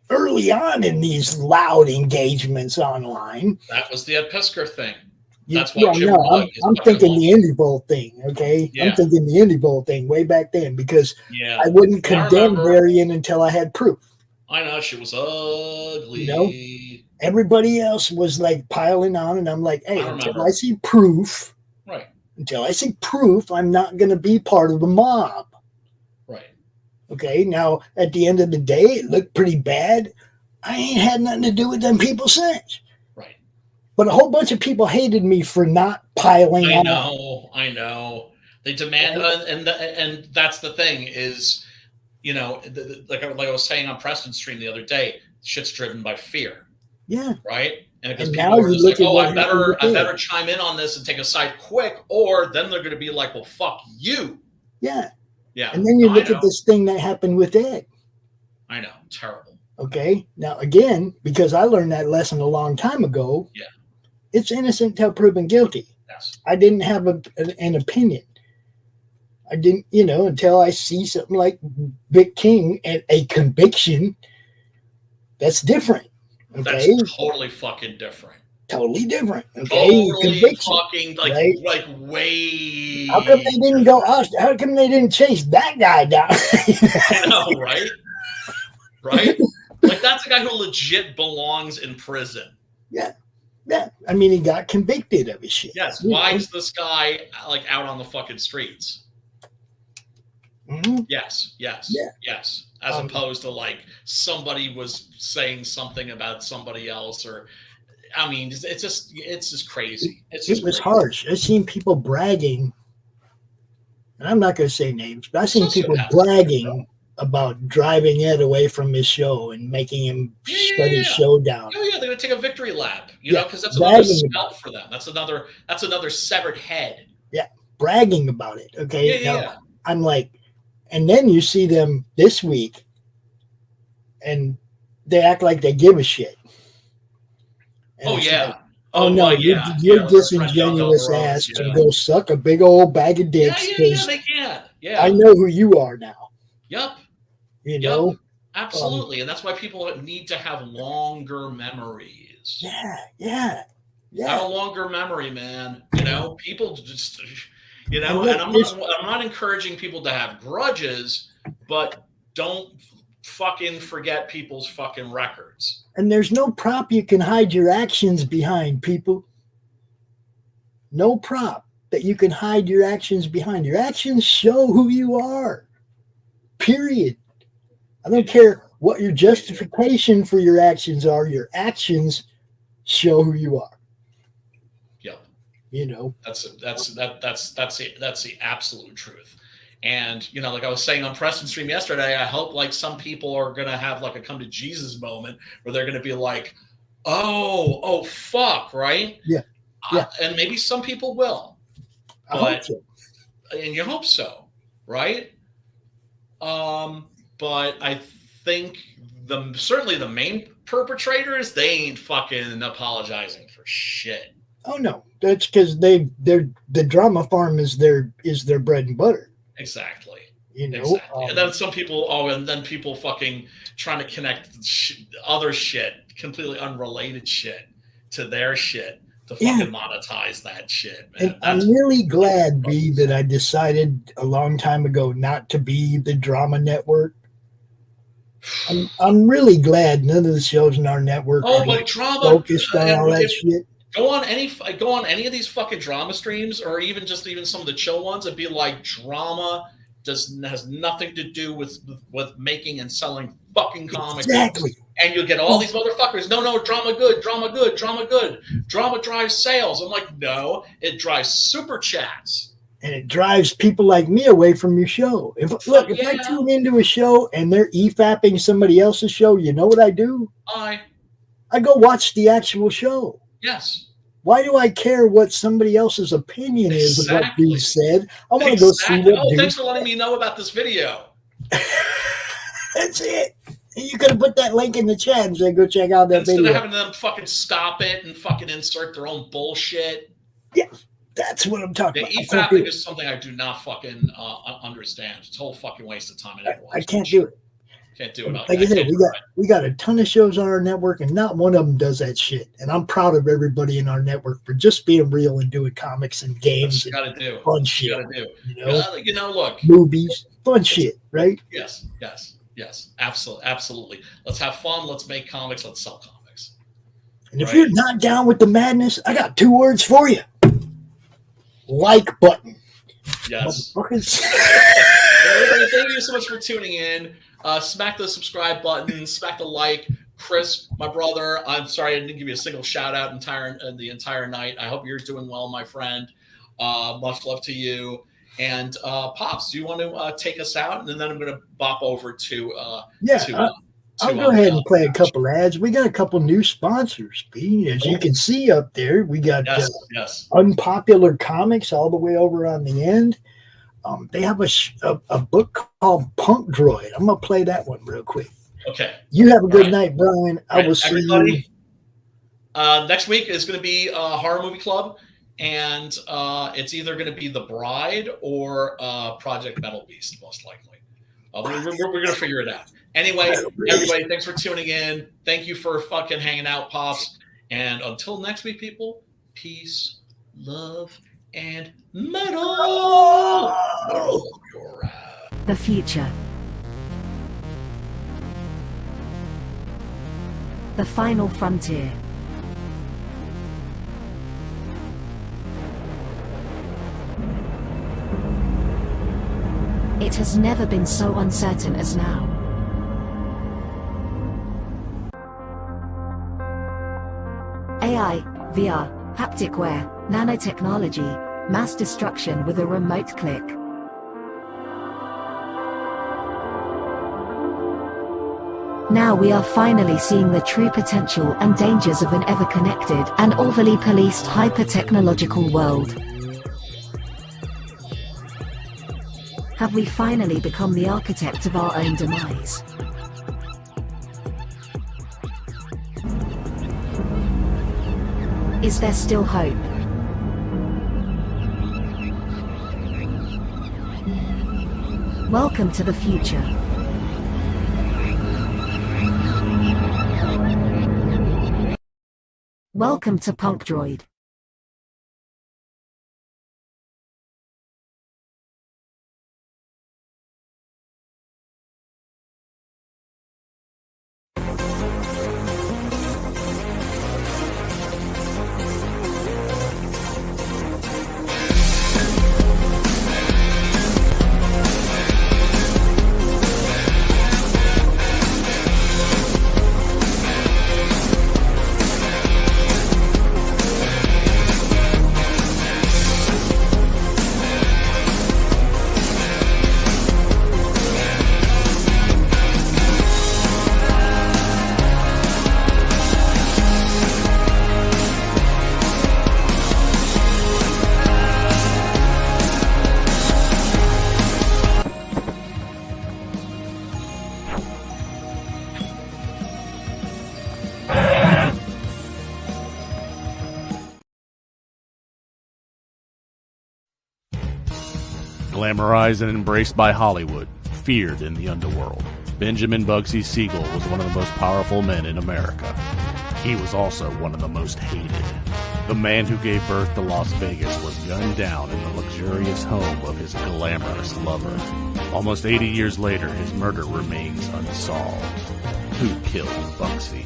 early on in these loud engagements online. That was the Ed Piskor thing. That's why I'm thinking the Indie Bowl thing, okay? Yeah. I'm thinking the Indie Bowl thing way back then because I wouldn't condemn Varian until I had proof. I know, she was ugly. You know? Everybody else was like piling on, and I'm like, hey, until I see proof, until I see proof, I'm not going to be part of the mob. Right. Okay, now, at the end of the day, it looked pretty bad. I ain't had nothing to do with them people since. But a whole bunch of people hated me for not piling on. I know. They demand, and that's the thing is, like I was saying on Preston's stream the other day, shit's driven by fear. Yeah. Right? And because people are just like, I better chime in on this and take a side quick, or then they're going to be like, well, fuck you. Yeah. Yeah. And then you look at this thing that happened with Ed. I know. Terrible. Okay. Now, again, because I learned that lesson a long time ago. Yeah. It's innocent until proven guilty. Yes. I didn't have an opinion. I didn't, until I see something like Vic King and a conviction. That's different. Okay. That's totally fucking different. Totally different. Okay. Totally fucking like way. How come they didn't go? How come they didn't chase that guy down? I know, right? Right? Like that's a guy who legit belongs in prison. Yeah. Yeah, I mean, he got convicted of his shit. Yes, why is this guy like out on the fucking streets? Mm-hmm. Yes. As opposed to like somebody was saying something about somebody else, or I mean, it's just crazy. It was harsh. I've seen people bragging, and I'm not going to say names, but I've seen people bragging about driving Ed away from his show and making him shut his show down. Oh yeah, they're gonna take a victory lap, know, because that's another scalp for them. That's another severed head. Yeah, bragging about it. Okay, yeah. I'm like, and then you see them this week, and they act like they give a shit. And like, oh no, you're disingenuous ass to go suck a big old bag of dicks because they can. Yeah, I know who you are now. Yep. Know? Absolutely. And that's why people need to have longer memories. Yeah. Have a longer memory, man. People just, and I'm not encouraging people to have grudges, but don't fucking forget people's fucking records. And there's no prop you can hide your actions behind, people. No prop that you can hide your actions behind. Your actions show who you are. Period. I don't care what your justification for your actions are. Your actions show who you are. Yep. That's the absolute truth. And like I was saying on Preston stream yesterday, I hope like some people are gonna have like a come to Jesus moment where they're gonna be like, oh fuck, right? Yeah. And maybe some people will. I hope so. And you hope so, right? But I think certainly the main perpetrators, they ain't fucking apologizing for shit. Oh no, that's because the drama farm is their bread and butter. Exactly. Exactly. And then some people, and then people fucking trying to connect other shit, completely unrelated shit to their shit to fucking monetize that shit, man. And I'm really glad, B, that I decided a long time ago not to be the drama network. I'm really glad none of the shows in our network are drama focused on all that shit. Go on any of these fucking drama streams, or even some of the chill ones, and be like, drama has nothing to do with making and selling fucking comics. Exactly. And you'll get all these motherfuckers. No, drama good. Drama drives sales. I'm like, no, it drives super chats. And it drives people like me away from your show. If I tune into a show and they're EFAPing somebody else's show, you know what I do? I go watch the actual show. Yes. Why do I care what somebody else's opinion is of what dude said? I want to go see what dude. Thanks for letting me know about this video. That's it. You could have put that link in the chat and say, go check out that video. Instead of having them fucking stop it and fucking insert their own bullshit. Yeah, that's what I'm talking about. E-fapping is something I do not fucking understand. It's a whole fucking waste of time. I can't do it. Can't do it. Like I said, we got a ton of shows on our network, and not one of them does that shit. And I'm proud of everybody in our network for just being real and doing comics and games and fun shit. You know, look, movies, fun shit, right? Yes, absolutely. Let's have fun. Let's make comics. Let's sell comics. And if you're not down with the madness, I got 2 words for you: like button. Yes. Everybody, thank you so much for tuning in. Smack the subscribe button, smack the like. Chris, my brother, I'm sorry I didn't give you a single shout out the entire night. I hope you're doing well, my friend. Much love to you. And Pops, do you want to take us out? And then I'm going to bop over to I'll go ahead and play a couple ads. We got a couple new sponsors, B. As you can see up there, we got Unpopular Comics all the way over on the end. They have a book called Punk Droid. I'm going to play that one real quick. Okay. You have a good night, Brian. I will see you. Next week is going to be Horror Movie Club, and it's either going to be The Bride or Project Metal Beast, most likely. We're going to figure it out. Anyway, everybody, thanks for tuning in. Thank you for fucking hanging out, Pops. And until next week, people, peace, love, and metal. The future. The final frontier. It has never been so uncertain as now. AI, VR, haptic wear, nanotechnology, mass destruction with a remote click. Now we are finally seeing the true potential and dangers of an ever-connected and overly policed hyper-technological world. Have we finally become the architect of our own demise? Is there still hope? Welcome to the future. Welcome to Punk Droid. Glamorized and embraced by Hollywood, feared in the underworld, Benjamin Bugsy Siegel was one of the most powerful men in America. He was also one of the most hated. The man who gave birth to Las Vegas was gunned down in the luxurious home of his glamorous lover. Almost 80 years later, his murder remains unsolved. Who killed Bugsy?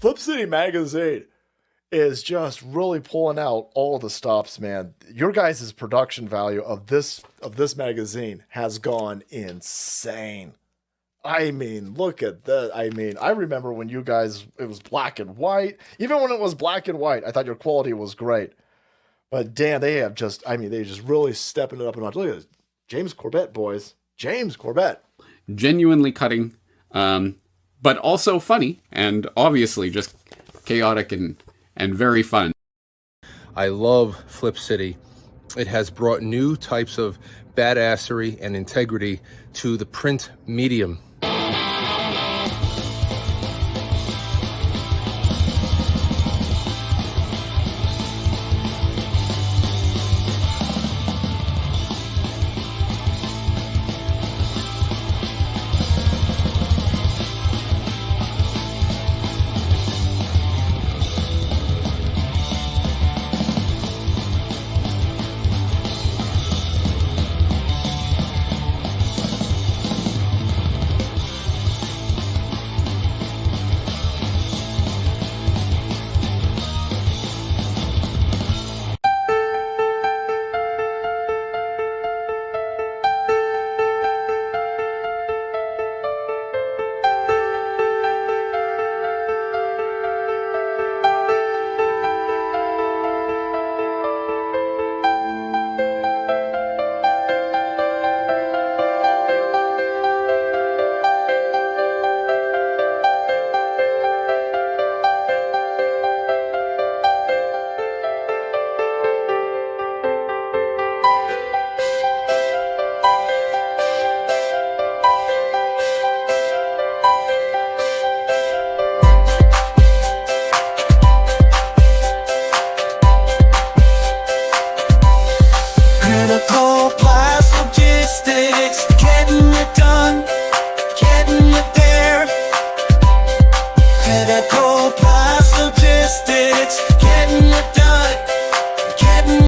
Flip City Magazine is just really pulling out all the stops, man. Your guys' production value of this magazine has gone insane. I mean, look at that. I mean, I remember when you guys, it was black and white. Even when it was black and white, I thought your quality was great. But damn, they just really stepping it up a notch. Look at this. James Corbett, boys. James Corbett. Genuinely cutting, but also funny, and obviously just chaotic and very fun. I love Flip City. It has brought new types of badassery and integrity to the print medium.